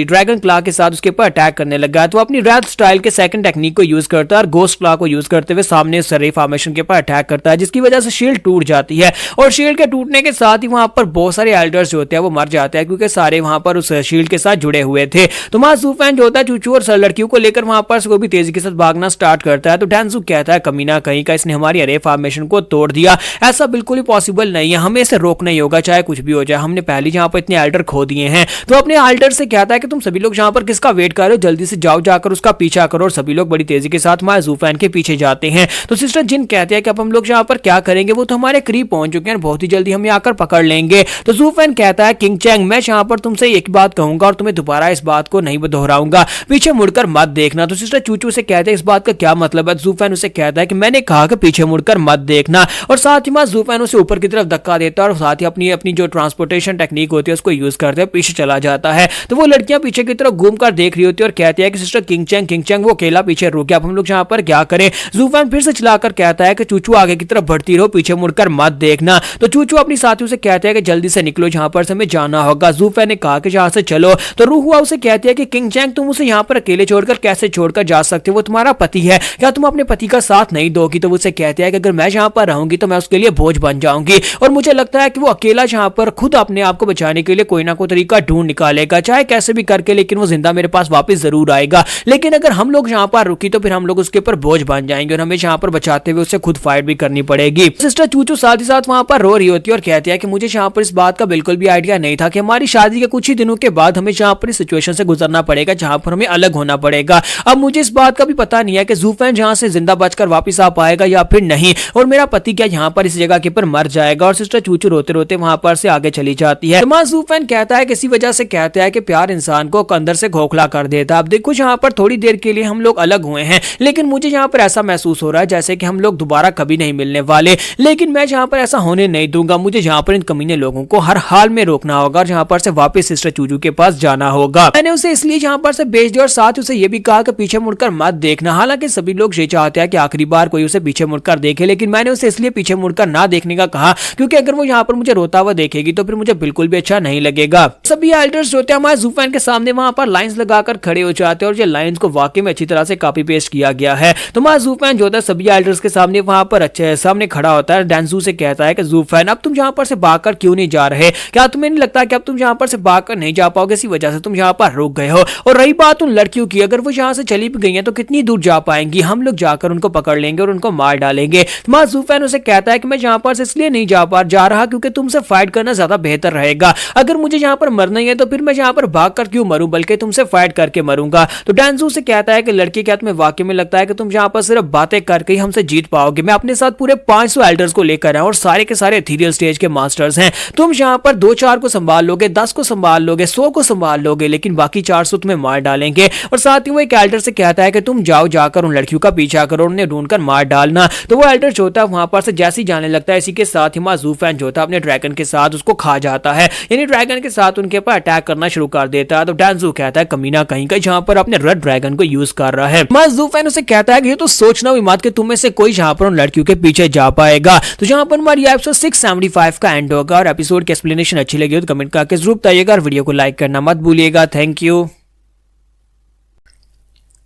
ड्रैगन क्ला के साथ उसके ऊपर अटैक करने लगा। तो अपनी रेड स्टाइल के सेकंड टेक्निक को यूज करता है और गोस्ट क्ला को यूज करते हुए सामने सरे फॉर्मेशन के ऊपर अटैक करता है, जिसकी वजह से शील्ड टूट जाती है, और शील्ड के टूटने के साथ ही वहां पर बहुत सारे एल्डर्स जो होते हैं वो मर जाते हैं, क्योंकि सारे वहां पर उस शील्ड के साथ जुड़े हुए थे। तो वहां ज़ूफेन जो होता है चूचू और लड़कियों को लेकर वहां पर वो भी तेजी के साथ भागना स्टार्ट करता है। तो डेंजू कहता है कमीना कहीं का इसने हमारी अरे फॉर्मेशन को तोड़ दिया, ऐसा बिल्कुल ही पॉसिबल नहीं है, हमें इसे रोकना ही होगा चाहे कुछ भी हो जाए, हमने पहले यहाँ पर इतने एल्डर खो दिए हैं। तो अपने एल्डर से कहता है कि तुम सभी लोग यहाँ पर किसका वेट कर रहे हो, जल्दी से जाओ जाकर उसका पीछा पीछा करो। और सभी लोग बड़ी तेजी के साथ हमारे ज़ूफैन के पीछे जाते हैं। तो सिस्टर जिन कहते हैं कि अब हम लोग यहाँ पर क्या करेंगे, वो तो हमारे करीब पहुंच चुके हैं, बहुत ही जल्दी हम आकर पकड़ लेंगे। तो ज़ूफैन कहता है किंग चैंग मैं यहाँ पर तुमसे एक बात कहूंगा और तुम्हें दोबारा इस बात को नहीं दोहराऊंगा, पीछे मुड़कर मत देखना। तो सिस्टर चूचू से कहते हैं इस बात का क्या मतलब है। ज़ूफैन उसे कहता है कि मैंने कहा कि पीछे मुड़कर मत देखना। और साथ ही ज़ूफैन उसे ऊपर की तरफ धक्का देता है और साथ ही अपनी अपनी जो ट्रांसपोर्टेशन टेक्निक होती है उसको यूज करते हैं, पीछे चला जाता है। तो वो लड़कियां पीछे की तरफ घूमकर देख रही होती है और कहती है कि सिस्टर किंग चैंग वो अकेला पीछे रुक गया, अब हम लोग यहाँ पर क्या करें। ज़ूफैन फिर से चलाकर कहता है कि चूचू आगे की तरफ बढ़ती रहो, पीछे मुड़कर मत देखना। तो चूचू अपनी साथियों से कहते हैं कि जल्दी से निकलो, जहां पर से हमें जाना होगा। ज़ूफैन ने कहा कि जहां से चलो। तो रूहुआ उसे कहती है कि किंग चैंग तुम उसे यहाँ पर अकेले छोड़कर कैसे छोड़कर जा सकते हो, वो तुम्हारा पति है, क्या तुम अपने पति का साथ नहीं दोगी। तो उसे कहती है कि अगर मैं यहाँ पर रहूंगी तो मैं उसके लिए बोझ बन जाऊंगी और मुझे लगता है कि वो अकेला यहाँ पर खुद अपने आप को बचाने के लिए कोई ना कोई तरीका ढूंढ निकालेगा, चाहे कैसे भी करके, लेकिन वो जिंदा मेरे पास वापस जरूर आएगा। लेकिन अगर हम लोग यहाँ पर रुकी तो फिर हम लोग उसके ऊपर बोझ बन जाएंगे और हमें यहाँ पर बचाते हुए उसे खुद फाइट भी करनी पड़ेगी। सिस्टर चूचू साथ ही साथ वहां पर रो रही होती है और कहती है कि मुझे यहाँ पर इस बात का बिल्कुल भी आइडिया नहीं था कि हमारी शादी के कुछ ही दिनों के बाद हमें यहाँ पर इस सिचुएशन से गुजरना पड़ेगा जहां पर हमें अलग होना पड़ेगा। अब मुझे इस बात का भी पता नहीं है कि ज़ूफैन जहां से जिंदा बचकर वापस आ पाएगा या फिर नहीं, और मेरा पति क्या यहाँ पर इस जगह के ऊपर मर जाएगा। और सिस्टर चूचू रोते रोते वहां पर से आगे चली जाती है। तो ज़ूफैन कहता है किसी वजह से कहता है कि प्यार इंसान को अंदर से खोखला कर देता है। अब देखो यहाँ पर थोड़ी देर के लिए हम लोग अलग हुए हैं, लेकिन मुझे यहाँ पर ऐसा महसूस हो रहा है जैसे कि हम लोग दोबारा कभी नहीं मिलने वाले। लेकिन मैं यहाँ पर ऐसा होने नहीं दूंगा, मुझे यहाँ पर इन कमीने लोगों को हर हाल में रोकना होगा और यहाँ पर से वापस सिस्टर चूचू के पास जाना होगा। मैंने उसे इसलिए यहाँ पर से भेज दिया और साथ उसे ये भी कहा कि पीछे मुड़कर मत देखना। हालांकि सभी लोग ये चाहते हैं कि आखिरी बार कोई उसे पीछे मुड़कर देखे, लेकिन मैंने उसे इसलिए पीछे मुड़कर ना देखने का कहा क्योंकि अगर वो यहाँ पर मुझे रोता हुआ देखेगी तो फिर मुझे बिल्कुल भी अच्छा नहीं लगेगा। सभी एल्डर्स होते हैं हमारे ज़ूफैन के सामने वहां पर लाइंस लगाकर खड़े हो जाते हैं और ये लाइंस को वाकई में अच्छी तरह से कॉपी पेस्ट किया गया है। तो हमारा ज़ूफैन जो होता है सभी एल्डर्स के सामने वहां पर अच्छे सामने खड़ा होता है। डांसू से कहता है कि ज़ूफैन अब तुम यहाँ पर से भागकर क्यों नहीं जा रहे, क्या तुम्हें नहीं लगता कि अब तुम यहाँ पर से भागकर नहीं जा पाओगे, इसी वजह से तुम यहाँ पर रुक गए हो। और रही बात उन लड़कियों की, अगर वो यहाँ से चली भी गई हैं तो कितनी दूर जा पाएंगी, हम लोग जाकर उनको पकड़ लेंगे और उनको मार डालेंगे। हमारा ज़ूफैन उसे कहता है कि मैं यहाँ पर से इसलिए नहीं जा रहा क्योंकि तुमसे फाइट करना ज्यादा बेहतर रहेगा। अगर मुझे यहाँ पर मरना ही है तो फिर मैं यहाँ पर भागकर क्यों मरूं, बल्कि तुमसे फाइट करके मरूंगा। तो डांसू से कहता है कि लड़की क्या तुम्हें वाकई में लगता है कि तुम यहाँ पर सिर्फ बातें करके ही हमसे जीत पाओगे। मैं अपने साथ पूरे 500 एल्डर्स को लेकर आया और सारे के सारे एथीरियल स्टेज के मास्टर्स हैं। तुम यहाँ पर 2-4 को संभाल लोगे, 10 को संभाल लोगे, 100 को संभाल लोगे, लेकिन बाकी 400 तुम्हें मार डालेंगे। और साथ ही वो एक एल्डर से कहता है कि तुम जाकर उन लड़कियों का पीछा करो, उन्हें ढूंढकर मार डालना। तो वो एल्डर जो होता है वहां पर से जैसे ही जाने लगता है, इसी के साथ ही ज़ूफैन जो होता है अपने ड्रैगन के साथ उसको खा जाता है, यानी ड्रैगन के साथ उनके ऊपर अटैक करना शुरू कर देता है। तो डांसू कहता है कमीना कहीं का जहां पर अपने रेड ड्रैगन को यूज कर रहा है। ज़ूफैन उसे कहता है कि ये तो सोचना भी मत कि तुम में से कोई जहां पर उन लड़कियों के पीछे जा पाएगा। तो जहां पर हमारी एपिसोड 675 का एंड होगा। और एपिसोड की एक्सप्लेनेशन अच्छी लगी हो तो कमेंट करके जरूर बताइएगा और वीडियो को लाइक करना मत भूलिएगा। Thank you.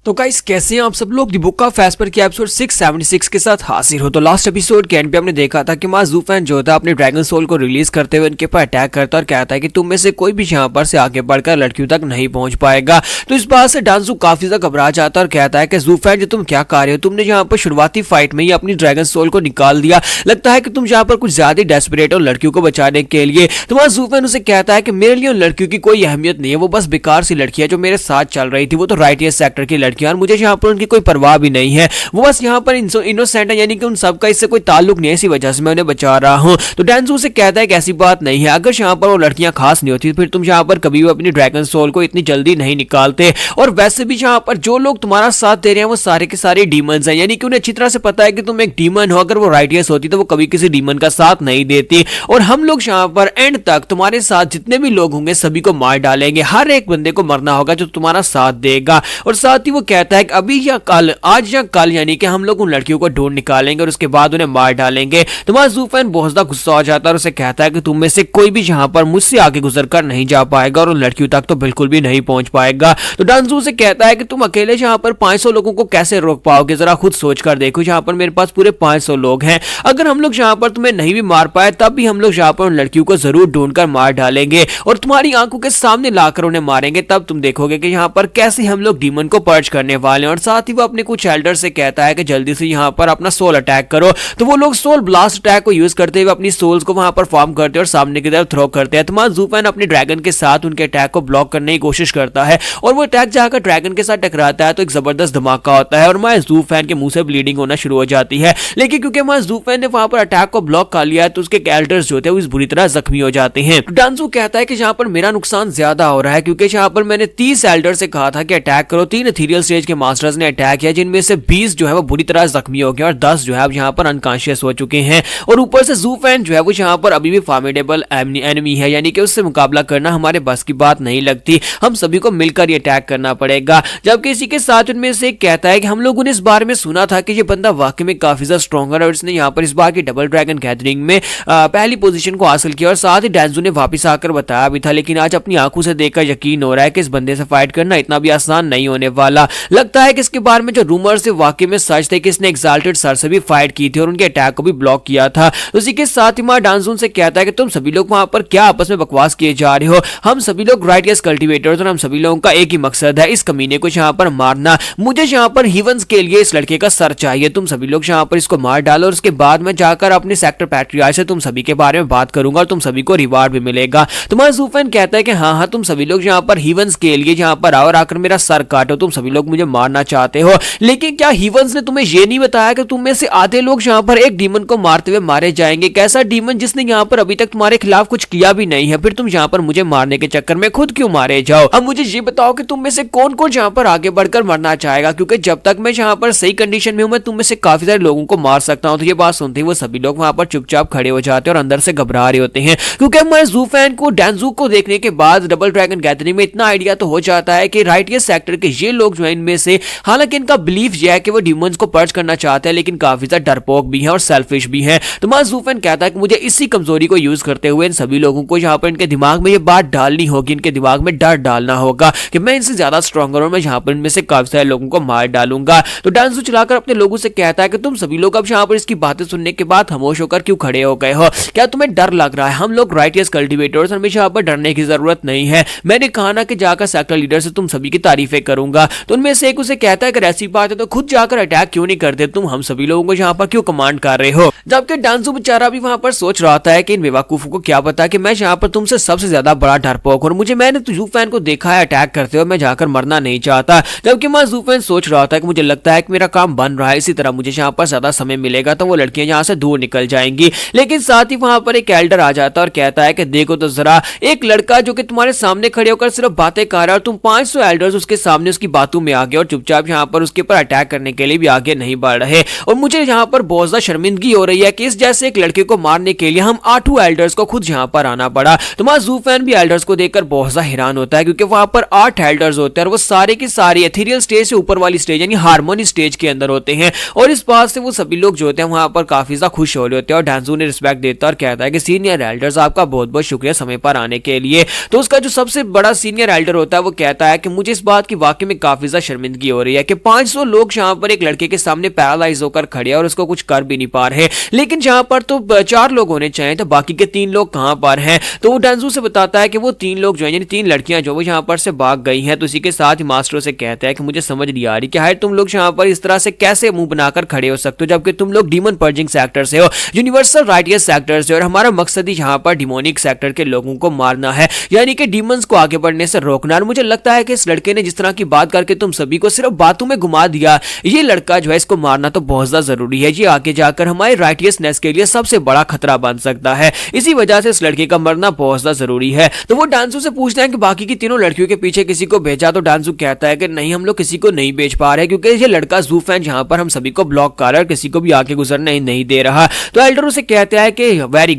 तो गाइस कैसे हैं आप सब लोग। दी बुक ऑफ एस्पर की एपिसोड 676 के साथ हाजिर हो। तो लास्ट एपिसोड के एंड पे हमने देखा था कि ज़ूफैन जो था अपने ड्रैगन सोल को रिलीज करते हुए उनके ऊपर अटैक करता और कहता है कि तुम में से कोई भी यहाँ पर से आगे बढ़कर लड़कियों तक नहीं पहुंच पाएगा। तो इस बात से डांसू काफी ज्यादा घबरा जाता और कहता है कि ज़ूफैन जो तुम क्या कर रहे हो, तुमने यहाँ पर शुरुआती फाइट में ही अपनी ड्रैगन सोल को निकाल दिया, लगता है कि तुम यहाँ पर कुछ ज्यादा डेस्परेट हो लड़कियों को बचाने के लिए। तो ज़ूफैन उसे कहता है कि मेरे लिए उन लड़कियों की कोई अहमियत नहीं है, वो बस बेकार सी लड़की है जो मेरे साथ चल रही थी, वो तो राइटियस सेक्टर की लड़कियां और मुझे यहाँ पर उनकी कोई परवाह भी नहीं है, वो बस यहाँ पर इनोसेंट है, यानी कि उन सबका इससे कोई ताल्लुक नहीं है, इसी वजह से मैं उन्हें बचा रहा हूँ। तो डांसू से कहता है कि ऐसी बात नहीं है, अगर यहाँ पर वो लड़कियां खास नहीं होती फिर तुम यहाँ पर कभी भी अपनी ड्रैगन सोल को इतनी जल्दी नहीं निकालते। और वैसे भी यहाँ पर जो लोग तुम्हारा साथ दे रहे हैं वो सारे के सारे डीमंस हैं, यानी कि उन्हें अच्छी तरह से पता है कि तुम एक डीमन हो। अगर वो राइटियस होती तो वो कभी किसी डीमन का साथ नहीं देती। और हम लोग यहाँ पर एंड तक तुम्हारे साथ जितने भी लोग होंगे सभी को मार डालेंगे, हर एक बंदे को मरना होगा जो तुम्हारा साथ देगा। और साथ ही वो कहता है कि अभी या कल, आज या कल, यानी कि हम लोग उन लड़कियों को ढूंढ निकालेंगे और उसके बाद उन्हें मार डालेंगे। तो ज़ूफैन बहुत ज्यादा गुस्सा हो जाता है और उसे कहता है कि तुम में से कोई भी यहाँ पर मुझसे आगे गुजर कर नहीं जा पाएगा और उन लड़कियों तक तो बिल्कुल भी नहीं पहुंच पाएगा। तो डांसू से कहता है कि तुम अकेले यहाँ पर 500 लोगों को कैसे रोक पाओगे, जरा खुद सोच कर देखो, यहाँ पर मेरे पास पूरे 500 लोग हैं, अगर हम लोग यहाँ पर तुम्हें नहीं भी मार पाए तब भी हम लोग यहाँ पर उन लड़कियों को जरूर ढूंढकर मार डालेंगे और तुम्हारी आंखों के सामने लाकर उन्हें मारेंगे। तब तुम देखोगे कि यहाँ पर कैसे हम लोग डीमन को पर्च करने वाले हैं और साथ ही वो अपने कुछ एल्डर से कहता है कि जल्दी से यहाँ पर अपना सोल अटैक करो। तो वो लोग सोल ब्लास्ट अटैक को यूज करते हुए अपनी सोल्स को वहां पर फॉर्म करते हैं और सामने की तरफ थ्रो करते हैं। तो वहां ज़ूफेन अपने ड्रैगन के साथ उनके अटैक को ब्लॉक करने की कोशिश करता है और वो अटैक जाकर ड्रैगन के साथ टकराता है तो एक जबरदस्त धमाका होता है और वहां ज़ूफेन के मुंह से ब्लीडिंग होना शुरू हो जाती है। लेकिन क्योंकि वहां ज़ूफेन ने वहां पर अटैक को ब्लॉक कर लिया है तो उसके एल्डर्स जो थे वो इस बुरी तरह जख्मी हो जाते हैं। डांजू कहता है कि यहाँ पर मेरा नुकसान ज्यादा हो रहा है क्योंकि यहाँ पर मैंने 30 एल्डर से कहा था कि अटैक करो, 3 इथेरियल स्टेज के मास्टर्स ने अटैक किया जिनमें से 20 जो है वो बुरी तरह जख्मी हो गए और 10 जो है अब यहाँ पर अनकॉन्शियस हो चुके हैं और ऊपर से ज़ूफेन जो है वो यहाँ पर अभी भी फॉर्मिडेबल एनिमी है, यानी कि उससे मुकाबला करना हमारे बस की बात नहीं लगती, हम सभी को मिलकर ये अटैक करना पड़ेगा। जबकि इसी के साथ उनमें से एक कहता है कि हम लोगों ने इस बारे में सुना था कि ये बंदा वाकई में काफी ज्यादा स्ट्रॉन्गर है और इसने यहाँ पर इस बार की डबल ड्रैगन गैदरिंग में पहली पोजीशन को हासिल किया और साथ ही डांजू ने वापस आकर बताया भी था, लेकिन आज अपनी आंखों से देखकर यकीन हो रहा है कि इस बंदे से फाइट करना इतना भी आसान नहीं होने वाला। लगता है कि इसके बारे में जो रूमर्स थे वाकई में सच थे कि इसने एक्साल्टेड सर से भी फाइट की थी और उनके अटैक को भी ब्लॉक किया था। उसी के साथ ही मां डांजू से कहता है कि तुम सभी लोग वहां पर क्या आपस में बकवास किए जा रहे हो, हम सभी लोग राइटियस कल्टीवेटर्स और हम सभी लोगों का एक ही मकसद है, इस कमीने को यहाँ पर मारना। मुझे यहाँ पर हीवंस के लिए इस लड़के का सर चाहिए, तुम सभी लोग यहाँ पर इसको मार डालो और उसके बाद मैं जाकर अपने सेक्टर पैट्रियार्च से तुम सभी के बारे में बात करूंगा और तुम सभी को रिवार्ड भी मिलेगा। तो ज़ूफेन कहता है कि हाँ हाँ तुम सभी लोग यहाँ पर हीवंस के लिए यहाँ पर आओ और आकर मेरा सर काटो, तुम सभी लोग मुझे मारना चाहते हो, लेकिन क्या हीवंस ने तुम्हें ये नहीं बताया कि तुम में से आधे लोग यहाँ पर एक डीमन को मारते हुए मारे जाएंगे? कैसा डीमन जिसने यहाँ पर अभी तक तुम्हारे खिलाफ कुछ किया भी नहीं है, फिर तुम यहाँ पर मुझे मारने के चक्कर में खुद क्यों मारे जाओ? अब मुझे ये बताओ कि तुम में से कौन कौन यहाँ पर आगे बढ़कर मरना चाहेगा, क्योंकि जब तक मैं यहाँ पर सही कंडीशन में हूं मैं तुम में से काफी सारे लोगों को मार सकता हूं। तो ये बात सुनते ही वो सभी लोग वहां पर चुपचाप खड़े हो जाते हैं और अंदर से घबरा रहे होते हैं, क्योंकि मैं ज़ूफेन को डांजू को देखने के बाद डबल ड्रैगन गैदरिंग में इतना आइडिया तो हो जाता है कि राइटियस सेक्टर के ये लोग जो है इनमें से, हालांकि इनका बिलीफ यह है कि वो डिमंस को पर्च करना चाहते हैं, लेकिन काफी ज्यादा डरपोक भी है और सेल्फिश भी है। तो ज़ूफेन कहता है कि मुझे इसी कमजोरी को यूज करते हुए इन सभी लोगों को यहाँ पर इनके दिमाग में ये बात डालनी होगी, इनके दिमाग में डर डालना होगा कि मैं इनसे ज्यादा स्ट्रॉन्गर हूं, मैं यहाँ पर इनमें से काफी सारे लोगों को मार डालूंगा। तो डांजू चलाकर अपने लोगों से कहता है कि तुम सभी लोग अब यहाँ पर इसकी बातें सुनने के बाद खामोश होकर क्यों खड़े हो गए हो? क्या तुम्हें डर लग रहा है? हम लोग राइटियस कल्टीवेटर्स, हमेशा यहाँ पर डरने की जरूरत नहीं है। मैंने कहा ना कि जाकर सेक्टर लीडर से तुम सभी की तारीफें करूंगा। तो उनमें से एक उसे कहता है कि ऐसी बात है तो खुद जाकर अटैक क्यों नहीं करते तुम, हम सभी लोगों को यहाँ पर क्यों कमांड कर रहे हो? जबकि डांजू बेचारा भी वहां पर सोच रहा था कि इन बेवकूफों को क्या पता कि मैं यहाँ पर तुमसे सबसे ज्यादा बड़ा डरपोक और मैंने तो ज़ूफेन को देखा है अटैक करते हुए, मैं जाकर मरना नहीं चाहता। जबकि ज़ूफेन सोच रहा था कि मुझे लगता है कि मेरा काम बन रहा है, इसी तरह मुझे यहाँ पर ज्यादा समय मिलेगा तो वो लड़कियां यहाँ से दूर निकल जाएंगी। लेकिन साथ ही वहां पर एक एल्डर आ जाता है और कहता है कि देखो तो जरा, एक लड़का जो कि तुम्हारे सामने खड़े होकर सिर्फ बातें कर रहा है और तुम 500 एल्डर्स उसके सामने उसकी बातों में आ गए और चुपचाप यहाँ पर उसके ऊपर अटैक करने के लिए भी आगे नहीं बढ़ रहे। और मुझे यहाँ पर बहुत ज्यादा शर्मिंदगी हो रही है कि इस जैसे एक लड़के को मारने के लिए हम 8 एल्डर्स को खुद यहाँ पर आना पड़ा। तो ज़ूफेन भी एल्डर्स को देखकर बहुत ज्यादा हैरान होता है, क्योंकि वहां पर 8 एल्डर्स होते हैं और वो सारे की सारी एथेरियल स्टेज से ऊपर वाली स्टेज यानी हार्मोनी स्टेज के अंदर होते हैं। और इस बात से वो सभी लोग जो होते हैं वहां पर काफी ज्यादा खुश हो रहे होते हैं और डांजू ने रिस्पेक्ट देता है और कहता है कि सीनियर एल्डर्स आपका बहुत बहुत शुक्रिया समय पर आने के लिए। तो उसका जो सबसे बड़ा सीनियर एल्डर होता है वो कहता है कि मुझे इस बात की वाकई में काफी ज्यादा शर्मिंदगी हो रही है कि 500 लोग यहाँ पर एक लड़के के सामने पैरालाइज होकर खड़े और उसको कुछ कर भी नहीं पा रहे, लेकिन जहां पर तो 4 लोग होने चाहिए तो बाकी के 3 लोग कहां पर हैं? तो वो डांजू से बताता है कि वो 3 लोग जो है यानी 3 लड़कियां जो वो यहाँ पर से भाग गई हैं। तो इसी के साथ ही मास्टरों से कहता है कि मुझे समझ नहीं आ रही कि हाय तुम लोग यहाँ पर इस तरह से कैसे मुंह बनाकर खड़े हो सकते हो, जबकि तुम लोग डीमन पर्जिंग सेक्टर से हो, यूनिवर्सल राइटियस सेक्टर से, और हमारा मकसद ही यहाँ पर डिमोनिक सेक्टर के लोगों को मारना है, यानी कि डीमंस को आगे बढ़ने से रोकना। और मुझे लगता है कि इस लड़के ने जिस तरह की बात करके तुम सभी को सिर्फ बातों में घुमा दिया, ये लड़का जो है इसको मारना तो बहुत ज्यादा जरूरी है, ये आगे जाकर हमारे राइटियसनेस के लिए सबसे बड़ा खतरा बन सकता है, इसी वजह से इस लड़के का मरना बहुत ज्यादा जरूरी है। तो वो डांजू से पूछते हैं कि बाकी की तीनों लड़कियों के पीछे किसी को भेजा? तो डांजू कहता है कि नहीं, हम लोग किसी को नहीं भेज पा रहे क्योंकि ये लड़का ज़ूफेन यहाँ पर हम सभी को ब्लॉक कर रहा है, किसी को भी आगे गुजरने नहीं दे रहा। तो एल्डर उसे कहता है कि वेरी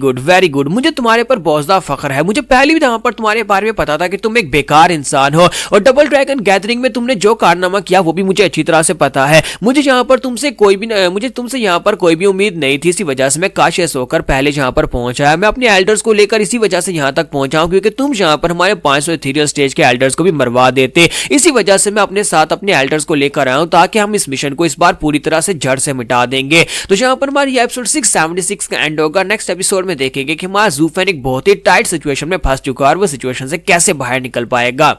गुड, मुझे तुम्हारे पर बहुत ज्यादा फख्र है, मुझे पहले भी यहाँ पर तुम्हारे बारे में पता था कि तुम एक बेकार इंसान हो और डबल ड्रैगन गैदरिंग में तुमने जो कारनामा किया वो भी मुझे अच्छी तरह से पता है। मुझे यहाँ पर तुमसे यहाँ पर कोई भी उम्मीद नहीं थी, इसी वजह से मैं काशियस होकर पहले यहाँ पर पहुंचा है। मैं अपने एल्डर्स को लेकर इसी वजह से यहाँ तक पहुंचा हूं क्योंकि तुम यहाँ पर हमारे 500 इथेरियल स्टेज के एल्डर्स को भी मरवा देते, इसी वजह से मैं अपने साथ अपने एल्डर्स को लेकर आया हूं ताकि हम इस मिशन को इस बार पूरी तरह से जड़ से मिटा देंगे। तो यहाँ पर हमारी एपिसोड 676 का एंड होगा। नेक्स्ट एपिसोड में देखेंगे कि हमारा ज़ूफेन एक बहुत ही टाइट सिचुएशन में फंस चुका है और वो सिचुएशन से कैसे बाहर निकल पाएगा।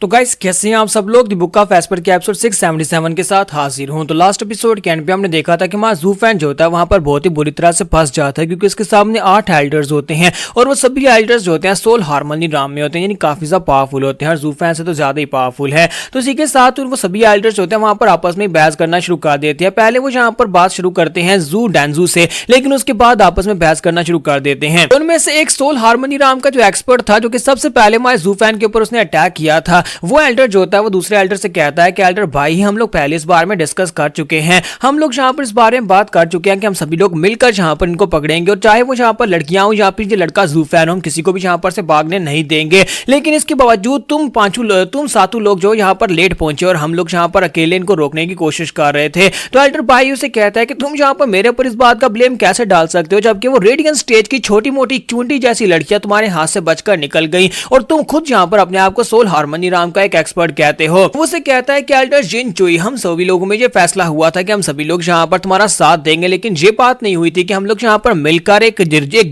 तो गाइस कैसे हैं आप सब लोग। द बुक ऑफ एस्पर के एपिसोड 677 के साथ हाजिर हूं। तो लास्ट एपिसोड के एंड पे हमने देखा था कि वहां जू फैन जो होता है वहां पर बहुत ही बुरी तरह से फंस जाता है, क्योंकि उसके सामने 8 एल्डर्स होते हैं और वो सभी एल्डर्स जो होते हैं सोल हार्मनी राम में होते हैं, यानी काफी ज्यादा पावरफुल होते हैं और जू फैन से तो ज्यादा ही पावरफुल है। तो इसी के साथ वो सभी एल्डर्स होते हैं वहां पर आपस में बहस करना शुरू कर देते हैं। पहले वो जहां पर बात शुरू करते हैं जू डैंजू से, लेकिन उसके बाद आपस में बहस करना शुरू कर देते हैं। उनमें से एक सोल हार्मनी राम का जो एक्सपर्ट था, जो कि सबसे पहले हमारे जू फैन के ऊपर उसने अटैक किया था, वो एल्डर जो वो दूसरे एल्डर से कहता है कि एल्डर भाई हम लोग पहले इस बारे में डिस्कस कर चुके हैं, हम लोग जहां पर इस बारे में बात कर चुके हैं कि हम सभी लोग मिलकर जहां पर इनको पकड़ेंगे और चाहे वो जहां पर लड़कियां हो या फिर जो लड़का जू फैन हो, हम किसी को भी जहां पर से भागने नहीं देंगे। लेकिन इसके बावजूद तुम सातों लोग जो यहां पर लेट पहुंचे और हम लोग जहां पर अकेले इनको रोकने की कोशिश कर रहे थे। तो एल्डर भाई उसे कहता है कि तुम जहां पर मेरे ऊपर इस बात का ब्लेम कैसे डाल सकते हो, जबकि वो रेडियंट स्टेज की छोटी मोटी चूंटी जैसी लड़कियां तुम्हारे हाथ से बचकर निकल गई और तुम खुद जहां पर अपने आप को सोल हार्मनी राम का एक एक्सपर्ट कहते हो। उसे कहता है कि एल्डर जिन चुई, हम सभी लोगों में ये फैसला हुआ था कि हम सभी लोग जहां पर तुम्हारा साथ देंगे, लेकिन ये बात नहीं हुई थी कि हम लोग जहां पर मिलकर एक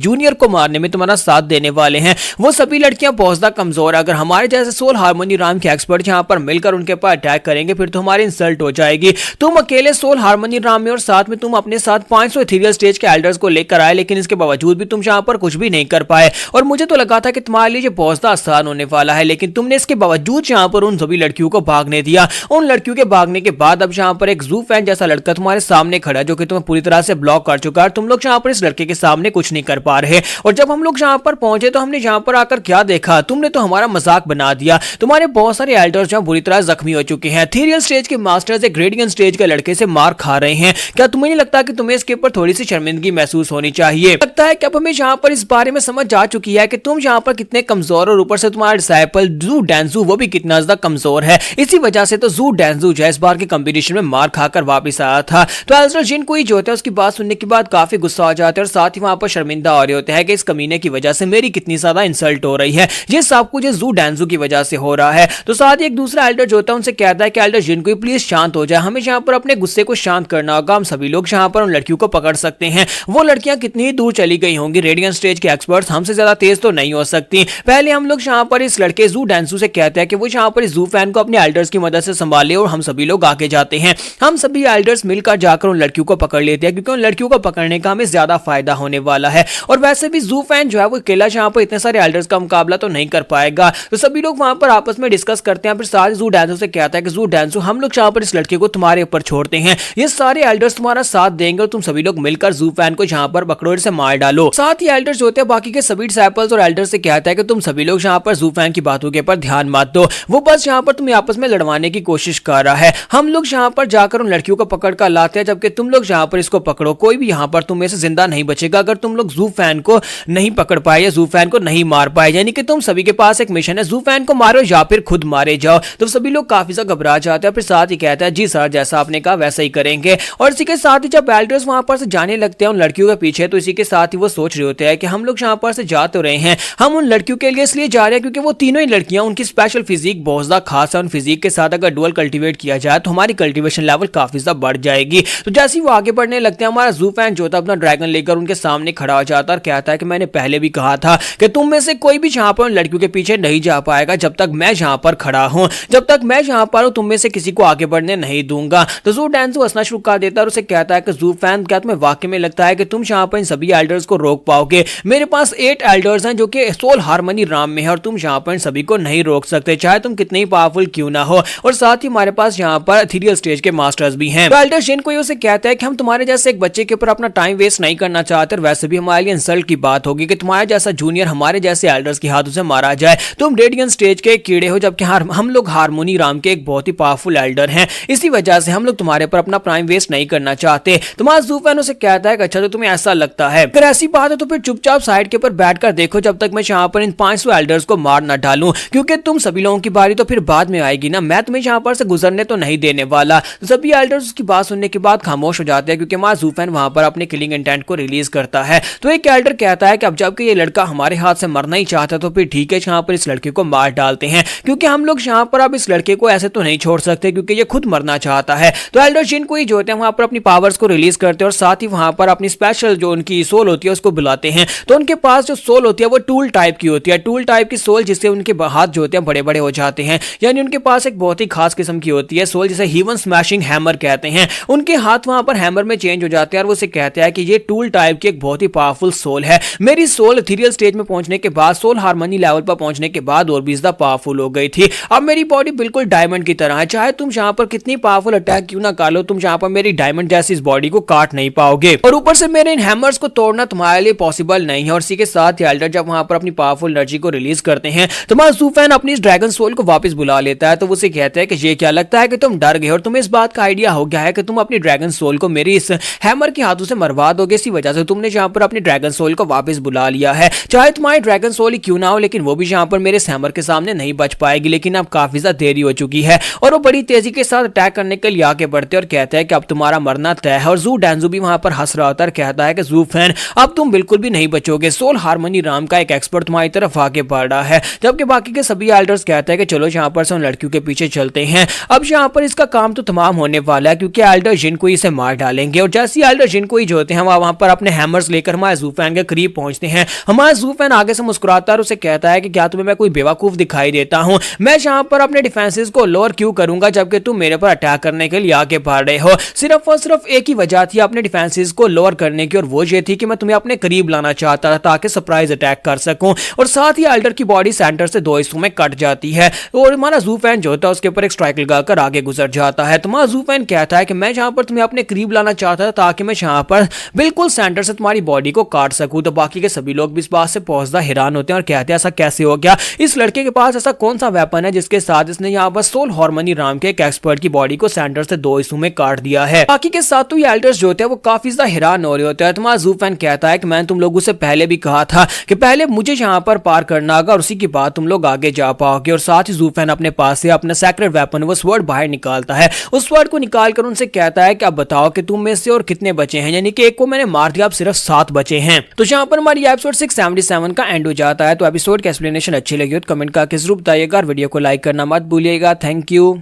जूनियर को मारने में तुम्हारा साथ देने वाले हैं। वो सभी लड़कियां बहुत ज्यादा कमजोर, अगर हमारे जैसे सोल हार्मनी राम के एक्सपर्ट जहां पर मिलकर उनके ऊपर अटैक करेंगे फिर तो हमारी इंसल्ट हो जाएगी। तुम अकेले सोल हार्मनी राम में और साथ में तुम अपने साथ 500 इथेरियल स्टेज के एल्डर्स को लेकर आए, लेकिन इसके बावजूद भी तुम जहां पर कुछ भी नहीं कर पाए और मुझे तो लगा था कि तुम्हारे लिए बहुत ज्यादा आसान होने वाला है, लेकिन तुमने इसके बावजूद जहां पर उन सभी लड़कियों को भागने दिया। उन लड़कियों के भागने के बाद अब जहां पर एक जू फैन जैसा लड़का तुम्हारे सामने खड़ा है, जो कि तुम्हें पूरी तरह से ब्लॉक कर चुका है। तुम लोग जहां पर इस लड़के के सामने कुछ नहीं कर पा रहे और जब हम लोग जहां पर पहुंचे तो हमने जहां पर आकर क्या देखा, तुमने तो हमारा मजाक बना दिया। तुम्हारे बहुत सारे एल्डर्स जहां बुरी तरह जख्मी हो चुके हैं। इथेरियल स्टेज के मास्टर्स एक रेडियंट स्टेज के लड़के से मार खा रहे हैं। क्या तुम्हें नहीं लगता कि तुम्हें इसके ऊपर थोड़ी सी शर्मिंदगी महसूस होनी चाहिए? लगता है कि अब हमें जहां पर इस बारे में समझ जा चुकी है कि तुम जहां पर कितने कमजोर और ऊपर से तुम्हारा डिसाइपल जू डैंजू वो भी कितना ज्यादा कमजोर है। इसी वजह से तो जू डैंजू इस बार के कंपटीशन में मार खाकर वापस आया था। तो एल्डर जिन कोई जो होता है उसकी बात सुनने के बाद काफी गुस्सा आ जाते हैं और साथ ही वहां पर शर्मिंदा हो रहे होते हैं कि इस कमीने की वजह से मेरी कितनी ज्यादा इंसल्ट हो रही है, ये सब कुछ जू डैंजू की वजह से हो रहा है। तो साथ ही एक दूसरा एल्डर जो होता है उनसे कहता है कि एल्डर जिन कोई प्लीज शांत हो जाए, हमें जहां पर अपने गुस्से को शांत करना होगा, हम सभी लोग जहां पर उन लड़कियों को पकड़ सकते हैं। वो लड़कियां कितनी ही दूर चली गई होंगी, रेडियंट स्टेज के एक्सपर्ट्स हमसे ज्यादा तेज तो नहीं हो सकती। पहले हम लोग जहां पर इस लड़के जू डैंजू से कहते हैं कि वो जहां पर इस जू फैन को अपने एल्डर्स की मदद से संभाले और हम सभी लोग आगे जाते हैं। हम सभी एल्डर्स मिलकर जाकर उन लड़कियों को पकड़ लेते हैं, क्योंकि उन लड़कियों को पकड़ने का हमें ज्यादा फायदा होने वाला है। और वैसे भी जू फैन जो है वो अकेला जहां पर इतने सारे एल्डर्स का मुकाबला तो नहीं कर पाएगा। तो सभी लोग वहां पर आपस में डिस्कस करते हैं। फिर सारे जू डैंजू से कहता है कि जू डैंजू हम लोग जहां पर इस लड़के को तुम्हारे ऊपर छोड़ते हैं, ये सारे एल्डर्स तुम्हारा साथ देंगे और तुम सभी लोग मिलकर जू फैन को जहां पर पकड़ो से मार डालो। साथ ही एल्डर्स होते हैं बाकी के सभी डिसाइपल्स और एल्डर्स से कहता है कि तुम सभी लोग जहां पर जू फैन की बातों के ऊपर ध्यान मत दो, वो बस जहां पर तुम्हें आपस में लड़वाने की कोशिश कर रहा है। हम लोग जहां पर जाकर उन लड़कियों को पकड़ कर लाते हैं, जबकि तुम लोग जहां पर इसको पकड़ो, कोई भी यहां पर तुम्हें से जिंदा नहीं बचेगा अगर तुम लोग जू फैन को नहीं पकड़ पाए या जू फैन को नहीं मार पाए। यानी कि तुम सभी के पास एक मिशन है, जू फैन को मारो या फिर खुद मारे जाओ। तो सभी लोग काफी ज्यादा घबरा जाते हैं। फिर साथ ही कहता है जी सर, जैसा आपने कहा वैसा ही करेंगे। और इसी के साथ ही जब एल्डर्स वहां पर से जाने लगते हैं उन लड़कियों के पीछे, तो इसी के साथ ही वो सोच रहे होते हैं कि हम लोग जहां पर से जा तो रहे हैं, हम उन लड़कियों के लिए इसलिए जा रहे हैं क्योंकि वो तीनों ही लड़कियां उनकी स्पेशल फिजिक बहुत ज्यादा खास है। उन फिजिक के साथ अगर डुअल कल्टीवेट किया जाए तो हमारी कल्टीवेशन लेवल काफी ज्यादा बढ़ जाएगी। तो जैसे ही वो आगे बढ़ने लगते हैं, हमारा जू फैन जो था अपना ड्रैगन लेकर उनके सामने खड़ा हो जाता है और कहता है कि मैंने पहले भी कहा था कि तुम में से कोई भी जहां पर उन लड़कियों के पीछे नहीं जा पाएगा जब तक मैं जहां पर खड़ा हूं, जब तक मैं जहां पर हूं तुम में से किसी को आगे बढ़ने नहीं दूंगा। तो जू डैंजू हंसना शुरू कर देता है और उसे कहता है कि जू फैन, क्या तुम्हें वाकई में लगता है कि तुम जहां पर इन सभी एल्डर्स को रोक पाओगे? मेरे पास 8 एल्डर्स हैं जो कि सोल हार्मनी राम में है और तुम जहां पर इन सभी को नहीं रोक सकते, चाहे तुम कितने ही पावरफुल क्यों ना हो। और साथ ही हमारे पास यहाँ पर इथेरियल स्टेज के मास्टर्स भी हैं। तो एल्डर जिन कोई उसे कहता है कि हम तुम्हारे जैसे एक बच्चे के ऊपर अपना टाइम वेस्ट नहीं करना चाहते, और वैसे भी हमारे लिए इंसल्ट की बात होगी कि तुम्हारे जैसा जूनियर हमारे जैसे एल्डर्स के हाथों से मारा जाए। तुम रेडियंट स्टेज के कीड़े हो, जबकि हम लोग हार्मोनी राम के एक बहुत ही पावरफुल एल्डर हैं। इसी वजह से हम लोग तुम्हारे पर अपना टाइम वेस्ट नहीं करना चाहते। तुम्हारा जू फैन उसे कहता है कि अच्छा तो तुम्हें ऐसा लगता है, अगर ऐसी बात है तो फिर चुपचाप साइड के ऊपर बैठकर देखो जब तक मैं यहाँ पर इन 500 एल्डर्स को मार ना डालूं, क्योंकि तुम सभी लोगों की बारी तो फिर बाद में आएगी ना, मैं तुम्हें यहाँ पर से गुजरने तो नहीं देने वाला। तो सभी एल्डर्स उसकी बात सुनने के बाद खामोश हो जाते हैं, क्योंकि हमारा जू फैन वहां पर अपने किलिंग इंटेंट को रिलीज करता है। तो एक एल्डर कहता है कि अब जबकि ये लड़का हमारे हाथ से मरना ही चाहता तो फिर ठीक है, यहाँ पर इस लड़के को मार डालते हैं, क्योंकि हम लोग यहाँ पर अब इस लड़के को ऐसे तो नहीं छोड़ सकते, क्योंकि ये खुद मरना चाहता है। तो एल्डर जिन को जो होते हैं वहां पर अपनी पावर्स को रिलीज करते हैं और साथ ही वहां पर अपनी स्पेशल जो उनकी सोल होती है उसको बुलाते हैं। तो उनके पास जो सोल होती है वो टूल टाइप की होती है, टूल टाइप की सोल, जिससे उनके हाथ जो होते हैं बड़े बड़े हो जाते हैं, यानी उनके पास एक बहुत ही खास किस्म की होती है सोल, जिसे हीवन स्मैशिंग हैमर कहते हैं। उनके हाथ वहां पर हैमर में चेंज हो जाते हैं और वो उसे कहते हैं कि ये टूल टाइप की एक बहुत ही पावरफुल सोल है। मेरी सोल इथेरियल स्टेज में पहुंचने के बाद, सोल हार्मनी लेवल पर पहुंचने के बाद और भी ज्यादा पावरफुल हो गई थी। अब मेरी बॉडी बिल्कुल डायमंड की तरह है, चाहे तुम जहां पर कितनी पावरफुल अटैक क्यों ना कर लो, तुम जहां पर मेरी डायमंड जैसी इस बॉडी को काट नहीं पाओगे। और ऊपर से मेरे इन हैमर्स को तोड़ना तुम्हारे लिए पॉसिबल नहीं है। और इसी के साथ एल्डर जब वहां पर अपनी पावरफुल एनर्जी को रिलीज करते हैं तो ज़ूफेन अपनी इस ड्रैगन सोल को वापस बुला लेता है। तो वो उसे कहता है कि ये क्या लगता है कि तुम डर गए और तुम्हें इस बात का आइडिया हो गया है कि तुम अपनी ड्रैगन सोल को मेरी इस हैमर के हाथों से मरवा दोगे। इसी वजह से तुमने जहां पर अपनी ड्रैगन सोल को वापस बुला लिया है। चाहे तुम्हारी ड्रैगन सोल ही क्यों ना हो, लेकिन वो भी जहां पर मेरे हैमर के सामने नहीं बच पाएगी। लेकिन अब काफी ज्यादा देरी हो चुकी है और वो बड़ी तेजी के साथ अटैक करने के लिए आगे बढ़ते और कहते हैं कि अब तुम्हारा मरना तय है। और जू डेंजू भी वहां पर हंस रहा होता है, कहता है कि ज़ूफेन अब तुम बिल्कुल भी नहीं बचोगे। सोल हार्मनी राम का एक एक्सपर्ट तुम्हारी तरफ आगे बढ़ रहा है। जबकि बाकी के सभी एल्डर्स कहते हैं कि चलो यहाँ पर से उन लड़कियों के पीछे चलते हैं। अब यहाँ पर इसका काम तो तमाम होने वाला है, क्योंकि एल्डर जिनको इसे मार डालेंगे। और जैसे एल्डर जिनको ही जो होते हैं वहां पर अपने हैमर्स लेकर हमारे ज़ूफेन के करीब पहुंचते हैं। हमारा ज़ूफेन आगे से मुस्कुराता है और उसे कहता है कि क्या तुम्हें मैं कोई बेवकूफ दिखाई देता हूं? मैं यहाँ पर अपने डिफेंसेस को लोअर क्यों करूंगा जबकि तुम मेरे पर अटैक करने के लिए आगे बढ़ रहे हो? सिर्फ और सिर्फ एक ही वजह थी अपने डिफेंसेस को लोअर करने की, और वो ये थी कि मैं तुम्हें अपने करीब लाना चाहता था ताकि सरप्राइज अटैक कर सकूं। और साथ ही एल्डर की बॉडी सेंटर से दो हिस्सों में कट जाती है और हमारा ज़ूफेन जो होता है उसके ऊपर एक स्ट्राइक लगाकर आगे गुजर जाता है। तुम्हारा ज़ूफेन कहता है कि मैं जहां पर तुम्हें अपने करीब लाना चाहता था ताकि मैं यहां पर बिल्कुल सेंटर से तुम्हारी बॉडी को काट सकूं। तो बाकी के सभी लोग भी इस बात से पहुंचता हैरान होते हैं और कहते हैं ऐसा कैसे हो गया? इस लड़के के पास ऐसा कौन सा वेपन है जिसके साथ इसने यहाँ पर सोल हार्मनी राम के एक एक्सपर्ट की बॉडी को सेंटर से दो हिस्सों में काट दिया है? बाकी के साथ तो ये एल्डर्स जो होते हैं वो काफी ज्यादा हैरान हो रहे होते हैं। तुम्हारा ज़ूफेन कहता है कि मैंने तुम लोगों से पहले भी कहा था कि पहले मुझे यहाँ पर पार करना होगा और उसी के बाद तुम लोग आगे जा पाओगे। और साथ ही ज़ूफेन अपने पास से अपना सेक्रेट वेपन वो स्वॉर्ड बाहर निकालता है। उस स्वॉर्ड को निकालकर उनसे कहता है कि अब बताओ कि तुम में से और कितने बचे हैं, यानी कि एक को मैंने मार दिया, अब सिर्फ 7 बचे हैं। तो यहाँ पर हमारी एपिसोड 677 का एंड हो जाता है। तो एपिसोड की एक्सप्लेनेशन अच्छी लगी हो तो कमेंट करके जरूर बताइएगा और वीडियो को लाइक करना मत भूलिएगा। Thank you.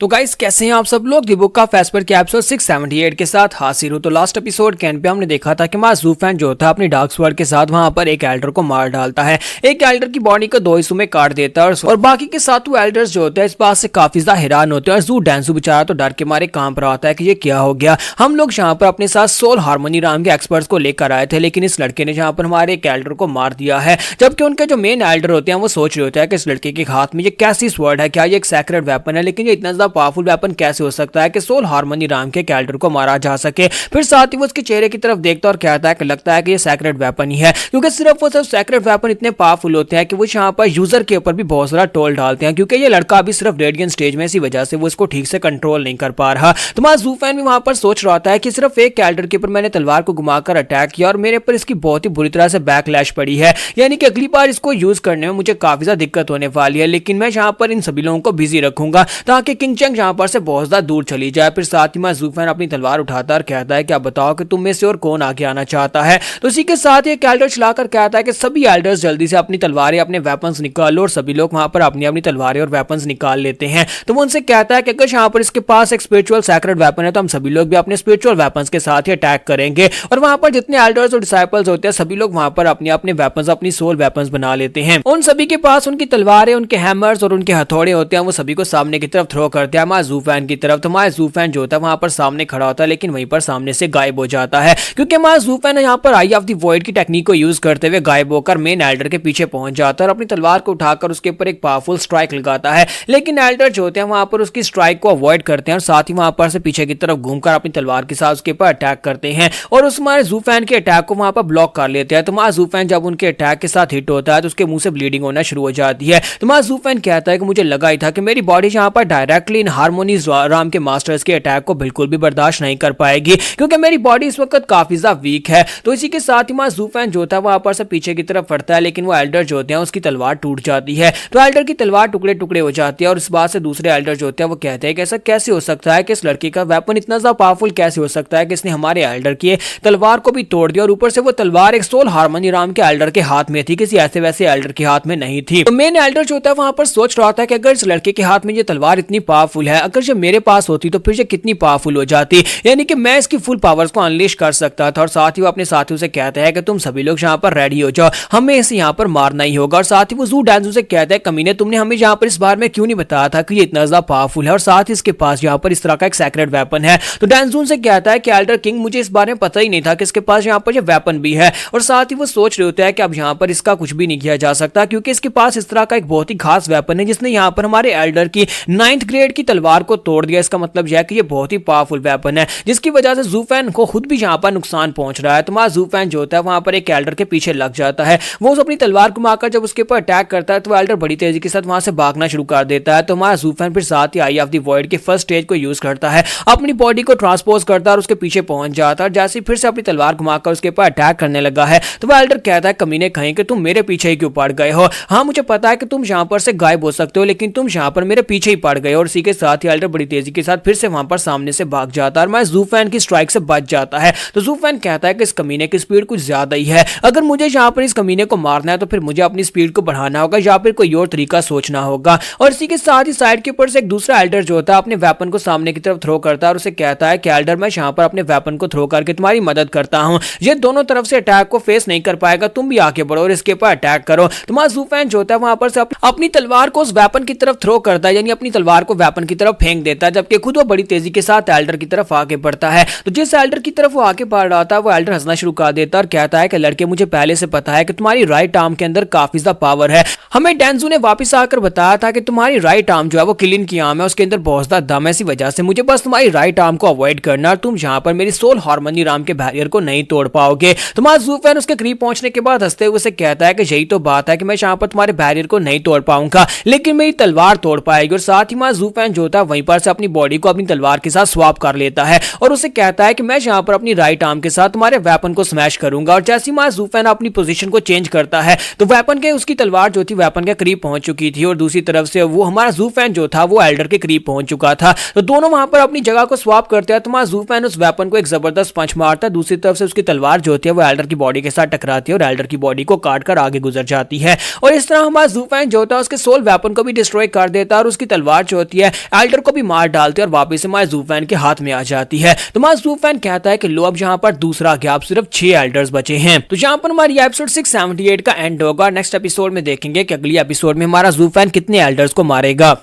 तो गाइस कैसे हैं आप सब लोग? दी बुक ऑफ एस्पर के एपिसोड 678 के साथ हाजिर हो। तो लास्ट एपिसोड के एंड पे हमने देखा था कि हमारा ज़ूफेन जो था अपनी डार्क स्वॉर्ड के साथ वहां पर एक एल्डर को मार डालता है, एक एल्डर की बॉडी को दो हिस्सों में काट देता है और बाकी के सातों एल्डर्स जो होते हैं इस बात से काफी ज्यादा हैरान होते हैं। और जू डेंजू बेचारा तो डर के मारे कांप रहा होता है कि ये क्या हो गया। हम लोग यहाँ पर अपने साथ सोल हार्मनी राम के एक्सपर्ट्स को लेकर आए थे, लेकिन इस लड़के ने यहाँ पर हमारे एक एल्डर को मार दिया है। जबकि उनके जो मेन एल्डर होते हैं वो सोच रहे होते हैं कि इस लड़के के हाथ में ये कैसी स्वॉर्ड है, क्या ये एक सेक्रेट वेपन है? लेकिन ये इतना ज्यादा पावरफुल वेपन कैसे हो सकता है कि सोल हार्मनी राम के कैरेक्टर को मारा जा सके? फिर साथ ही वो उसके चेहरे की तरफ देखता और कहता है कि लगता है कि ये सेक्रेट वेपन ही है, क्योंकि सिर्फ वो सिर्फ सेक्रेट वेपन इतने पावरफुल होते हैं कि वो यहाँ पर यूजर के ऊपर भी बहुत सारा टोल डालते हैं। क्योंकि ये लड़का अभी सिर्फ रेडियंट स्टेज में, इसी वजह से वो इसको ठीक से कंट्रोल नहीं कर पा रहा। तो हमारा ज़ूफेन भी वहां पर सोच रहा है कि सिर्फ एक कैरेक्टर के ऊपर मैंने तलवार को घुमाकर अटैक किया और मेरे पर इसकी बहुत ही बुरी तरह से बैकलैश पड़ी है, यानी कि अगली बार इसको यूज करने में मुझे काफी ज्यादा दिक्कत होने वाली है। लेकिन मैं यहाँ पर इन सभी लोगों को बिजी रखूंगा ताकि किंग चंग यहाँ पर से बहुत ज्यादा दूर चली जाए। फिर साथ ही ज़ूफेन अपनी तलवार उठाता और कहता है कि आप बताओ कि तुम में से और कौन आगे आना चाहता है? तो इसी के साथ एक एल्डर चलाकर कहता है कि सभी एल्डर्स जल्दी से अपनी तलवारें अपने वेपन्स निकाल लो। और सभी लोग वहां पर अपनी अपनी तलवारें और वेपन्स निकाल लेते हैं। तो वो उनसे कहता है कि अगर यहाँ पर इसके पास एक स्पिरिचुअल सैक्रेड वेपन है तो हम सभी लोग भी अपने स्पिरिचुअल वेपन्स के साथ ही अटैक करेंगे। और वहां पर जितने एल्डर्स और डिसाइपल्स होते हैं सभी लोग वहां पर अपने अपने वेपन्स, अपनी सोल वेपन्स बना लेते हैं। उन सभी के पास उनकी तलवारें, उनके हैमर्स और उनके हथौड़े होते हैं। वो सभी को सामने की तरफ थ्रो करते हैं हमारे ज़ूफेन की तरफ। तो हमारे ज़ूफेन जो होता है वहां पर सामने खड़ा होता है, लेकिन वहीं पर सामने से गायब हो जाता है, क्योंकि हमारा ज़ूफेन यहाँ पर आई ऑफ द वॉइड की टेक्निक को यूज करते हुए गायब होकर मेन एल्डर के पीछे पहुंच जाता है और अपनी तलवार को उठाकर उसके ऊपर एक पावरफुल स्ट्राइक लगाता है। लेकिन एल्डर जो होते हैं वहां पर उसकी स्ट्राइक को अवॉइड करते हैं और साथ ही वहां पर से पीछे की तरफ घूमकर अपनी तलवार के साथ उसके ऊपर अटैक करते हैं और उस हमारे ज़ूफेन के अटैक को वहां पर ब्लॉक कर लेते हैं। तो हमारा ज़ूफेन जब उनके अटैक के साथ हिट होता है तो उसके मुंह से ब्लीडिंग होना शुरू हो जाती है। तो हमारा ज़ूफेन कहता है कि मुझे लगा ही था कि मेरी बॉडी यहाँ पर डायरेक्टली इन हार्मोनी राम के मास्टर्स के अटैक को बिल्कुल भी बर्दाश्त नहीं कर पाएगी, क्योंकि मेरी बॉडी इस वक्त काफी ज्यादा वीक है। तो इसी के साथ ही ज़ूफेन जो था वहां पर से पीछे की तरफ फटता है, लेकिन वो एल्डर जो होते हैं उसकी तलवार टूट जाती है। तो एल्डर की तलवार टुकड़े टुकड़े हो जाती है और इस बात से दूसरे एल्डर जो होते हैं वो कहते हैं कि ऐसा कैसे हो सकता है कि इस लड़के का वेपन इतना ज्यादा पावरफुल कैसे हो सकता है कि इसने हमारे एल्डर की तलवार को भी तोड़ दिया और ऊपर से वो तलवार एक सोल हार्मनी राम के एल्डर के हाथ में थी, किसी ऐसे वैसे एल्डर के हाथ में नहीं थी। तो मेन एल्डर जो होता है वहां पर सोच रहा था कि अगर इस लड़के के हाथ में ये तलवार इतनी पावरफुल पावरफुल है, अगर ये मेरे पास होती तो फिर ये कितनी पावरफुल हो जाती, यानी कि मैं इसकी फुल पावर्स को अनलीश कर सकता था। और साथ ही वो अपने साथियों से कहता है कि तुम सभी लोग यहाँ पर रेडी हो जाओ, हमें इसे यहाँ पर मारना ही होगा। और साथ ही वो जू डांजू से कहता है कमीने तुमने हमें यहाँ पर इस बार में क्यों नहीं बताया था कि ये इतना ज्यादा पावरफुल है और साथ ही इसके पास यहाँ पर इस तरह का एक सेक्रेट वेपन है। तो डांजू से कहता है कि एल्डर किंग मुझे इस बारे में पता ही नहीं था कि इसके पास यहाँ पर ये वेपन भी है। और साथ ही वो सोच रहे होते हैं कि अब यहाँ पर इसका कुछ भी नहीं किया जा सकता क्योंकि इसके पास इस तरह का एक बहुत ही खास वेपन है जिसने यहाँ पर हमारे एल्डर की 9th ग्रेड की तलवार को तोड़ दिया। इसका मतलब यह है कि ये बहुत ही पावरफुल वेपन है जिसकी वजह से ज़ूफेन को खुद भी यहाँ पर नुकसान पहुंच रहा है। तो वहां ज़ूफेन जो होता है वहां पर एक एल्डर के पीछे लग जाता है। वो अपनी तलवार को मारकर जब उसके ऊपर अटैक करता है तो एल्डर बड़ी तेजी के साथ वहां से भागना शुरू कर देता है। तो हमारा ज़ूफेन फिर साथ ही आई ऑफ द वॉइड के फर्स्ट स्टेज को यूज करता है, अपनी बॉडी को ट्रांसपोज करता है और उसके पीछे पहुंच जाता है। जैसे फिर से अपनी तलवार घुमाकर उसके ऊपर अटैक करने लगा है तो वह एल्डर कहता है कमीने कहीं कि तुम मेरे पीछे ही क्यों पड़ गए हो, हाँ मुझे पता है कि तुम यहाँ पर से गायब हो सकते हो लेकिन तुम यहाँ पर मेरे पीछे ही पड़ गए। और इसी के साथ ही एल्डर बड़ी तेजी के साथ फिर से वहां पर सामने से भाग जाता है और मैं ज़ूफेन की स्ट्राइक से बच जाता है। तो ज़ूफेन कहता है कि इस कमीने की स्पीड कुछ ज्यादा ही है, अगर मुझे यहाँ पर इस कमीने को मारना है तो फिर मुझे अपनी स्पीड को बढ़ाना होगा या फिर कोई और तरीका सोचना होगा। और इसी के साथ ही साइड के ऊपर से एक दूसरा एल्डर जो होता है अपने वेपन को सामने की तरफ थ्रो करता है और उसे कहता है कि एल्डर मैं यहाँ पर अपने वेपन को थ्रो करके तुम्हारी मदद करता हूँ, ये दोनों तरफ से अटैक को फेस नहीं कर पाएगा, तुम भी आगे बढ़ो और इसके ऊपर अटैक करो। तुम्हारा ज़ूफेन जो होता है वहां पर से अपनी तलवार को उस वेपन की तरफ थ्रो करता है, यानी अपनी तलवार को वेपन की तरफ फेंक देता है, जबकि खुद वो बड़ी तेजी के साथ एल्डर की तरफ आगे बढ़ता है। तो जिस एल्डर की तरफ वो आगे बढ़ रहा था वो एल्डर हंसना शुरू कर देता है और कहता है कि लड़के मुझे पहले से पता है कि तुम्हारी राइट आर्म के अंदर काफी ज्यादा पावर है, हमें डांजू ने वापस आकर बताया था कि तुम्हारी राइट आर्म जो है वो किलिन की आर्म है, उसके अंदर बहुत ज्यादा दम है, इसी वजह से मुझे बस तुम्हारी राइट आर्म को अवॉइड करना और तुम यहाँ पर मेरी सोल हार्मनी राम के बैरियर को नहीं तोड़ पाओगे। तुम्हारा ज़ूफेन उसके करीब पहुंचने के बाद हंसते हुए उसे कहता है कि यही तो बात है कि मैं यहाँ पर तुम्हारे बैरियर को नहीं तोड़ पाऊंगा लेकिन मेरी तलवार तोड़ पाएगी। और साथ ही ज़ूफेन जो होता है वहीं पर से अपनी बॉडी को अपनी तलवार के साथ स्वैप कर लेता है और उसे कहता है कि मैं यहाँ पर अपनी राइट आर्म के साथ तुम्हारे वेपन को स्मैश करूंगा। और जैसे ही ज़ूफेन अपनी पोजीशन को चेंज करता है तो वेपन के उसकी तलवार जो थी वेपन के करीब पहुंच चुकी थी और दूसरी तरफ से वो हमारा ज़ूफेन जो था वो एल्डर के करीब पहुंच चुका था। तो दोनों वहां पर अपनी जगह को स्वैप करते हैं। तो ज़ूफेन उस वेपन को एक जबरदस्त पंच मारता है, दूसरी तरफ से उसकी तलवार जो होती है वो एल्डर की बॉडी के साथ टकराती है और एल्डर की बॉडी को काट कर आगे गुजर जाती है। और इस तरह हमारा ज़ूफेन जो होता है उसके सोल वेपन को भी डिस्ट्रॉय कर देता है और उसकी तलवार जो होती है एल्डर को भी मार डालती है और वापस से हमारे ज़ूफेन के हाथ में आ जाती है। तो हमारा ज़ूफेन कहता है कि लो अब यहाँ पर दूसरा गैप सिर्फ 6 एल्डर्स बचे हैं। तो यहाँ पर हमारी एपिसोड 678 का एंड होगा। नेक्स्ट एपिसोड में देखेंगे कि अगली एपिसोड में हमारा ज़ूफेन कितने एल्डर्स को मारेगा।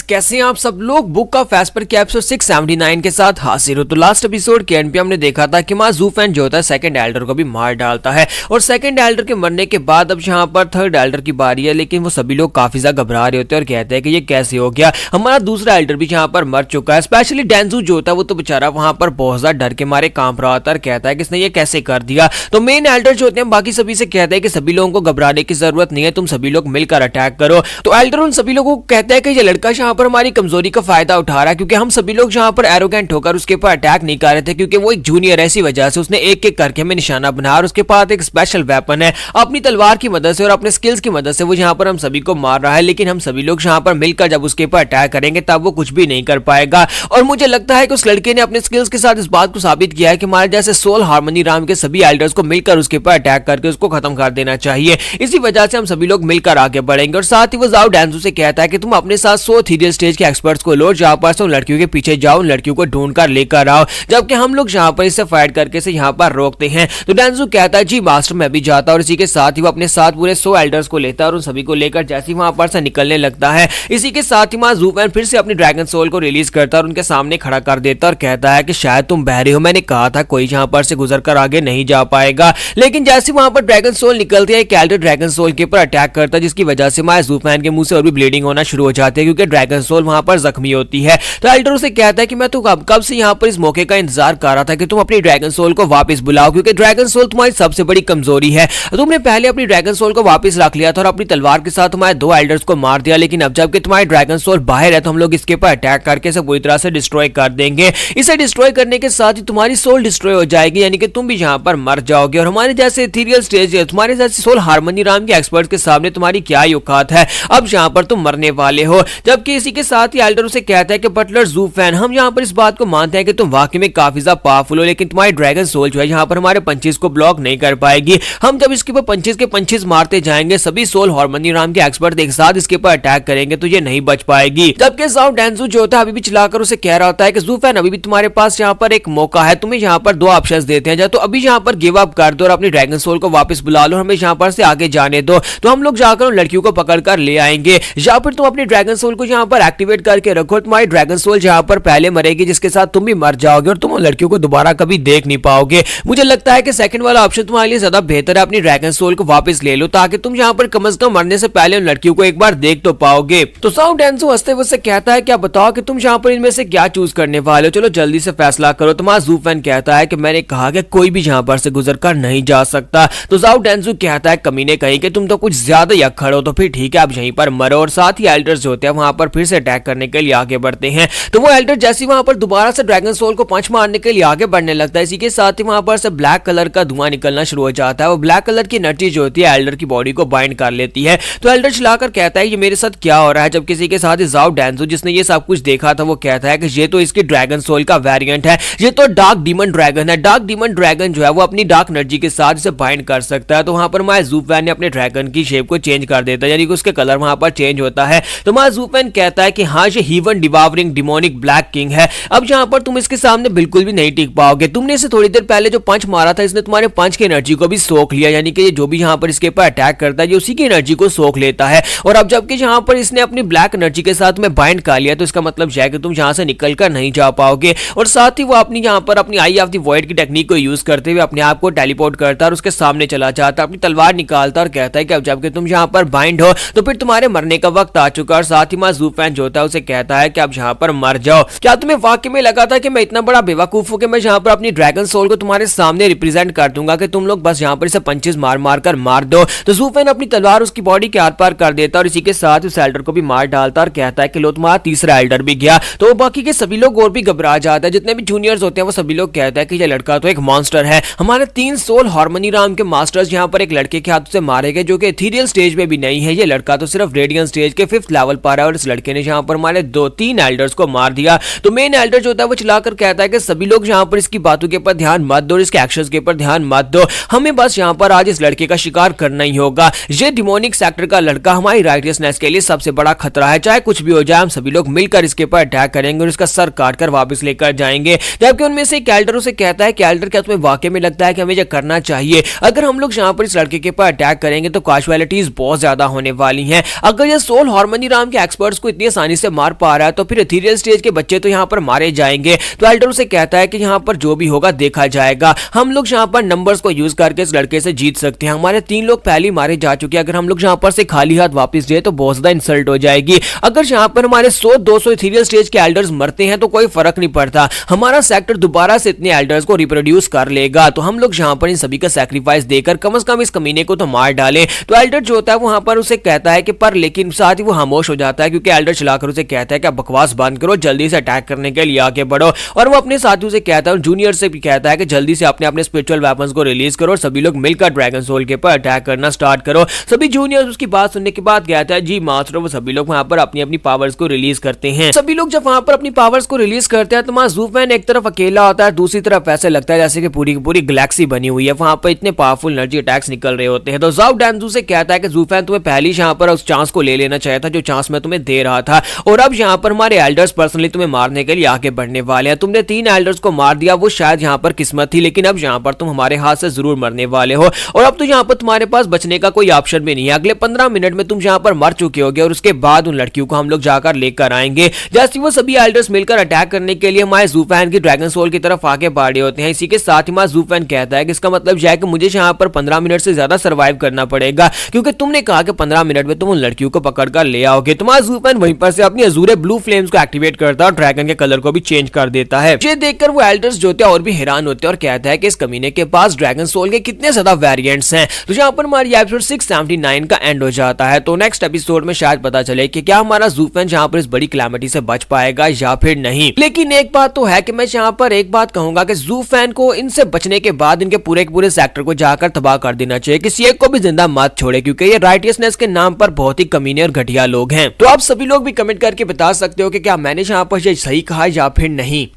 कैसे हैं आप सब लोग, बुक ऑफ एस्पर के एपिसोड 679 के साथ हाजिर हो। तो लास्ट एपिसोड के एंड पे हमने देखा था कि मां ज़ूफेन जो होता है सेकंड एल्डर को भी मार डालता है और सेकंड एल्डर के मरने के बाद अब यहाँ पर थर्ड एल्डर की बारी है, लेकिन वो सभी लोग काफी ज्यादा घबरा रहे होते हैं और कहते हैं कि ये कैसे हो गया, हमारा दूसरा एल्डर भी यहाँ पर मर चुका है। स्पेशली डांजू जो होता है वो तो बेचारा वहां पर बहुत ज्यादा डर के मारे कांप रहा होता है और कहता है कि इसने ये कैसे कर दिया। तो मेन एल्डर जो होते हैं बाकी सभी से कहते हैं कि सभी लोगों को घबराने की जरूरत नहीं है, तुम सभी लोग मिलकर अटैक करो। तो एल्डर उन सभी लोगों को कहता है कि ये लड़का यहाँ पर हमारी कमजोरी का फायदा उठा रहा है, क्योंकि हम सभी लोग यहाँ पर एरोगेंट होकर उसके ऊपर अटैक नहीं कर रहे थे, क्योंकि वो एक जूनियर ऐसी वजह से उसने एक एक करके हमें निशाना बना और उसके पास एक स्पेशल वेपन है, अपनी तलवार की मदद से और अपने स्किल्स की मदद से वो यहाँ पर हम सभी को मार रहा है। लेकिन हम सभी लोग यहाँ पर मिलकर जब उसके ऊपर अटैक करेंगे तब वो कुछ भी नहीं कर पाएगा। और मुझे लगता है कि उस लड़के ने अपने स्किल्स के साथ इस बात को साबित किया है कि हमारे जैसे सोल हार्मनी राम के सभी एल्डर्स को मिलकर उसके ऊपर अटैक करके उसको खत्म कर देना चाहिए। इसी वजह से हम सभी लोग मिलकर आगे बढ़ेंगे। और साथ ही वो जाओ डांजू से कहता है कि तुम अपने साथ 100 थीरियल स्टेज के एक्सपर्ट्स को लो, जहां पर उन लड़कियों के पीछे जाओ, उन लड़कियों को ढूंढ कर लेकर आओ, जबकि हम लोग यहाँ पर इससे फाइट करके से यहाँ पर रोकते हैं। तो डांजू कहता है जी मास्टर मैं भी जाता हूँ। और इसी के साथ ही वो अपने साथ पूरे 100 एल्डर्स को लेता है और उन सभी को लेकर जैसे ही वहां पर से निकलने लगता है, इसी के साथ ही ज़ूफेन फिर से अपनी ड्रैगन सोल को रिलीज करता है और उनके सामने खड़ा कर देता है और कहता है कि शायद तुम बहरे हो, मैंने कहा था कोई यहाँ पर से गुजर कर आगे नहीं जा पाएगा। लेकिन जैसे वहां पर ड्रैगन सोल निकलती है, एक एल्डर ड्रैगन सोल के ऊपर अटैक करता है, जिसकी वजह से ज़ूफेन के मुंह से और भी ब्लीडिंग होना शुरू हो जाती है, क्योंकि ड्रैगन सोल वहां पर जख्मी होती है। तो एल्डर उसे कहता है कि मैं तो कब से यहाँ पर इस मौके का इंतजार कर रहा था कि तुम अपनी ड्रैगन सोल को वापस बुलाओ, क्योंकि ड्रैगन सोल तुम्हारी सबसे बड़ी कमजोरी है। तुमने पहले अपनी ड्रैगन सोल को वापस रख लिया था और अपनी तलवार के साथ तुम्हारे 2 एल्डर्स को मार दिया, लेकिन अब जबकि तुम्हारी ड्रैगन सोल बाहर है तो हम लोग इसके ऊपर अटैक करके इसे पूरी तरह से डिस्ट्रॉय कर देंगे। इसे डिस्ट्रॉय करने के साथ ही तुम्हारी सोल डिस्ट्रॉय हो जाएगी, यानी कि तुम भी यहाँ पर मर जाओगे। और हमारे जैसे इथेरियल स्टेज, तुम्हारे जैसे सोल हार्मनी राम के एक्सपर्ट के सामने तुम्हारी क्या औकात है, अब यहाँ पर तुम मरने वाले हो। जबकि जबकि इसी के साथ ही एल्डर उसे कहता है कि बटलर जू फैन, हम यहाँ पर इस बात को मानते हैं कि तुम वाकई में काफी ज्यादा पावरफुल हो, लेकिन तुम्हारी ड्रैगन सोल जो है यहाँ पर हमारे पंचेस को ब्लॉक नहीं कर पाएगी। हम जब इसके ऊपर पंचेस के पंचेस मारते जाएंगे, सभी सोल हार्मनी नाम के एक्सपर्ट एक साथ इसके ऊपर अटैक करेंगे तो ये नहीं बच पाएगी। जबकि जाओ डेंजू जो होता है अभी भी चिल्लाकर उसे कह रहा होता है कि जू फैन, अभी भी तुम्हारे पास यहाँ पर एक मौका है, तुम्हें यहाँ पर दो ऑप्शंस देते हैं, तो अभी यहाँ पर गिव अप कर दो और अपनी ड्रैगन सोल को वापस बुला लो, हमें यहाँ पर से आगे जाने दो, तो हम लोग जाकर उन लड़कियों को पकड़ कर ले आएंगे, या फिर तुम अपनी ड्रैगन सोल को यहाँ पर एक्टिवेट करके रखो, तुम्हारी ड्रैगन सोल यहाँ पर पहले मरेगी, जिसके साथ तुम भी मर जाओगे और तुम उन लड़कियों को दोबारा कभी देख नहीं पाओगे। मुझे लगता है कि सेकंड वाला ऑप्शन तुम्हारे लिए ज्यादा बेहतर है, अपनी ड्रैगन सोल को वापस ले लो ताकि तुम यहाँ पर कम से कम मरने से पहले उन लड़कियों को एक बार देख तो पाओगे। तो साउ डेंजू हंसते हुए से कहता है क्या बताओ कि तुम यहाँ पर इनमें से क्या चूज करने वाले हो, चलो जल्दी से फैसला करो। तुम्हारा जू फैन कहता है कि मैंने कहा कि कोई भी यहाँ पर से गुजर कर नहीं जा सकता। तो जाओ डेंजू कहता है कमीने कहीं कि तुम तो कुछ ज्यादा ही अक्खड़ हो, तो फिर ठीक है आप यहीं पर मरो। और साथ ही एल्डर्स जो होते हैं वहां पर फिर से अटैक करने के लिए आगे बढ़ते हैं। तो वो एल्डर जैसे वहां पर दोबारा से ड्रैगन सोल को पंच मारने के लिए आगे बढ़ने लगता है, इसी के साथ ही वहां पर से ब्लैक कलर का धुआं निकलना शुरू हो जाता है। वो ब्लैक कलर की एनर्जी जो होती है एल्डर की बॉडी को बाइंड कर लेती है। तो एल्डर चिल्लाकर कहता है ये मेरे साथ क्या हो रहा है, जब किसी के साथ ही जाओ डेंजू जिसने ये सब कुछ देखा था वो कहता है कि ये तो इसकी ड्रैगन सोल का वेरिएंट है, ये तो डार्क डीमन ड्रैगन है। डार्क डीमन ड्रैगन जो है वो अपनी डार्क एनर्जी के साथ इसे बाइंड कर सकता है। तो वहां पर माय जूफैन ने अपने ड्रैगन की शेप को चेंज कर देता है, यानी कि उसके कलर वहां पर चेंज होता है। तो माय जूफैन कहता है कि हाँ ये हीवन डिवावरिंग डिमोनिक ब्लैक किंग है, अब यहाँ पर तुम इसके सामने बिल्कुल भी नहीं टिक पाओगे। तुमने इसे थोड़ी देर पहले जो पंच मारा था इसने तुम्हारे पंच की एनर्जी को भी सोख लिया, यानी कि जो भी यहाँ पर इसके ऊपर अटैक करता है ये उसी की एनर्जी को सोख लेता है। और अब जबकि यहाँ पर इसने अपनी ब्लैक एनर्जी के साथ में बाइंड कर लिया, तो इसका मतलब है कि तुम यहाँ से निकल कर नहीं जा पाओगे। और साथ ही वो अपनी यहाँ पर अपनी आई ऑफ द वॉइड की टेक्निक को यूज करते हुए अपने आप को टेलीपोर्ट करता है और उसके सामने चला जाता है, अपनी तलवार निकालता और कहता है कि अब जबकि तुम यहाँ पर बाइंड हो तो फिर तुम्हारे मरने का वक्त आ चुका है। और साथ ही मां जूफैन जो होता है उसे कहता है कि अब यहाँ पर मर जाओ। क्या तुम्हें वाकई में लगा था कि मैं इतना बड़ा बेवकूफ हूं कि मैं यहाँ पर अपनी ड्रैगन सोल को तुम्हारे सामने रिप्रेजेंट कर दूंगा कि तुम लोग बस यहाँ पर इसे पंचेस मार मार कर मार दो। तो जूफैन अपनी तलवार उसकी बॉडी के आर पार कर देता और इसी के साथ उस एल्डर को भी मार डालता और कहता है कि लो तुम्हारा तीसरा एल्डर भी गया। तो बाकी के सभी लोग और भी घबरा जाते हैं, जितने भी जूनियर्स होते हैं वो सभी लोग कहते हैं कि ये लड़का तो एक मॉन्स्टर है। हमारे 3 सोल हार्मनी नाम के मास्टर्स यहाँ पर एक लड़के के हाथ से मारे गए जो कि इथेरियल स्टेज में भी नहीं है, ये लड़का तो सिर्फ रेडियंट स्टेज के 5th लेवल पर है और इस लड़के ने यहाँ पर हमारे 2-3 एल्डर्स को मार दिया। तो मेन एल्डर जो होता है वो चिल्लाकर कहता है कि सभी लोग यहाँ पर इसकी बातों के ऊपर ध्यान मत दो और इसके एक्शंस के ऊपर ध्यान मत दो, हमें बस यहाँ पर आज इस लड़के का शिकार करना ही होगा। ये डिमोनिक सेक्टर का लड़का हमारी राइटियसनेस के लिए सबसे बड़ा खतरा है, चाहे कुछ भी हो जाए हम सभी लोग मिलकर इसके ऊपर अटैक करेंगे और इसका सर काट कर वापस लेकर जाएंगे। जबकि उनमें से एक एल्डर उसे कहता है कि एल्डर क्या तुम्हें वाकई में लगता है कि हमें यह करना चाहिए? अगर हम लोग यहाँ पर इस लड़के के ऊपर अटैक करेंगे तो कैजुअलिटीज बहुत ज्यादा होने वाली हैं। अगर ये सोल हार्मनी नाम के एक्सपर्ट्स को इतनी आसानी से मार पा रहा है तो फिर इथेरियल स्टेज के बच्चे तो यहाँ पर मारे जाएंगे। तो एल्डर उसे कहता है कि यहाँ पर जो भी होगा देखा जाएगा, हम लोग यहाँ पर नंबर्स को यूज करके इस लड़के से जीत सकते हैं। हमारे 3 लोग पहले मारे जा चुके हैं, अगर हम लोग यहाँ पर से खाली हाथ वापस जाए तो बहुत ज्यादा इंसल्ट हो जाएगी। अगर यहाँ पर हमारे 100-200 इथेरियल स्टेज के एल्डर्स मरते हैं तो कोई फर्क नहीं पड़ता, हमारा सेक्टर दोबारा से इतने एल्डर्स को रिप्रोड्यूस कर लेगा। तो हम लोग यहाँ पर इन सभी का सैक्रिफाइस देकर कम से कम इस कमीने को तो मार डालें। तो एल्डर जो होता है वहां पर उसे कहता है कि पर लेकिन साथ ही वो खामोश हो जाता है क्योंकि एल्डर चलाकर उसे कहता है कि बकवास बंद करो, जल्दी से अटैक करने के लिए आगे बढ़ो। और वो अपने साथियों से कहता है, जूनियर से भी कहता है कि जल्दी से अपने अपने स्पिरिचुअल वेपन्स को रिलीज करो और सभी लोग मिलकर ड्रैगन सोल के ऊपर अटैक करना स्टार्ट करो। सभी जूनियर्स उसकी बात सुनने के बाद कहता है जी मास्टर। वो सभी लोग वहां पर अपनी अपनी पावर्स को रिलीज करते हैं। सभी लोग जब वहां पर अपनी पावर्स को रिलीज करते हैं तो वहां जूफैन एक तरफ अकेला होता है, दूसरी तरफ ऐसे लगता है जैसे कि पूरी की पूरी गैलेक्सी बनी हुई है, वहां पर इतने पावरफुल एनर्जी अटैक्स निकल रहे होते हैं। तो जाओ डेंजू से कहता है कि जूफैन तुम्हें पहले ही यहाँ पर उस चांस को ले लेना चाहिए था जो चांस मैं तुम्हें दे रहा था, और अब यहाँ पर हमारे एल्डर्स पर्सनली तुम्हें मारने के लिए आगे बढ़ने वाले हैं। तुमने 3 एल्डर्स को मार दिया, वो शायद यहाँ पर किस्मत थी, लेकिन अब यहाँ पर तुम हमारे हाथ से जरूर मरने वाले हो और अब तो यहाँ पर तुम्हारे पास बचने का कोई ऑप्शन भी नहीं है। अगले 15 मिनट में तुम यहाँ पर मर चुके होगे और उसके बाद उन लड़कियों को हम लोग जाकर लेकर आएंगे। जैसे वो सभी एल्डर्स मिलकर अटैक करने के लिए हमारे जूफैन की ड्रैगन सोल की तरफ आगे बढ़ रहे होते हैं। इसी के साथ ही हमारा जूफैन कहता है कि इसका मतलब यह है कि मुझे यहाँ पर 15 मिनट से ज्यादा सर्वाइव करना पड़ेगा क्योंकि तुमने कहा कि 15 मिनट में तुम उन लड़कियों को पकड़कर ले आओगे। तुम्हारा जूफैन वहीं पर से अपनी अजूरे ब्लू फ्लेम्स को एक्टिवेट करता है और ड्रैगन के कलर को भी चेंज कर देता है। ये देखकर वो एल्डर्स जो होते हैं और भी हैरान होते हैं और कहता है कि इस कमीने के पास ड्रैगन सोल के कितने ज्यादा वेरिएंट्स हैं। तो यहाँ पर हमारी एपिसोड 679 का एंड हो जाता है। तो नेक्स्ट एपिसोड में शायद पता चले कि क्या हमारा जूफैन यहाँ पर इस बड़ी कैलामिटी से बच पाएगा या फिर नहीं। लेकिन एक बात तो है कि मैं यहाँ पर एक बात कहूंगा कि जूफैन को इनसे बचने के बाद इनके पूरे के पूरे सेक्टर को जाकर तबाह कर देना चाहिए, किसी एक को भी जिंदा मत छोड़े क्योंकि ये राइटियसनेस के नाम पर बहुत ही कमीने और घटिया लोग हैं। तो आप सभी लोग भी कमेंट करके बता सकते हो कि क्या मैंने यहाँ पर ये सही कहा या फिर नहीं।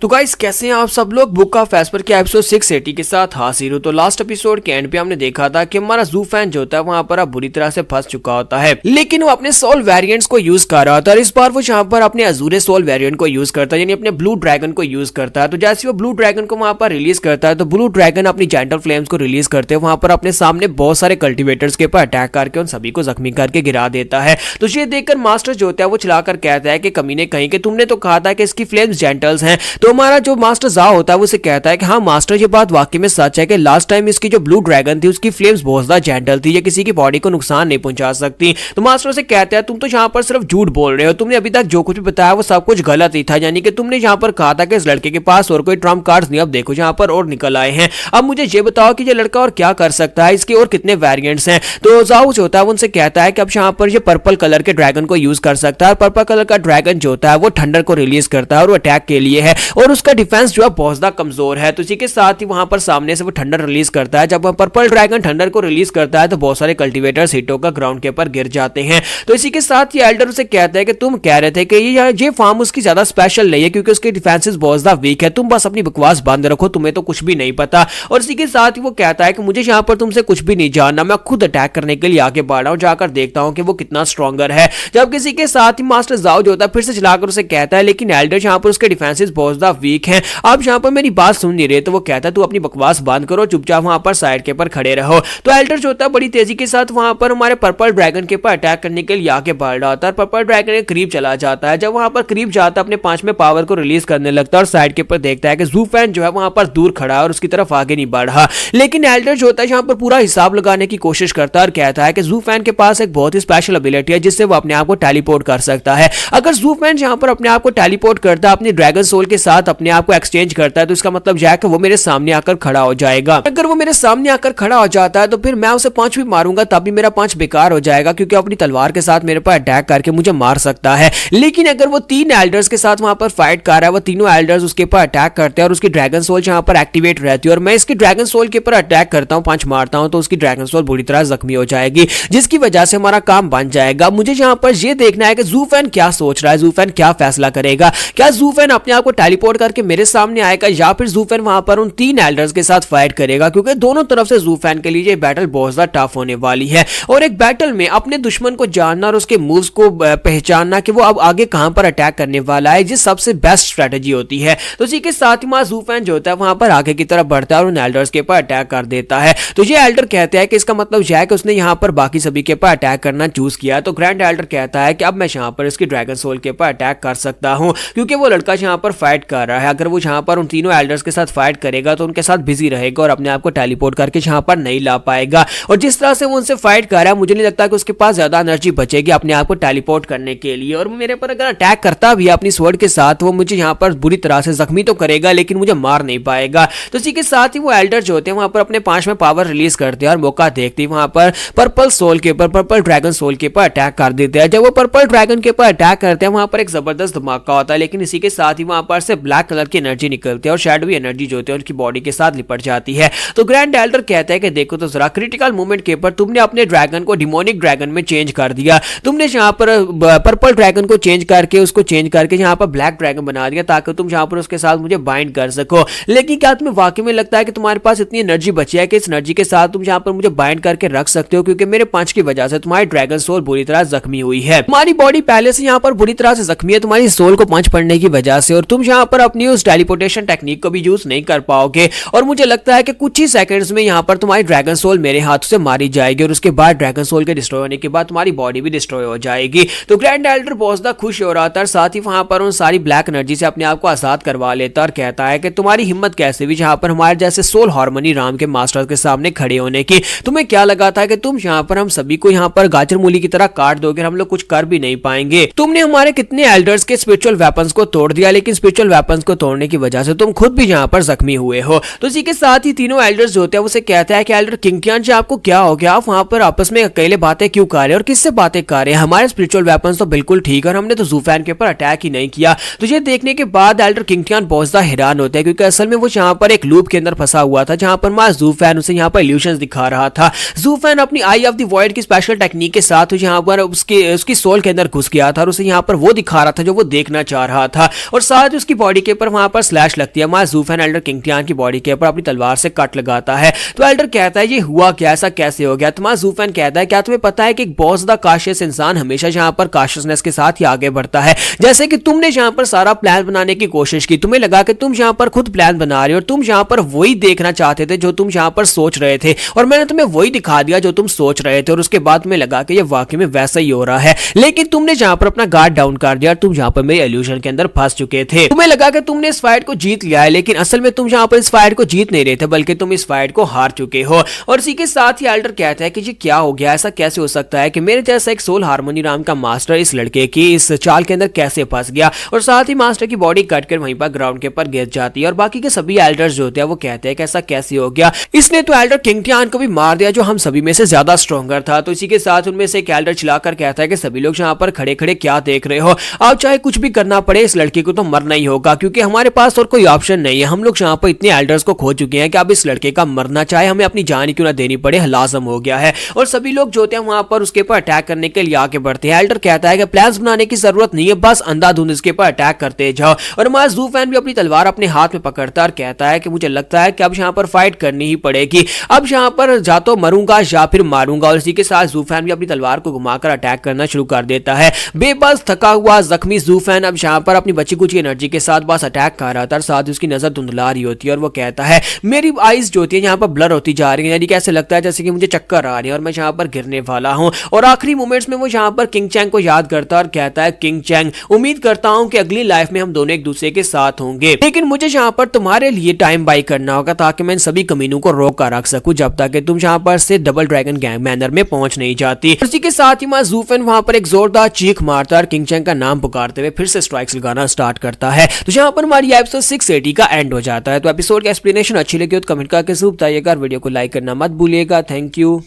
तो गाइस कैसे हैं आप सब लोग। बुक ऑफ एस्पर के एपिसोड 680 के साथ हाजिर हो। तो लास्ट एपिसोड के एंड पे हमने देखा था कि हमारा जू फैन जो होता है वहां पर अब बुरी तरह से फंस चुका होता है, लेकिन वो अपने सोल वेरिएंट्स को यूज कर रहा था और इस बार वो यहाँ पर अपने अजूरे सोल वेरिएंट को यूज करता है, यानी अपने ब्लू ड्रैगन को यूज करता है। तो जैसे वो ब्लू ड्रैगन को वहां पर रिलीज करता है तो ब्लू ड्रैगन अपनी जेंटल फ्लेम्स को रिलीज करते हैं वहां पर अपने सामने बहुत सारे कल्टिवेटर्स के ऊपर अटैक करके उन सभी को जख्मी करके गिरा देता है। तो ये देखकर मास्टर जो होता है वो चलाकर कहता है कि कमीने कहीं कि तुमने तो कहा था कि इसकी फ्लेम्स जेंटल्स हैं। तो हमारा जो मास्टर जा होता है वो उसे कहता है कि हाँ मास्टर ये बात वाकई में सच है कि लास्ट टाइम इसकी जो ब्लू ड्रैगन थी उसकी फ्लेम्स बहुत ज्यादा जेंटल थी, ये किसी की बॉडी को नुकसान नहीं पहुंचा सकती। तो मास्टर से कहता है तुम तो यहाँ पर सिर्फ झूठ बोल रहे हो, तुमने अभी तक जो कुछ भी बताया वो सब कुछ गलत ही था, यानी कि तुमने यहाँ पर कहा था कि इस लड़के के पास और कोई ट्रम्प कार्ड्स नहीं, अब देखो यहाँ पर और निकल आए हैं। अब मुझे ये बताओ कि ये लड़का और क्या कर सकता है, इसके और कितने वेरिएंट्स हैं। तो जाओ जो होता है उनसे कहता है कि अब यहाँ पर ये पर्पल कलर के ड्रैगन को यूज कर सकता है। पर्पल कलर का ड्रैगन जो होता है वो थंडर को रिलीज करता है और वो अटैक के लिए है और उसका डिफेंस जो है बहुत ज्यादा कमजोर है। तो इसी के साथ ही वहां पर सामने से वो थंडर रिलीज करता है। जब पर्पल ड्रैगन थंडर को रिलीज करता है तो बहुत सारे कल्टीवेटर्स हिटो का ग्राउंड के ऊपर गिर जाते हैं। तो इसी के साथ ये एल्डर उसे कहता है कि तुम कह रहे थे कि ये फार्म उसकी ज्यादा स्पेशल नहीं है क्योंकि उसके डिफेंसेस बहुत ज्यादा वीक है, तुम बस अपनी बकवास बंद रखो, तुम्हें तो कुछ भी नहीं पता। और इसी के साथ ही वो कहता है कि मुझे यहाँ पर तुमसे कुछ भी नहीं जानना, मैं खुद अटैक करने के लिए आगे बढ़ रहा हूँ, जाकर देखता हूँ कि वो कितना स्ट्रॉन्गर है। जब किसी के साथ ही मास्टर जाओ जो होता है फिर से चलाकर उसे कहता है लेकिन एल्डर यहाँ पर उसके डिफेंसेस बहुत ज्यादा वीक हैं, आप यहाँ पर मेरी बात सुन नहीं रहे। तो वो कहता है तू अपनी बकवास बंद करो, चुपचाप वहां पर साइड के ऊपर खड़े रहो। तो एल्डर जो होता है बड़ी तेजी के साथ वहां पर हमारे पर्पल ड्रैगन के ऊपर अटैक करने के लिए आगे बढ़ रहा होता है। पर्पल ड्रैगन के करीब चला जाता है। जब वहां पर करीब जाता है अपने 5वें पावर को रिलीज करने लगता है और साइड के ऊपर देखता है कि जू फैन जो है वहां पर दूर खड़ा है और उसकी तरफ आगे नहीं बढ़ रहा। लेकिन एल्डर जो होता है यहाँ पर पूरा हिसाब लगाने की कोशिश करता है और कहता है कि जू फैन के पास एक बहुत ही स्पेशल एबिलिटी है जिससे वो अपने आप को टेलीपोर्ट कर सकता है। अगर जू फैन यहाँ पर अपने आप को टेलीपोर्ट करता है, अपनी ड्रैगन सोल के साथ अपने आप को एक्सचेंज करता है, तो इसका मतलब यह है कि वो मेरे सामने आकर खड़ा हो जाएगा। अगर वो मेरे सामने आकर खड़ा हो जाता है तो फिर मैं उसे 5 भी मारूंगा तब भी मेरा 5 बेकार हो जाएगा क्योंकि अपनी तलवार के साथ मेरे पर अटैक करके मुझे मार सकता है। लेकिन अगर वो 3 एल्डर्स के साथ वहां पर फाइट कर रहा है, वो तीनों एल्डर्स उसके ऊपर अटैक करते हैं और उसकी ड्रैगन सोल यहाँ पर एक्टिवेट रहती है और मैं इसकी ड्रैगन सोल के ऊपर अटैक करता हूँ, 5 मारता हूँ, तो उसकी ड्रैगन सोल बुरी तरह जख्मी हो जाएगी जिसकी वजह से हमारा काम बन जाएगा। मुझे यहाँ पर यह देखना है कि जू फैन क्या सोच रहा है, जू फैन क्या फैसला करेगा। क्या जू फैन अपने आप को टेलीपोर्ट करके मेरे सामने आएगा या फिर जू फैन वहां पर उन 3 एल्डर्स के साथ फाइट करेगा, क्योंकि दोनों तरफ से जू फैन के लिए ये बैटल बहुत ज्यादा टफ होने वाली है। और एक बैटल में अपने दुश्मन को जानना और उसके मूव्स को पहचानना कि वो अब आगे कहां पर अटैक करने वाला है, ये सबसे बेस्ट स्ट्रेटजी होती है। तो इसी के साथ ही जू फैन जो होता है वहां पर आगे की तरफ बढ़ता है और उन एल्डर्स के ऊपर अटैक कर देता है। तो ये एल्डर कहते हैं कि इसका मतलब यह है कि उसने यहाँ पर बाकी सभी के ऊपर अटैक करना चूज किया। तो ग्रैंड एल्डर कहता है कि अब मैं यहाँ पर इसकी ड्रैगन सोल के ऊपर अटैक कर सकता हूँ क्योंकि वो लड़का यहाँ पर फाइट कर रहा है। अगर वो यहाँ पर उन तीनों एल्डर्स के साथ फाइट करेगा तो उनके साथ बिजी रहेगा और अपने आप को टेलीपोर्ट करके यहाँ पर नहीं ला पाएगा। और जिस तरह से वो उनसे फाइट कर रहा है मुझे नहीं लगता कि उसके पास ज्यादा एनर्जी बचेगी अपने आप को टेलीपोर्ट करने के लिए। और मेरे पर अगर अटैक करता भी अपनी स्वॉर्ड के साथ वो मुझे यहाँ पर बुरी तरह से जख्मी तो करेगा लेकिन मुझे मार नहीं पाएगा। तो इसी के साथ ही वो एल्डर जो होते हैं वहां पर अपने 5वें पावर रिलीज करते हैं और मौका देखते ही वहां पर पर्पल सोल के ऊपर, पर्पल ड्रैगन सोल के ऊपर अटैक कर देते हैं। जब वो पर्पल ड्रैगन के ऊपर अटैक करते हैं वहां पर एक जबरदस्त धमाका होता है, लेकिन इसी के साथ ही वहां पर से ब्लैक कलर की एनर्जी निकलती है और शैडोवी एनर्जी जो होती है उनकी बॉडी के साथ लिपट जाती है। तो ग्रैंड एल्डर कहता है कि देखो तो जरा क्रिटिकल मोमेंट के ऊपर तुमने अपने ड्रैगन को डिमोनिक ड्रैगन में चेंज कर दिया, तुमने यहाँ पर पर्पल ड्रैगन को चेंज करके उसको चेंज करके यहाँ पर ब्लैक ड्रैगन बना दिया ताकि तुम यहाँ पर उसके साथ मुझे बाइंड कर सको। लेकिन क्या तुम्हें वाकई में लगता है कि तुम्हारे पास इतनी एनर्जी बची है कि इस एनर्जी के साथ तुम यहाँ पर मुझे बाइंड करके रख सकते हो? क्योंकि मेरे पंच की वजह से तुम्हारी ड्रैगन सोल बुरी तरह जख्मी हुई है, तुम्हारी बॉडी पहले से यहाँ पर बुरी तरह से जख्मी है तुम्हारी सोल को पंच पड़ने की वजह से, और तुम यहाँ पर अपनी उस टेलीपोर्टेशन टेक्निक को भी यूज नहीं कर पाओगे। और मुझे लगता है कि कुछ ही सेकंड्स में यहाँ पर तुम्हारी ड्रैगन सोल मेरे हाथों से मारी जाएगी और उसके बाद ड्रैगन सोल के डिस्ट्रॉय होने के बाद तुम्हारी बॉडी भी डिस्ट्रॉय हो जाएगी। तो ग्रैंड एल्डर बहुत ज्यादा खुश हो रहा था और साथ ही वहां पर उन सारी ब्लैक एनर्जी से अपने आप को आजाद करवा लेता और कहता है कि तुम्हारी हिम्मत कैसे भी यहाँ पर हमारे जैसे सोल हार्मनी राम के मास्टर के सामने खड़े होने की, तुम्हें क्या लगा था कि तुम यहाँ पर हम सभी को यहाँ पर गाजर मूली की तरह काट दोगे, हम लोग कुछ कर भी नहीं पाएंगे। तुमने हमारे कितने एल्डर्स के स्पिरिचुअल वेपन्स को तोड़ दिया, लेकिन स्पिरिचुअल वेपन्स को तोड़ने की वजह से तुम खुद भी यहाँ पर जख्मी हुए हो। तो इसी के साथ ही तीनों एल्डर्स जो होते हैं उसे कहता है कि एल्डर किंगटियान जी आपको क्या हो गया, आप वहां पर आपस में अकेले बातें क्यों कर रहे हैं और किससे बातें कर रहे हैं, हमारे स्पिरिचुअल वेपन्स तो बिल्कुल ठीक है और हमने तो ज़ूफैन के ऊपर अटैक ही नहीं किया। तो ये देखने के बाद एल्डर किंगटियान बहुत ज्यादा हैरान होता है क्योंकि असल में वो यहाँ पर एक लूप के अंदर फंसा हुआ था जहां पर मां ज़ूफैन उसे यहाँ पर इल्यूशंस दिखा रहा था। ज़ूफैन अपनी आई ऑफ द वॉइड की स्पेशल टेक्निक के साथ यहाँ पर उसकी सोल के अंदर घुस गया था और उसे यहाँ पर वो दिखा रहा था जो वो देखना चाह रहा था और साथ ही उसकी बॉडी के ऊपर वहां पर स्लैश लगती है। मां ज़ूफैन एल्डर किंगटियान की बॉडी के ऊपर अपनी तलवार से कट लगाता है। तो एल्डर कहता है ये हुआ क्या, ऐसा कैसे हो गया। तो मां ज़ूफैन कहता है क्या तुम्हें पता है कि एक बहुत ज्यादा काशियस इंसान हमेशा यहाँ पर काशियसनेस के साथ ही आगे बढ़ता है। जैसे कि तुमने यहाँ पर सारा प्लान बनाने की कोशिश की, तुम्हें लगा कि तुम यहाँ पर खुद प्लान बना रहे हो और तुम यहाँ पर वही देखना चाहते थे जो तुम यहाँ पर सोच रहे थे और मैंने तुम्हें वही दिखा दिया जो तुम सोच रहे थे और उसके बाद तुम्हें लगा कि ये वाकई में वैसा ही हो रहा है। लेकिन तुमने यहाँ पर अपना गार्ड डाउन कर दिया, तुम यहाँ पर मेरे इल्यूजन के अंदर फंस चुके थे। तुम्हें लगा कि तुमने इस फाइट को जीत लिया है लेकिन असल में तुम यहाँ पर इस फाइट को जीत नहीं रहे थे बल्कि तुम इस फाइट को हार चुके हो। और इसी के साथ ही एल्डर कहता है कि ये क्या हो गया, ऐसा कैसे हो सकता है कि मेरे जैसा एक सोल हार्मोनी नाम का मास्टर इस लड़के की इस चाल के अंदर कैसे फंस गया। और साथ ही मास्टर की बॉडी कट कर वहीं पर ग्राउंड के ऊपर गिर जाती है और बाकी के सभी एल्डर्स जो होते हैं वो कहते हैं कि ऐसा कैसे हो गया, इसने तो एल्डर किंगटियान को भी मार दिया जो हम सभी में से ज्यादा स्ट्रॉन्गर था। तो इसी के साथ उनमें से एक एल्डर चिल्लाकर कहता है कि सभी लोग यहाँ पर खड़े खड़े क्या देख रहे हो, आप चाहे कुछ भी करना पड़े इस लड़के को तो मरना ही होगा क्योंकि हमारे पास और कोई ऑप्शन नहीं है। हम लोग यहाँ पर इतने एल्डर्स को खो चुके हैं कि अब इस लड़के का मरना चाहे हमें अपनी जान क्यों ना देनी पड़े लाजम हो गया है। और सभी लोग जो होते हैं वहां पर उसके ऊपर अटैक करने के लिए आगे बढ़ते हैं। एल्डर कहता है कि प्लान्स बनाने की जरूरत नहीं है, बस अंधाधुंध इसके ऊपर अटैक करते जाओ। और मां ज़ूफैन भी अपनी तलवार अपने हाथ में पकड़ता है और कहता है कि मुझे लगता है कि अब यहाँ पर फाइट करनी ही पड़ेगी, अब यहाँ पर जा तो मरूंगा या फिर मारूंगा। और इसी के साथ ज़ूफैन भी अपनी तलवार को घुमाकर अटैक करना शुरू कर देता है। बेबस थका हुआ जख्मी ज़ूफैन अब यहाँ पर अपनी बची कुछ एनर्जी के साथ बस अटैक कर रहा था और साथ उसकी नजर धुंधला रही होती है और वो कहता है मेरी आईज जो होती है यहाँ पर ब्लर होती जा रही है, यानी कैसे लगता है जैसे कि मुझे चक्कर आ रही है और मैं यहाँ पर गिरने वाला हूँ। और आखिरी मोमेंट्स में वो यहाँ पर किंग चैंग को याद करता है और कहता है किंग चैंग उम्मीद करता हूँ कि अगली लाइफ में हम दोनों एक दूसरे के साथ होंगे, लेकिन मुझे यहाँ पर तुम्हारे लिए टाइम बाई करना होगा ताकि मैं इन सभी कमीनों को रोक कर रख सकूं जब तक कि तुम यहाँ पर से डबल ड्रैगन गैंग मैनर में पहुंच नहीं जाती। इसी के साथ ही मां ज़ूफैन वहां पर एक जोरदार चीख मारता है और किंग चैंग का नाम पुकारते हुए फिर से स्ट्राइक्स लगाना स्टार्ट करता है। तो यहाँ पर हमारी एपिसोड 680 का एंड हो जाता है। तो एपिसोड की एक्सप्लेनेशन अच्छी लगी तो कमेंट करके जरूर बताइएगा, वीडियो को लाइक करना मत भूलिएगा। Thank you.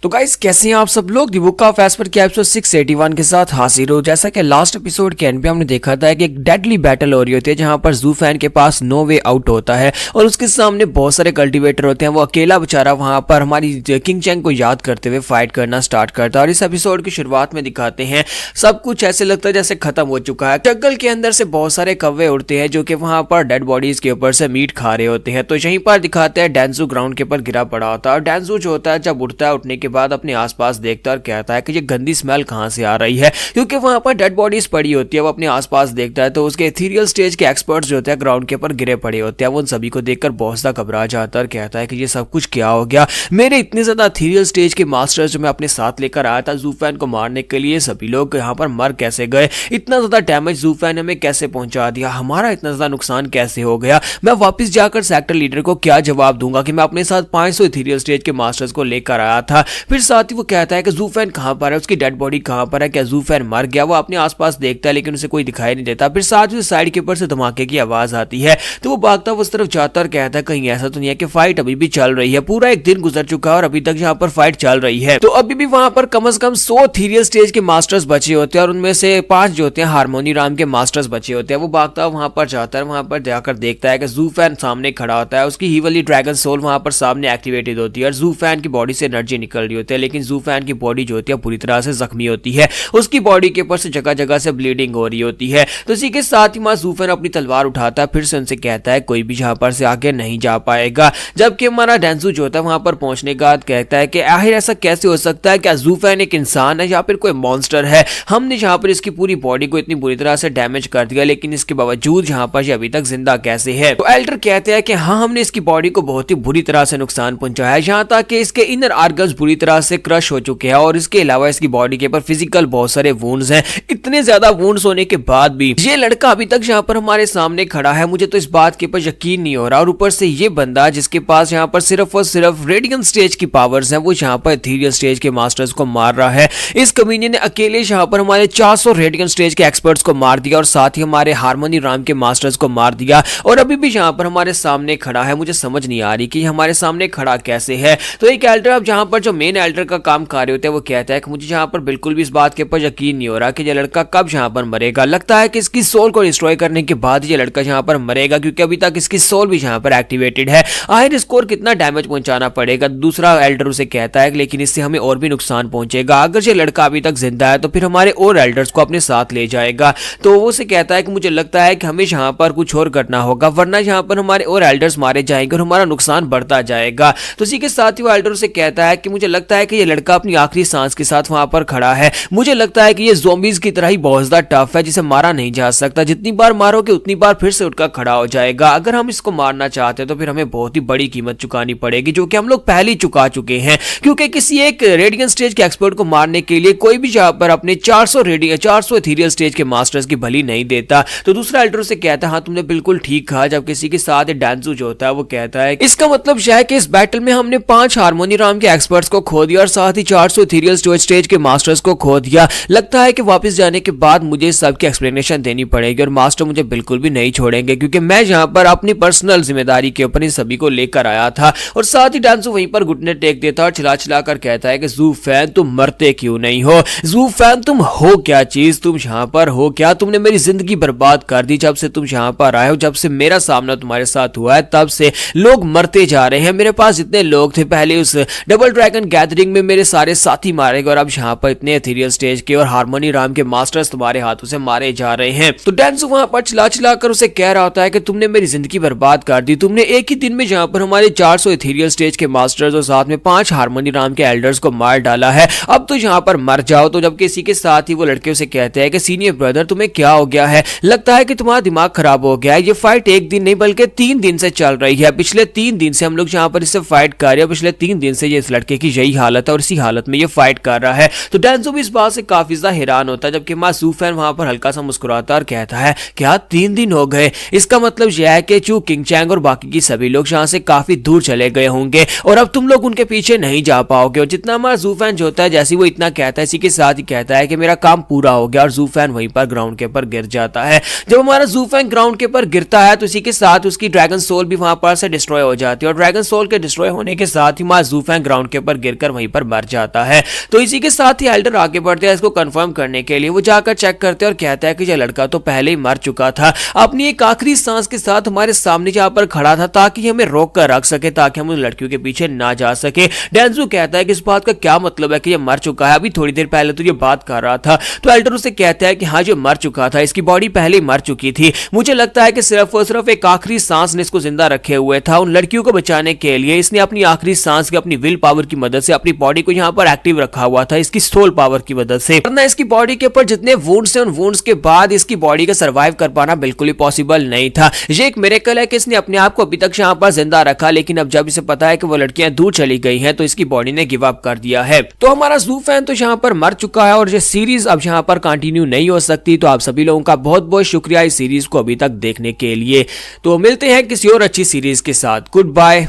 तो गाइस कैसे हैं आप सब लोग। दी बुक ऑफ एस्पर के एपिसोड 681 के साथ हाजिर हो। जैसा कि लास्ट एपिसोड के एंड पे हमने देखा था कि एक डेडली बैटल हो रही होती है जहां पर ज़ूफैन के पास नो वे आउट होता है और उसके सामने बहुत सारे कल्टीवेटर होते हैं। वो अकेला बेचारा वहां पर हमारी किंग चैंग को याद करते हुए फाइट करना स्टार्ट करता है। और इस एपिसोड की शुरुआत में दिखाते हैं सब कुछ ऐसे लगता है जैसे खत्म हो चुका है। जंगल के अंदर से बहुत सारे कौवे उड़ते हैं जो कि वहां पर डेड बॉडीज के ऊपर से मीट खा रहे होते हैं। तो यहीं पर दिखाते हैं डेंजू ग्राउंड के ऊपर गिरा पड़ा होता है और डेंजू जो होता है जब उठता है उठने के बाद अपने आसपास देखता है और कहता है कि ये गंदी स्मेल कहां से आ रही है, क्योंकि वहां पर डेड बॉडीज पड़ी होती है। वो अपने आसपास देखता है तो उसके एथीरियल स्टेज के एक्सपर्ट्स जो होते हैं ग्राउंड के ऊपर गिरे पड़े होते हैं। वो उन सभी को देखकर बहुत सा घबरा जाता है और कहता है कि ये सब कुछ क्या हो गया, मेरे इतने ज्यादा एथीरियल स्टेज के मास्टर्स जो मैं अपने साथ लेकर आया था ज़ूफैन को मारने के लिए, सभी लोग यहाँ पर मर कैसे गए, इतना ज्यादा डैमेज ज़ूफैन ने हमें कैसे पहुंचा दिया, हमारा इतना ज्यादा नुकसान कैसे हो गया, मैं वापस जाकर सेक्टर लीडर को क्या जवाब दूंगा कि मैं अपने साथ 500 एथीरियल स्टेज के मास्टर्स को लेकर आया था। फिर साथ ही वो कहता है कि ज़ूफैन कहां पर है, उसकी डेड बॉडी कहां पर है, क्या ज़ूफैन मर गया। वो अपने आसपास देखता है लेकिन उसे कोई दिखाई नहीं देता। फिर साथ ही साइड के ऊपर से धमाके की आवाज आती है तो वो भागता उस तरफ जाता और कहता है कहीं ऐसा तो नहीं है कि फाइट अभी भी चल रही है, पूरा एक दिन गुजर चुका है और अभी तक यहाँ पर फाइट चल रही है। तो अभी भी वहां पर कम से कम 100 एथीरियल स्टेज के मास्टर्स बचे होते हैं और उनमें से 5 जो होते हैं हार्मोनी राम के मास्टर्स बचे होते हैं। वो भागता वहां पर जाता है, वहां पर जाकर देखता है कि ज़ूफैन सामने खड़ा होता है, उसकी ही वाली ड्रैगन सोल वहां पर सामने एक्टिवेटेड होती है और ज़ूफैन की बॉडी से एनर्जी निकल रही होती है। लेकिन ज़ूफैन की बॉडी जो होती है पूरी तरह से जख्मी होती है, उसकी बॉडी के ऊपर से जगह जगह से ब्लीडिंग हो रही होती है। तो इसी के साथ ही मां ज़ूफैन अपनी तलवार उठाता है, फिर से उनसे कहता है कोई भी जहां पर से आगे नहीं जा पाएगा। जबकि हमारा डेंजू जो होता है वहां पर पहुंचने के बाद कहता है कि आखिर ऐसा कैसे हो सकता है, क्या ज़ूफैन एक इंसान है या फिर कोई मॉन्स्टर है, हमने यहाँ पर इसकी पूरी बॉडी को इतनी बुरी तरह से डैमेज कर दिया लेकिन इसके बावजूद यहाँ पर अभी तक जिंदा कैसे है। तो एल्डर कहते हैं कि हाँ हमने इसकी बॉडी को बहुत ही बुरी तरह से नुकसान पहुंचाया, यहाँ तक कि इसके इनर ऑर्गन्स बुरी तरह से क्रश हो चुके हैं और इसके अलावा इसकी बॉडी के ऊपर फिजिकल बहुत सारे वुंड्स हैं। इतने ज्यादा वुंड्स होने के बाद भी ये लड़का अभी तक यहाँ पर हमारे सामने खड़ा है। मुझे तो इस बात के ऊपर यकीन नहीं हो रहा। और ऊपर से ये बंदा जिसके पास यहाँ पर सिर्फ और सिर्फ रेडियंट स्टेज की पावर्स हैं, वो यहाँ पर इथेरियल स्टेज के मास्टर्स को मार रहा है। इस कमीने ने अकेले यहाँ पर हमारे 400 रेडियंट स्टेज के एक्सपर्ट्स को मार दिया और साथ ही हमारे हार्मोनी राम के मास्टर्स को मार दिया और अभी भी यहाँ पर हमारे सामने खड़ा है। मुझे समझ नहीं आ रही कि हमारे सामने खड़ा कैसे है। तो एक एल्डर अब जहाँ पर जो मेन एल्डर का काम कर रहे होते हैं वो कहता है कि मुझे यहाँ पर बिल्कुल भी इस बात के ऊपर यकीन नहीं हो रहा कि ये लड़का कब यहाँ पर मरेगा। लगता है कि इसकी सोल को डिस्ट्रॉय करने के बाद ये लड़का यहाँ पर मरेगा, क्योंकि अभी तक इसकी सोल भी यहाँ पर एक्टिवेटेड है। आखिर इसको कितना डैमेज पहुंचाना पड़ेगा। दूसरा एल्डर उसे कहता है लेकिन इससे हमें और भी नुकसान पहुंचेगा। अगर ये लड़का अभी तक जिंदा है तो फिर हमारे और एल्डर्स को अपने साथ ले जाएगा। तो वो उसे कहता है कि मुझे लगता है कि हमें यहाँ पर कुछ और करना होगा, वरना यहाँ पर हमारे और एल्डर्स मारे जाएंगे और हमारा नुकसान बढ़ता जाएगा। तो इसी के साथ ही वो एल्डर उसे कहता है कि मुझे लगता है कि ये लड़का अपनी आखिरी सांस के साथ वहां पर खड़ा है। मुझे लगता है कि ये ज़ॉम्बीज की तरह ही बहुत ज्यादा टफ है, जिसे मारा नहीं जा सकता। जितनी बार मारोगे उतनी बार फिर से उठकर खड़ा हो जाएगा। अगर हम इसको मारना चाहते हैं तो फिर हमें बहुत ही बड़ी कीमत चुकानी पड़ेगी, जो कि हम लोग पहले ही चुका चुके हैं। क्योंकि किसी एक रेडियंट स्टेज के एक्सपर्ट को मारने के लिए कोई भी यहाँ पर अपने 400 इथेरियल स्टेज के मास्टर्स की बलि नहीं देता। तो दूसरा एल्डर से कहता है हाँ तुमने बिल्कुल ठीक कहा। जब किसी के साथ डांसू जो होता है वो कहता है इसका मतलब यह है कि इस बैटल में हमने 5 हार्मोनी राम के एक्सपर्ट्स को खो दिया और साथ ही 400 इथेरियल स्टेज के मास्टर्स को खो दिया। लगता है कि वापस जाने के बाद मुझे सबकी एक्सप्लेनेशन देनी पड़ेगी और मास्टर मुझे बिल्कुल भी नहीं छोड़ेंगे, क्योंकि मैं यहाँ पर अपनी पर्सनल जिम्मेदारी के ऊपर इन सभी को लेकर आया था। और साथ ही डांसू वहीं पर घुटने टेक देता और चिल्ला चिल्ला कर कहता है कि ज़ू फैन तुम मरते क्यों नहीं हो। ज़ू फैन तुम हो क्या चीज, तुम यहाँ पर हो क्या। तुमने मेरी जिंदगी बर्बाद कर दी। जब से तुम यहाँ पर आए हो, जब से मेरा सामना तुम्हारे साथ हुआ है, तब से लोग मरते जा रहे हैं। मेरे पास जितने लोग थे पहले उस डबल ड्रैगन गैदरिंग में मेरे सारे साथी मारे गए और अब यहाँ पर इतने इथेरियल स्टेज के और हार्मोनी राम के मास्टर्स तुम्हारे हाथों से मारे जा रहे हैं। तो डांसू वहां पर चिल्ला चिल्ला कर उसे कह रहा होता है कि तुमने मेरी जिंदगी बर्बाद कर दी। तुमने एक ही दिन में जहां पर हमारे 400 इथेरियल स्टेज के मास्टर्स और साथ में 5 हार्मोनी राम के एल्डर्स को मार डाला है। अब तो यहाँ पर मर जाओ। तो जबकि इसी के साथ ही वो लड़के उसे कहते हैं कि सीनियर ब्रदर तुम्हें क्या हो गया है, लगता है कि तुम्हारा दिमाग खराब हो गया है। ये फाइट एक दिन नहीं बल्कि 3 दिन से चल रही है। पिछले 3 दिन से हम लोग यहाँ पर इससे फाइट कर रहे हैं। पिछले 3 दिन से ये इस लड़के की यही हालत है और इसी हालत में ये फाइट कर रहा है। तो डांसू भी इस बात से काफी ज्यादा हैरान होता है, जबकि मासूम फैन वहां पर हल्का सा मुस्कुराता और कहता है क्या 3 दिन हो गए। इसका मतलब यह है कि चू किंग चैंग और बाकी की सभी लोग यहाँ से काफी दूर चले गए होंगे और अब तुम लोग उनके पीछे नहीं जा पाओगे। और जितना हमारा जू फैन जो होता है जैसे वो इतना कहता है, इसी के साथ ही कहता है कि मेरा काम पूरा हो गया और जू फैन वहीं पर ग्राउंड के ऊपर गिर जाता है। जब हमारा जू फैन ग्राउंड के ऊपर गिरता है तो इसी के साथ उसकी ड्रैगन सोल भी वहां पर से डिस्ट्रॉय हो जाती है और ड्रैगन सोल के डिस्ट्रॉय होने के साथ ही हमारा जू फैन ग्राउंड के ऊपर गिरकर वहीं पर मर जाता है। तो इसी के साथ ही एल्डर आगे बढ़ते हैं इसको कंफर्म करने के लिए। वो जाकर चेक करते हैं और कहता है कि यह लड़का तो पहले ही मर चुका था, अपनी एक आखिरी सांस के साथ हमारे सामने जहां पर खड़ा था ताकि हमें रोक कर रख सके, ताकि हम उन लड़कियों के पीछे ना जा सके। डेंजू कहता है कि इस बात का क्या मतलब है कि यह मर चुका है, अभी थोड़ी देर पहले तो ये बात कर रहा था। तो एल्डर उसे कहता है कि हाँ जो मर चुका था, इसकी बॉडी पहले ही मर चुकी थी। मुझे लगता है कि सिर्फ और सिर्फ एक आखिरी सांस ने इसको जिंदा रखे हुए था। उन लड़कियों को बचाने के लिए इसने अपनी आखिरी सांस की अपनी विल पावर की मदद से अपनी बॉडी को यहाँ पर एक्टिव रखा हुआ था, इसकी सोल पावर की मदद से। वरना इसकी बॉडी के ऊपर जितने वुंड्स हैं उन वुंड्स के बाद इसकी बॉडी का सर्वाइव कर पाना बिल्कुल ही पॉसिबल नहीं था। ये एक मिरेकल है कि इसने अपने आप को अभी तक यहाँ पर जिंदा रखा, लेकिन अब जब इसे पता है कि वो लड़कियां दूर चली गई हैं तो इसकी बॉडी ने गिव अप कर दिया है। तो हमारा जू फैन तो यहाँ पर मर चुका है और ये सीरीज अब यहाँ पर कंटिन्यू नहीं हो सकती। तो आप सभी लोगों का बहुत बहुत शुक्रिया इस सीरीज को अभी तक देखने के लिए। तो मिलते हैं किसी और अच्छी सीरीज के साथ। Good bye.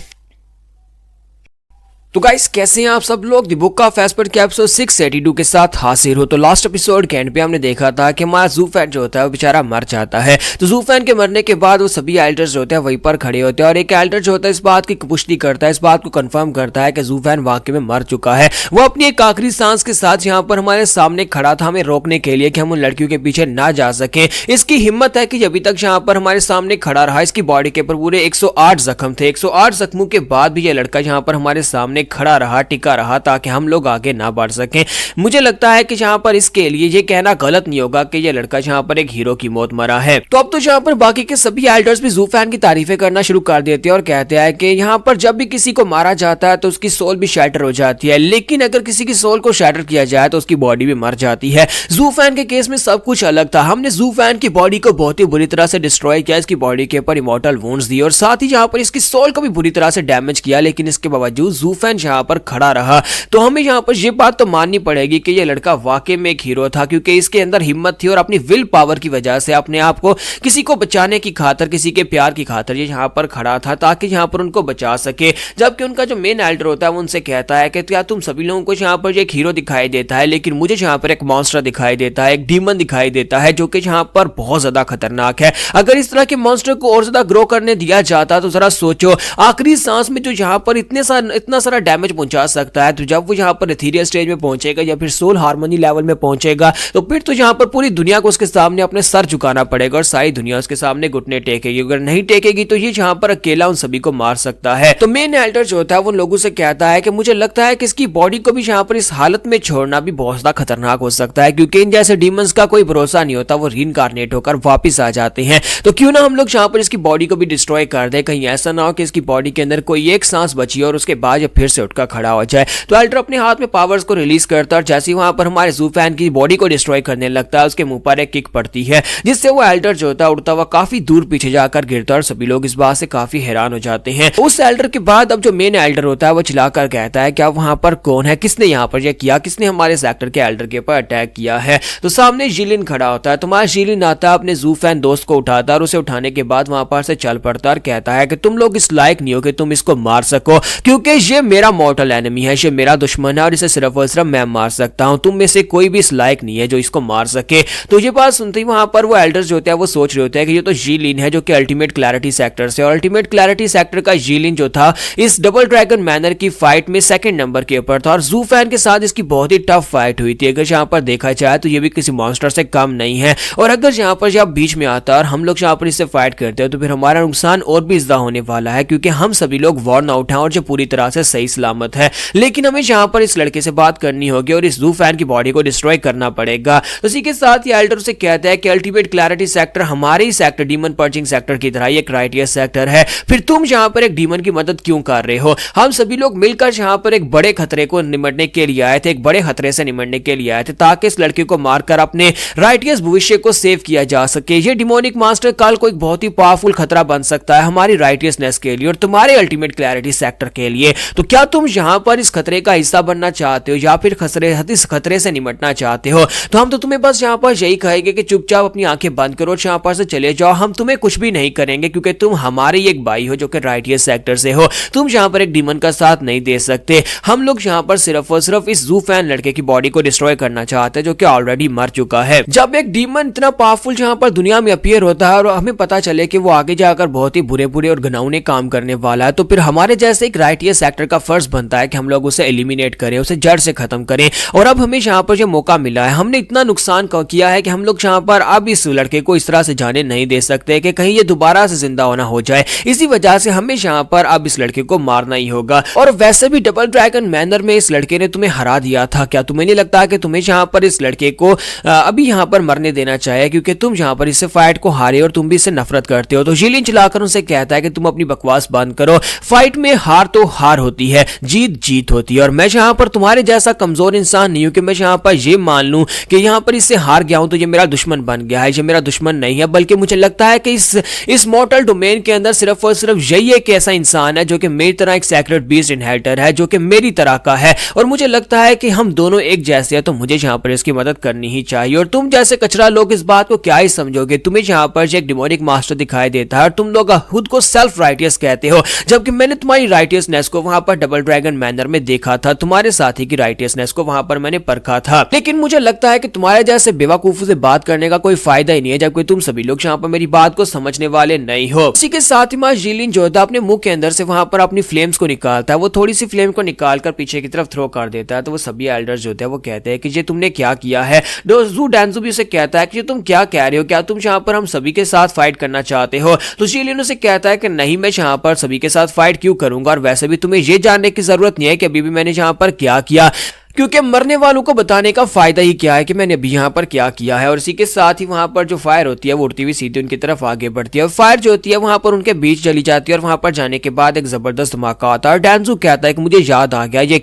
तो गाइस कैसे हैं आप सब लोग। द बुक ऑफ एस्पर के एपिसोड 682 के साथ हाजिर हो। तो लास्ट एपिसोड के एंड पे हमने देखा था कि हमारा जू फैन जो होता है वो बेचारा मर जाता है। तो जू फैन के मरने के बाद वो सभी एल्डर्स जो होते हैं वहीं पर खड़े होते हैं और एक एल्डर जो होता है इस बात की पुष्टि करता है, इस बात को कंफर्म करता है कि जू फैन वाकई में मर चुका है। वो अपनी एक आखिरी सांस के साथ यहाँ पर हमारे सामने खड़ा था हमें रोकने के लिए कि हम उन लड़कियों के पीछे ना जा सके। इसकी हिम्मत है कि अभी तक यहाँ पर हमारे सामने खड़ा रहा। इसकी बॉडी के ऊपर पूरे 108 जख्म थे। 108 जख्मों के बाद भी यह लड़का यहाँ पर हमारे सामने खड़ा रहा, टिका रहा ताकि हम लोग आगे ना बढ़ सकें। मुझे लगता है कि यहाँ पर इसके लिए ये कहना गलत नहीं होगा कि ये लड़का यहाँ पर एक हीरो की मौत मरा है। तो अब तो यहाँ पर बाकी के सभी एल्डर्स भी जू फैन की तारीफें करना शुरू कर देते हैं और कहते हैं कि यहाँ पर जब भी किसी को मारा जाता है तो उसकी सोल भी शैटर हो जाती है, लेकिन अगर किसी की सोल को शैटर किया जाए तो उसकी बॉडी भी मर जाती है। जू फैन के केस में सब कुछ अलग था। हमने जू फैन की बॉडी को बहुत ही बुरी तरह से डिस्ट्रॉय किया, इसकी बॉडी के ऊपर इमॉर्टल वुंड्स दिए और साथ ही यहाँ पर इसकी सोल को भी बुरी तरह से डैमेज किया, लेकिन इसके बावजूद जू फैन फैन जहाँ पर खड़ा रहा। तो हमें यहाँ पर ये बात तो माननी पड़ेगी कि ये लड़का वाकई में एक हीरो था, क्योंकि इसके अंदर हिम्मत थी और अपनी विल पावर की वजह से अपने आप को किसी को बचाने की खातर, किसी के प्यार की खातर ये यहाँ पर खड़ा था ताकि यहाँ पर उनको बचा सके। जबकि उनका जो मेन एल्डर होता है वो उनसे कहता है कि क्या तुम सभी लोगों को यहाँ पर एक हीरो दिखाई देता है, लेकिन मुझे यहाँ पर एक मॉन्स्टर दिखाई देता है, एक डीमन दिखाई देता है जो कि यहाँ पर बहुत ज्यादा खतरनाक है। अगर इस तरह के मॉन्स्टर को और ज्यादा ग्रो करने दिया जाता तो जरा सोचो, आखिरी सांस में जो यहाँ पर इतना सारा डैमेज पहुंचा सकता है, तो जब वो यहाँ पर एथीरियल स्टेज में पहुंचेगा या फिर सोल हार्मोनी लेवल में पहुंचेगा तो फिर तो यहाँ पर पूरी दुनिया को उसके सामने अपने सर झुकाना पड़ेगा और सारी दुनिया उसके सामने घुटने टेकेगी। अगर नहीं टेकेगी तो ये यहाँ पर अकेला उन सभी को मार सकता है। तो मेन एल्डर जो होता है वो लोगों से कहता है कि मुझे लगता है कि इसकी बॉडी को भी यहाँ पर इस हालत में छोड़ना भी बहुत ज्यादा खतरनाक हो सकता है, क्योंकि इन जैसे डीमंस का कोई भरोसा नहीं होता, वो रीइंकार्नेट होकर वापस आ जाते हैं। तो क्यों ना हम लोग यहाँ पर इसकी बॉडी को भी डिस्ट्रॉय कर दे, कहीं ऐसा ना हो कि इसकी बॉडी के अंदर कोई एक सांस बची और उसके बाद ये फिर से उठकर खड़ा हो जाए। तो एल्डर अपने हाथ में पावर्स को रिलीज करता है और जैसे ही वहां पर हमारे ज़ू फैन की बॉडी को डिस्ट्रॉय करने लगता है, उसके मुंह पर एक किक पड़ती है जिससे वो एल्डर जो होता है उड़ता हुआ काफी दूर पीछे जाकर गिरता है और सभी लोग इस बात से काफी हैरान हो जाते हैं। उस एल्डर के बाद अब जो मेन एल्डर होता है वो चिल्लाकर कहता है क्या वहां पर कौन है, किसने यहाँ पर यह किया, किसने हमारे सेक्टर के एल्डर के ऊपर अटैक किया है। तो सामने जिलिन खड़ा होता है। तुम्हारा जिलिन आता है, अपने ज़ू फैन दोस्त को उठाता है और उसे उठाने के बाद वहां पर से चल पड़ता है और कहता है कि तुम लोग इस लायक नहीं हो कि तुम इसको मार सको, क्योंकि ये मेरा मॉर्टल एनिमी है, ये मेरा दुश्मन है और इसे सिर्फ और सिर्फ मैं मार सकता हूं, तुम में से कोई भी इस लायक नहीं है जो इसको मार सके। तो ये बात सुनते ही वहां पर वो एल्डर्स जो होते हैं वो सोच रहे होते हैं कि ये तो जीलिन है जो कि अल्टीमेट क्लैरिटी सेक्टर से, और अल्टीमेट क्लैरिटी सेक्टर का जीलिन जो था इस डबल ड्रैगन मैनर की फाइट में सेकंड नंबर के ऊपर था और ज़ू फैन के साथ इसकी बहुत ही टफ फाइट हुई थी। अगर यहाँ पर देखा जाए तो ये भी किसी मॉन्स्टर से कम नहीं है, और अगर यहाँ पर जब बीच में आता है और हम लोग यहाँ पर इससे फाइट करते हैं तो फिर हमारा नुकसान और भी ज्यादा होने वाला है, क्योंकि हम सभी लोग वॉर्न आउट हैं और जो पूरी तरह से सही सलामत है। लेकिन हमें यहाँ पर इस लड़के से बात करनी होगी और इस ज़ू फैन की बॉडी को डिस्ट्रॉय करना पड़ेगा। उसी के साथ ही एल्डर उसे कहता है कि अल्टीमेट क्लैरिटी सेक्टर हमारे ही सेक्टर डीमन पर्चिंग सेक्टर की तरह एक राइटियस सेक्टर है, फिर तुम यहाँ पर एक डीमन की मदद क्यों कर रहे हो। हम सभी लोग मिलकर यहाँ पर एक बड़े खतरे को निमटने के लिए आए थे, एक बड़े खतरे से निमटने के लिए आए थे ताकि इस लड़के को मारकर अपने राइटियस भविष्य को सेव किया जा सके। ये डिमोनिक मास्टर कल को एक बहुत ही पावरफुल खतरा बन सकता है हमारी राइटियसनेस के लिए और तुम्हारे अल्टीमेट क्लैरिटी सेक्टर के लिए। तो क्या तुम यहाँ पर इस खतरे का हिस्सा बनना चाहते हो या फिर इस खतरे से निमटना चाहते हो। तो हम तो तुम्हें बस यहाँ पर यही कहेंगे कि चुपचाप अपनी आंखें बंद करो, यहाँ पर से चले जाओ, हम तुम्हें कुछ भी नहीं करेंगे क्योंकि तुम हमारे ही एक भाई हो जो कि राइटियस सेक्टर से हो। तुम यहाँ पर एक डीमन का साथ नहीं दे सकते। हम लोग यहाँ पर सिर्फ और सिर्फ इस ज़ू फैन लड़के की बॉडी को डिस्ट्रॉय करना चाहते हैं जो कि ऑलरेडी मर चुका है। जब एक डीमन इतना पावरफुल यहाँ पर दुनिया में अपीयर होता है और हमें पता चले कि वो आगे जाकर बहुत ही बुरे बुरे और घिनौने काम करने वाला है, तो फिर हमारे जैसे एक राइटियस सेक्टर का फर्ज बनता है कि हम लोग उसे एलिमिनेट करें, उसे जड़ से खत्म करें। और अब हमें यहाँ पर जो मौका मिला है, हमने इतना नुकसान किया है कि हम लोग यहाँ पर अब इस लड़के को इस तरह से जाने नहीं दे सकते कि कहीं ये दोबारा से जिंदा होना हो जाए। इसी वजह से हमें यहाँ पर अब इस लड़के को मारना ही होगा। और वैसे भी डबल ड्रैगन मैनर में इस लड़के ने तुम्हें हरा दिया था, क्या तुम्हें नहीं लगता कि तुम्हें यहाँ पर इस लड़के को अभी यहाँ पर मरने देना चाहिए, क्योंकि तुम यहाँ पर इससे फाइट को हारे और तुम भी इससे नफरत करते हो। तो जिलिन चलाकर उनसे कहता है कि तुम अपनी बकवास बंद करो, फाइट में हार तो हार होती है, जीत जीत होती है, और मैं यहाँ पर तुम्हारे जैसा कमजोर इंसान नहीं हूं कि मैं यहाँ पर ये मान लूं कि यहाँ पर इससे हार गया हूं तो ये मेरा दुश्मन बन गया है। ये मेरा दुश्मन नहीं है, बल्कि मुझे लगता है कि इस मॉर्टल डोमेन के अंदर सिर्फ और सिर्फ यही एक ऐसा इंसान है जो कि मेरी तरह एक सेक्रेट बीस्ट इनहेरिटर है, जो कि मेरी तरह का है, और मुझे लगता है कि हम दोनों एक जैसे हैं, तो मुझे यहाँ पर इसकी मदद करनी ही चाहिए। और तुम जैसे कचरा लोग इस बात को क्या ही समझोगे, तुम्हें यहाँ पर एक डिमोनिक मास्टर दिखाई देता है और तुम लोग खुद को सेल्फ राइटियस कहते हो, जबकि मैंने तुम्हारी राइटियसनेस को वहां पर डबल ड्रैगन मैनर में देखा था, तुम्हारे साथी की राइटियसनेस को वहां पर मैंने परखा था। लेकिन मुझे लगता है कि तुम्हारे जैसे बेवकूफों से बात करने का कोई फायदा ही नहीं है, जबकि तुम सभी लोग यहाँ पर मेरी बात को समझने वाले नहीं हो। इसी के साथ ही मां जिलिन जो होता है अपने मुंह के अंदर से वहां पर अपनी फ्लेम्स को निकालता है, वो थोड़ी सी फ्लेम को निकालकर पीछे की तरफ थ्रो कर देता है। तो वो सभी एल्डर्स जो होते हैं वो कहते हैं कि ये तुमने क्या किया है। ज़ू डैंजू भी उसे कहता है कि तुम क्या कह रहे हो, क्या तुम यहाँ पर हम सभी के साथ फाइट करना चाहते हो। तो जिलिन उसे कहता है कि नहीं, मैं यहाँ पर सभी के साथ फाइट क्यों करूंगा, और वैसे भी तुम्हें यह जानने की जरूरत नहीं है कि अभी भी मैंने यहाँ पर क्या किया, क्योंकि मरने वालों को बताने का फायदा ही क्या है कि मैंने अभी यहाँ पर क्या किया है। और इसी के साथ ही वहां पर जो फायर होती है वो उड़ती हुई सीधे उनकी तरफ आगे बढ़ती है और फायर जो होती है वहां पर उनके बीच चली जाती है। और वहां पर जाने के बाद एक जबरदस्त धमाका आता है और डैंजू कहता है कि मुझे याद आ गया, ये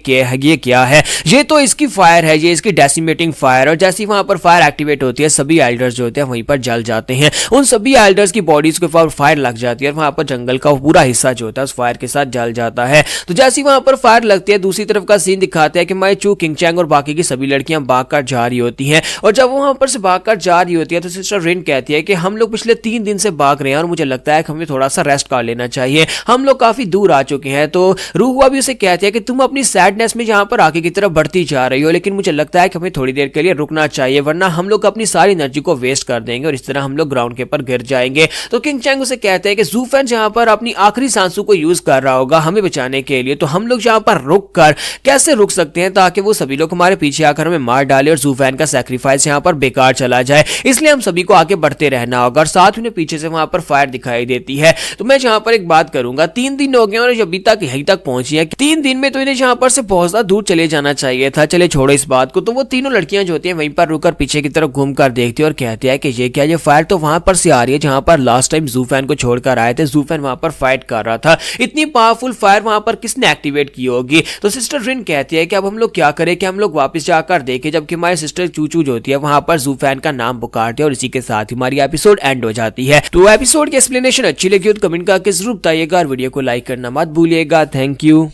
क्या है, ये तो इसकी फायर है, ये इसकी डेसिमेटिंग फायर। और जैसे ही वहां पर फायर एक्टिवेट होती है सभी एल्डर्स जो होते हैं वहीं पर जल जाते हैं। उन सभी एल्डर्स की बॉडीज के ऊपर फायर लग जाती है और वहां पर जंगल का पूरा हिस्सा जो होता है उस फायर के साथ जल जाता है। तो जैसे ही वहां पर फायर लगती है दूसरी तरफ का सीन दिखाते हैं कि माई चू, किंग चैंग और बाकी की सभी लड़कियां भागकर जा रही होती हैं। और जब वहां पर से भागकर जा रही होती है तो सिस्टर रिन कहती है कि हम लोग पिछले 3 दिन से भाग रहे हैं और मुझे लगता है कि हमें थोड़ा सा रेस्ट कर लेना चाहिए, हम लोग काफी दूर आ चुके हैं। तो रूहुआ भी उसे कहती है कि तुम अपनी सैडनेस में जहां पर आगे की तरफ बढ़ती जा रही हो, लेकिन मुझे लगता है कि हमें थोड़ी देर के लिए रुकना चाहिए वरना हम लोग अपनी सारी एनर्जी को वेस्ट कर देंगे और इस तरह हम लोग ग्राउंड के ऊपर गिर जाएंगे। तो किंग चैंग उसे कहते हैं कि ज़ू फेन जहां पर अपनी आखिरी सांसों को यूज कर रहा होगा हमें बचाने के लिए, तो हम लोग जहां पर रुक कर कैसे रुक सकते हैं ताकि वो सभी लोग हमारे पीछे आकर हमें मार डाले और ज़ू फेन का सैक्रिफाइस यहां पर बेकार चला जाए। इसलिए हम सभी को आगे बढ़ते रहना होगा। और साथ में पीछे से वहां पर फायर दिखाई देती है। तो मैं जहां पर एक बात करूंगा, 3 दिन हो गए और अभी तक यहीं तक पहुंची है। 3 दिन में तो इन्हें जहां पर से बहुत ज्यादा दूर चले जाना चाहिए था। चले छोड़ो इस बात को। तो वो तीनों लड़कियां जो होती हैं वहीं पर रुककर पीछे की तरफ घूमकर देखती है और कहती है कि ये क्या, ये फायर तो वहां पर से आ रही है जहां पर लास्ट टाइम ज़ू फेन को छोड़कर आए थे। ज़ू फेन वहां पर फाइट कर रहा था, इतनी पावरफुल फायर वहां पर किसने एक्टिवेट की होगी। तो सिस्टर रिन कहती है कि अब हम लोग क्या करें कि हम लोग वापस जाकर देखें, जबकि हमारी सिस्टर चूचू जो होती है वहां पर ज़ू फेन का नाम पुकारती है। और इसी के साथ ही हमारी एपिसोड एंड हो जाती है। तो एपिसोड की एक्सप्लेनेशन अच्छी लगी हो तो कमेंट करके जरूर बताइएगा और वीडियो को लाइक करना मत भूलिएगा। Thank you.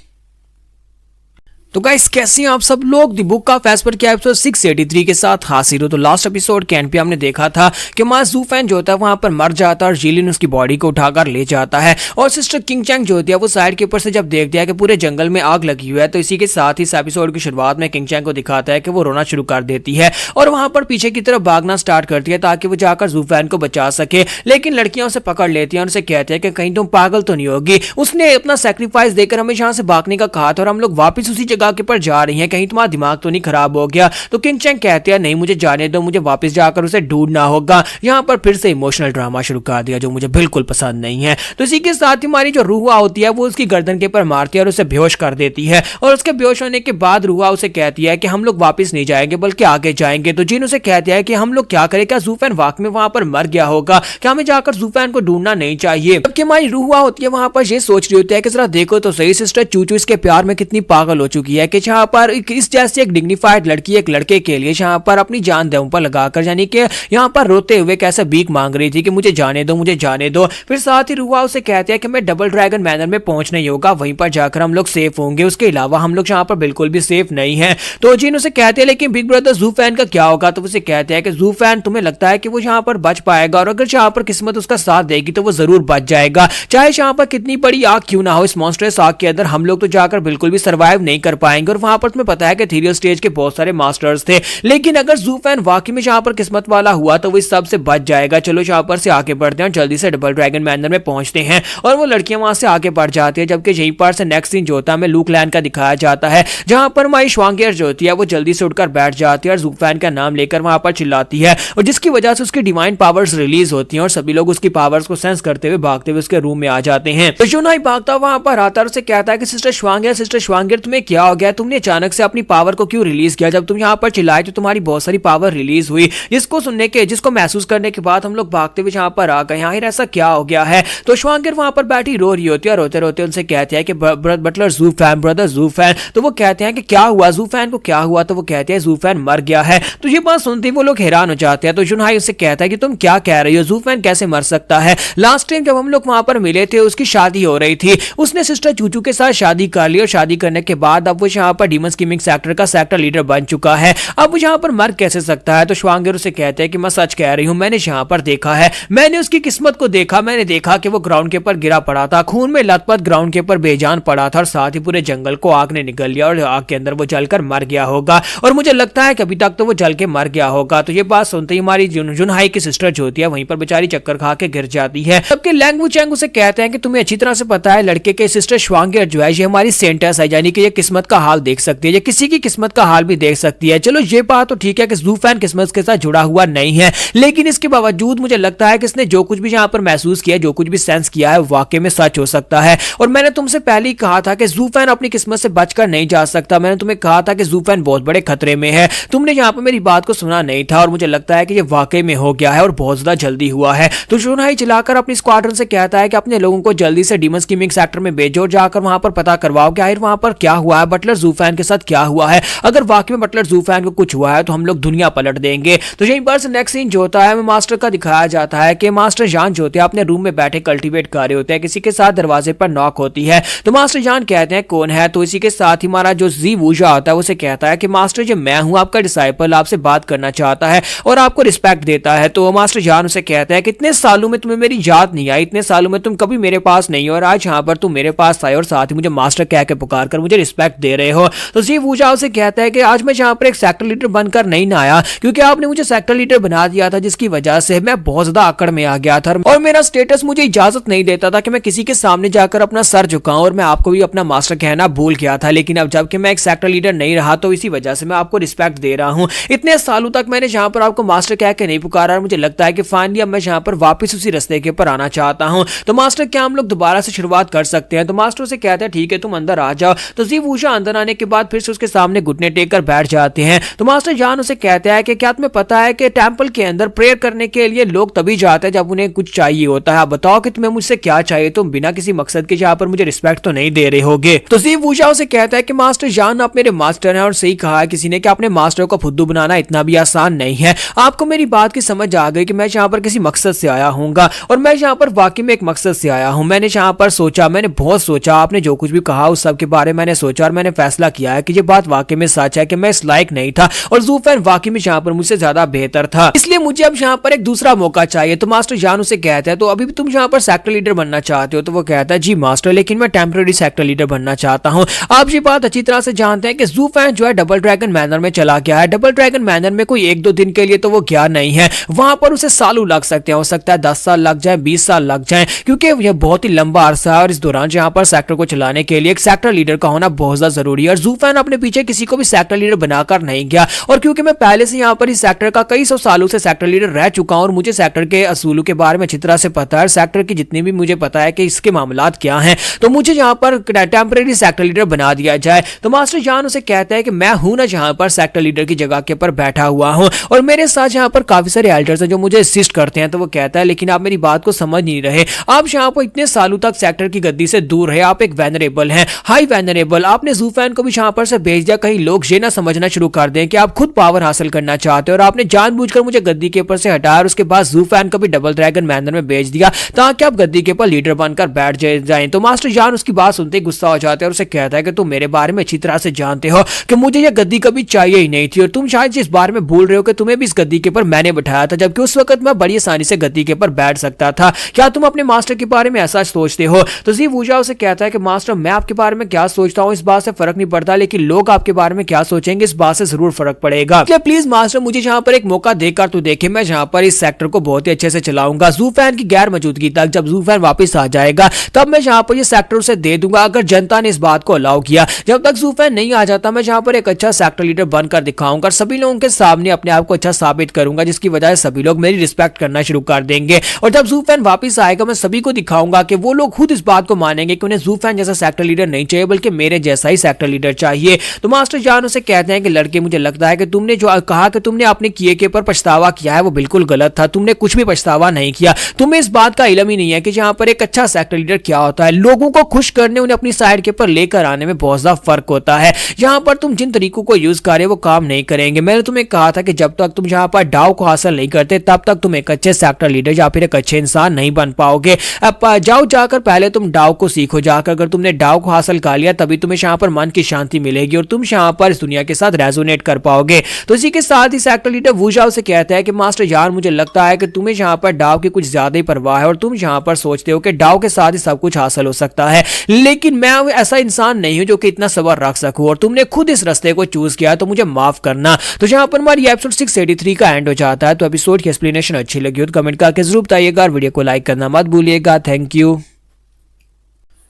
तो गाइस कैसे हैं आप सब लोग। द बुक ऑफ एस्पर के एपिसोड 683 के साथ हाजिर हो। तो लास्ट एपिसोड के एंड पे हमने देखा था कि मां ज़ू फेन जो होता है वहां पर मर जाता है और जीलिन उसकी बॉडी को उठाकर ले जाता है। और सिस्टर किंग चैंग जो होती है वो साइड के ऊपर से जब देखती है कि पूरे जंगल में आग लगी हुई है, तो इसी के साथ ही इस एपिसोड की शुरुआत में किंग चैंग को दिखाता है कि वो रोना शुरू कर देती है और वहां पर पीछे की तरफ भागना स्टार्ट करती है ताकि वो जाकर ज़ू फेन को बचा सके। लेकिन लड़कियां उसे पकड़ लेती हैं और उसे कहती है कि कहीं तुम पागल तो नहीं होगी, उसने अपना सेक्रीफाइस देकर हमें यहाँ से भागने का कहा था और हम लोग वापिस उसी जगह के ऊपर जा रही है, कहीं तुम्हारा दिमाग तो नहीं खराब हो गया। तो किंग चैंग कहते हैं नहीं मुझे जाने दो, मुझे वापस जाकर उसे ढूंढना होगा। यहाँ पर फिर से इमोशनल ड्रामा शुरू कर दिया जो मुझे बिल्कुल पसंद नहीं है। तो इसी के साथ ही हमारी जो रूहुआ होती है वो उसकी गर्दन के ऊपर मारती है और उसे बेहोश कर देती है। और उसके बेहोश होने के बाद रूहुआ उसे कहती है कि हम लोग वापस नहीं जाएंगे बल्कि आगे जाएंगे। तो जिन उसे कहते हैं कि हम लोग क्या करें, क्या ज़ू फेन वाकई में वहां पर मर गया होगा, क्या हमें जाकर ज़ू फेन को ढूंढना नहीं चाहिए। जबकि हमारी रूहुआ होती है वहां पर ये सोच रही होती है कि जरा देखो तो सही सिस्टर चूचू इसके प्यार में कितनी पागल हो चुकी है कि जहां पर इस जैसे एक डिग्निफाइड लड़की एक लड़के के लिए जहां पर अपनी जान दम पर लगाकर यानी कि यहां पर रोते हुए कैसे भीख मांग रही थी कि मुझे जाने दो, मुझे जाने दो। फिर साथ ही रूहुआ उसे कहते हैं कि मैं डबल ड्रैगन मैनर में पहुंचना ही होगा, वहीं पर जाकर हम लोग सेफ होंगे, उसके अलावा हम लोग यहां पर बिल्कुल भी सेफ नहीं है। तो जिन उसे कहते हैं लेकिन बिग ब्रदर ज़ू फेन का क्या होगा। तो उसे कहते हैं कि ज़ू फेन तुम्हें लगता है कि वो यहां पर बच पाएगा, और अगर यहां पर किस्मत उसका साथ देगी तो वो जरूर बच जाएगा, चाहे यहां पर कितनी बड़ी आग क्यों ना हो। इस मॉन्स्टरस आग के अंदर हम लोग तो जाकर बिल्कुल भी सर्वाइव नहीं कर पाएंगे। और वहां पर तुम्हें पता है कि थीरियल स्टेज के बहुत सारे मास्टर्स थे, लेकिन अगर ज़ू फेन वाकई में यहां पर किस्मत वाला हुआ तो वो इस सब से बच जाएगा। चलो यहां पर से आगे बढ़ते हैं और जल्दी से डबल ड्रैगन मैनर में पहुंचते हैं। और वो लड़कियां वहां से आगे बढ़ जाती है। जबकि यहीं पर से नेक्स्ट सीन जो होता है हमें लूक लैंड का दिखाया जाता है, जहां पर माई श्वांगियर जो होती है वो जल्दी से उठकर बैठ जाती है और ज़ू फेन का नाम लेकर वहां पर चिल्लाती है, और जिसकी वजह से उसकी डिवाइन पावर्स रिलीज होती हैं और सभी लोग उसकी पावर्स को सेंस करते हुए भागते हुए उसके रूम में आ जाते हैं। तो यूनाई भागता वहां पर आता है और उसे कहता है कि सिस्टर श्वांगियर तुम्हें क्या हो गया, तुमने अचानक से अपनी पावर को क्यों रिलीज किया, जब तुम यहाँ पर चिल्लाए तो तुम्हारी बहुत सारी पावर रिलीज हुई, जिसको महसूस करने के बाद हम लोग भागते हुए यहाँ पर आ गए, यहाँ ऐसा क्या हो गया है। तो श्वांगियर वहां पर बैठी रो रही होती है और रोते रोते उनसे कहते हैं कि बटलर ज़ू फेन, ब्रदर ज़ू फेन। तो वो कहते हैं कि क्या हुआ, ज़ू फेन को क्या हुआ। तो वो कहते हैं ज़ू फेन मर गया है। तो ये बात सुनते ही वो लोग हैरान हो जाते हैं। तो यूनाई उससे कहता है कि तुम क्या कह रही हो, ज़ू फेन कैसे मर सकता है। लास्ट टाइम जब हम लोग वहां पर मिले थे उसकी शादी हो रही थी, उसने सिस्टर चूचू के साथ शादी कर ली और शादी करने के बाद अब वो यहाँ पर डीमन स्कीमिंग सेक्टर का सेक्टर लीडर बन चुका है। अब वो यहाँ पर मर कैसे सकता है। तो श्वांगियर उसे कहते हैं कि मैं सच कह रही हूँ, मैंने यहाँ पर देखा है, मैंने उसकी किस्मत को देखा, मैंने देखा कि वो ग्राउंड के ऊपर गिरा पड़ा था, खून में लथपथ ग्राउंड के ऊपर बेजान पड़ा था और साथ ही पूरे जंगल को आग ने निगल लिया और आग के अंदर वो जलकर मर गया होगा, और मुझे लगता है कि अभी तक तो वो जल के मर गया होगा। तो ये बात सुनते ही हमारी जुनहाई की सिस्टर जो होती है वहीं पर बेचारी चक्कर खा के गिर जाती है। जबकि लैंग वुचैंग उसे कहते हैं कि तुम्हें अच्छी तरह से पता है लड़के के सिस्टर श्वांगियर जो है ये हमारी सेंटस है, यानी कि ये किस्मत किस्मत का हाल देख सकती है या किसी की किस्मत का हाल भी देख सकती है। चलो ये बात तो ठीक है कि ज़ूफैन किस्मत के साथ जुड़ा हुआ नहीं है, लेकिन इसके बावजूद मुझे लगता है कि इसने जो कुछ भी यहाँ पर महसूस किया, जो कुछ भी सेंस किया है, वाकई में सच हो सकता है। और मैंने तुमसे पहले ही कहा था कि ज़ूफैन अपनी किस्मत से बचकर नहीं जा सकता। मैंने तुम्हें कहा था कि ज़ूफैन बहुत बड़े खतरे में है। तुमने यहाँ पर मेरी बात को सुना नहीं था और मुझे लगता है कि ये वाकई में हो गया है और बहुत ज्यादा जल्दी हुआ है। तो शोनाई चलाकर अपनी स्क्वाड्रन से कहता है कि अपने लोगों को जल्दी से डीमन स्कीमिंग सेक्टर में भेजो और जाकर वहां पर पता करवाओ कि आखिर वहां पर क्या हुआ है, बटलर ज़ूफैन के साथ क्या हुआ है। अगर वाकई में बटलर ज़ूफैन को कुछ हुआ है तो हम लोग दुनिया पलट देंगे। तो यहीं पर नेक्स्ट सीन जो होता है मास्टर का दिखाया जाता है कि मास्टर जान जो होते हैं अपने रूम में बैठे कल्टीवेट कर रहे होते हैं। किसी के साथ दरवाजे पर नॉक होती है तो मास्टर जान कहते हैं कौन है। तो इसी के साथ ही हमारा जो जी वूजा होता है उसे कहता है कि मास्टर जी मैं हूं आपका डिसाइपल, आपसे बात करना चाहता है और आपको रिस्पेक्ट देता है। तो मास्टर जान उसे कहता है कि इतने सालों में तुम्हें मेरी याद नहीं आई, इतने सालों में तुम कभी मेरे पास नहीं हो और आज यहाँ पर तुम मेरे पास आए और साथ ही मुझे मास्टर कह के पुकार कर मुझे रिस्पेक्ट दे रहे हो। तो जी वूजा उसे कहता है कि आज मैं यहाँ पर एक सेक्टर लीडर बनकर नहीं ना आया, क्योंकि आपने मुझे सेक्टर लीडर बना दिया था, जिसकी वजह से मैं बहुत ज्यादा आकड़ में आ गया था और मेरा स्टेटस मुझे इजाजत नहीं देता था कि मैं किसी के सामने जाकर अपना सर झुकाऊं और मैं आपको भी अपना मास्टर कहना भूल गया था। लेकिन अब जबकि मैं एक सेक्टर लीडर नहीं रहा तो इसी वजह से मैं आपको रिस्पेक्ट दे रहा हूं। इतने सालों तक मैंने जहां पर आपको मास्टर कह के नहीं पुकारा और मुझे लगता है कि फाइनली अब मैं जहां पर वापस उसी रास्ते के ऊपर आना चाहता हूं। तो मास्टर क्या हम लोग दोबारा से शुरुआत कर सकते हैं? तो मास्टर से कहते हैं ठीक है तुम अंदर आ जाओ। तो जी वूजा अंदर आने के बाद फिर से उसके सामने घुटने टेक कर बैठ जाते हैं। तो मास्टर जान उसे कहते हैं कि क्या तुम्हें पता है कि टेंपल के अंदर प्रेयर करने के लिए लोग तभी जाते हैं जब उन्हें कुछ चाहिए होता है। बताओ कि तुम्हें मुझसे क्या चाहिए, तुम बिना किसी मकसद के यहाँ पर मुझे रिस्पेक्ट तो नहीं दे रहे होगे। तो जी वूजा उसे कहता है कि मास्टर जान आप मेरे मास्टर हैं और सही कहा है किसी ने कि अपने मास्टर को फुद्दू बनाना इतना भी आसान नहीं है। आपको मेरी बात की समझ आ गई कि मैं यहाँ पर किसी मकसद से आया हूँगा और मैं यहाँ पर वाकई में एक मकसद से आया हूँ। मैंने यहाँ पर सोचा, मैंने बहुत सोचा, आपने जो कुछ भी कहा उस सब के बारे में मैंने सोचा और मैंने फैसला किया है कि ये बात वाकई में सच है कि मैं इस लायक नहीं था और ज़ूफैन वाकई में यहाँ पर मुझसे ज्यादा बेहतर था, इसलिए मुझे अब यहाँ पर एक दूसरा मौका चाहिए। तो मास्टर जान उसे कहता है तो अभी भी तुम यहाँ पर सेक्टर लीडर बनना चाहते हो? तो वो कहता है जी मास्टर, लेकिन मैं टेम्परेरी सेक्टर लीडर बनना चाहता हूँ। आप ये बात अच्छी तरह से जानते हैं कि ज़ूफैन जो है डबल ड्रैगन मैनर में चला गया है। डबल ड्रैगन मैनर में कोई एक दो दिन के लिए तो वो गया नहीं है, वहां पर उसे सालों लग सकते हैं, हो सकता है 10 साल लग जाए, 20 साल लग जाए, क्योंकि यह बहुत ही लंबा अरसा है और इस दौरान यहाँ पर सेक्टर को चलाने के लिए एक सेक्टर लीडर का होना बहुत ज्यादा जरूरी है। और ज़ूफैन अपने पीछे किसी को भी सेक्टर लीडर बनाकर नहीं गया और क्योंकि मैं पहले से यहाँ पर इस सेक्टर का कई सौ सालों से सेक्टर लीडर रह चुका हूं और मुझे सेक्टर के असूलों के बारे में अच्छी तरह से पता है, सेक्टर की जितनी भी मुझे पता है कि इसके मामलात क्या हैं, तो मुझे यहाँ पर टेम्परेरी सेक्टर लीडर बना दिया जाए। तो मास्टर जान उसे कहता है कि मैं हूं ना जहां पर सेक्टर लीडर की जगह के ऊपर बैठा हुआ हूं और मेरे साथ यहाँ पर काफी सारे एल्डर्स हैं जो मुझे असिस्ट करते हैं। तो वो कहता है लेकिन आप मेरी बात को समझ नहीं रहे, आप यहाँ पर इतने सालों तक सेक्टर की गद्दी से दूर रहे, आप एक वेनरेबल हैं, हाई वेनरेबल। आपने ज़ूफैन को भी यहाँ पर से भेज दिया, कहीं लोग ये ना समझना शुरू कर दें कि आप खुद पावर हासिल करना चाहते हो और आपने जानबूझकर मुझे गद्दी के ऊपर से हटाया और उसके बाद ज़ूफैन को भी डबल ड्रैगन मैनर में भेज दिया ताकि आप गद्दी के ऊपर लीडर बनकर बैठ जाएं। तो मास्टर जान उसकी बात सुनते ही गुस्सा हो जाते हैं और उसे कहता है कि तुम मेरे बारे में अच्छी तरह से जानते हो कि मुझे यह गद्दी कभी चाहिए ही नहीं थी और तुम शायद इस बारे में भूल रहे हो कि तुम्हें भी इस गद्दी के ऊपर मैंने बैठाया था, जबकि उस वक्त मैं बड़ी आसानी से गद्दी के ऊपर बैठ सकता था। क्या तुम अपने मास्टर के बारे में ऐसा सोचते हो? तो जी वूजा उसे कहता है कि मास्टर मैं आपके बारे में क्या सोचता हूँ इस बात से फर्क नहीं पड़ता, लेकिन लोग आपके बारे में क्या सोचेंगे इस बात से जरूर फर्क पड़ेगा। इसलिए प्लीज मास्टर मुझे यहाँ पर एक मौका देकर तो देखे, मैं यहाँ पर इस सेक्टर को बहुत ही अच्छे से चलाऊंगा। ज़ूफैन की गैर मौजूदगी तक, जब ज़ूफैन वापस आ जाएगा तब मैं यहाँ पर ये सेक्टर उसे दे दूंगा अगर जनता ने इस बात को अलाउ किया। जब तक ज़ूफैन नहीं आ जाता मैं यहाँ पर एक अच्छा सेक्टर लीडर बनकर दिखाऊंगा, सभी लोगों के सामने अपने आप को अच्छा साबित करूंगा, जिसकी वजह से सभी लोग मेरी रिस्पेक्ट करना शुरू कर देंगे। और जब ज़ूफैन वापस आएगा मैं सभी को दिखाऊंगा कि वो लोग खुद इस बात को मानेंगे कि उन्हें ज़ूफैन जैसा सेक्टर लीडर नहीं चाहिए बल्कि मेरे जैसा ही सेक्टर लीडर चाहिए। तो मास्टर जान उसे कहते हैं कि लड़के मुझे लगता है कि तुमने जो कहा कि तुमने अपने किए के पर पछतावा किया है वो बिल्कुल गलत था, तुमने कुछ भी पछतावा नहीं किया। तुम्हें इस बात का इल्म ही नहीं है कि यहाँ पर एक अच्छा सेक्टर लीडर क्या होता है। लोगों को खुश करने, उन्हें अपनी साइड के ऊपर लेकर आने में बहुत ज्यादा फर्क होता है। यहाँ पर तुम जिन तरीकों को यूज कर रहे हो वो काम नहीं करेंगे। मैंने तुम्हें कहा था कि जब तक तुम यहाँ पर डाव को हासिल नहीं करते तब तक तुम एक अच्छे सेक्टर लीडर या फिर एक अच्छे इंसान नहीं बन पाओगे। अब जाओ जाकर पहले तुम डाव को सीखो, जाकर अगर तुमने डाव को हासिल कर लिया तभी तुम्हें यहाँ पर मन की शांति मिलेगी और तुम यहाँ पर इस दुनिया के साथ रेजोनेट कर पाओगे। तो इसी के साथ ही सेक्टर लीडर वूजा उसे कहता है कि मास्टर यार मुझे लगता है कि तुम्हें यहाँ पर डाव की कुछ ज्यादा ही परवाह है और तुम यहाँ पर सोचते हो कि डाव के साथ ही सब कुछ हासिल हो सकता है, लेकिन मैं ऐसा इंसान नहीं हूं जो कि इतना सबर रख सकूं और तुमने खुद इस रास्ते को चूज किया तो मुझे माफ करना। तो यहाँ पर हमारी एपिसोड 683 का एंड हो जाता है। तो एपिसोड की एक्सप्लेनेशन अच्छी लगी हो तो कमेंट करके जरूर बताइएगा और वीडियो को लाइक करना मत भूलिएगा। Thank you.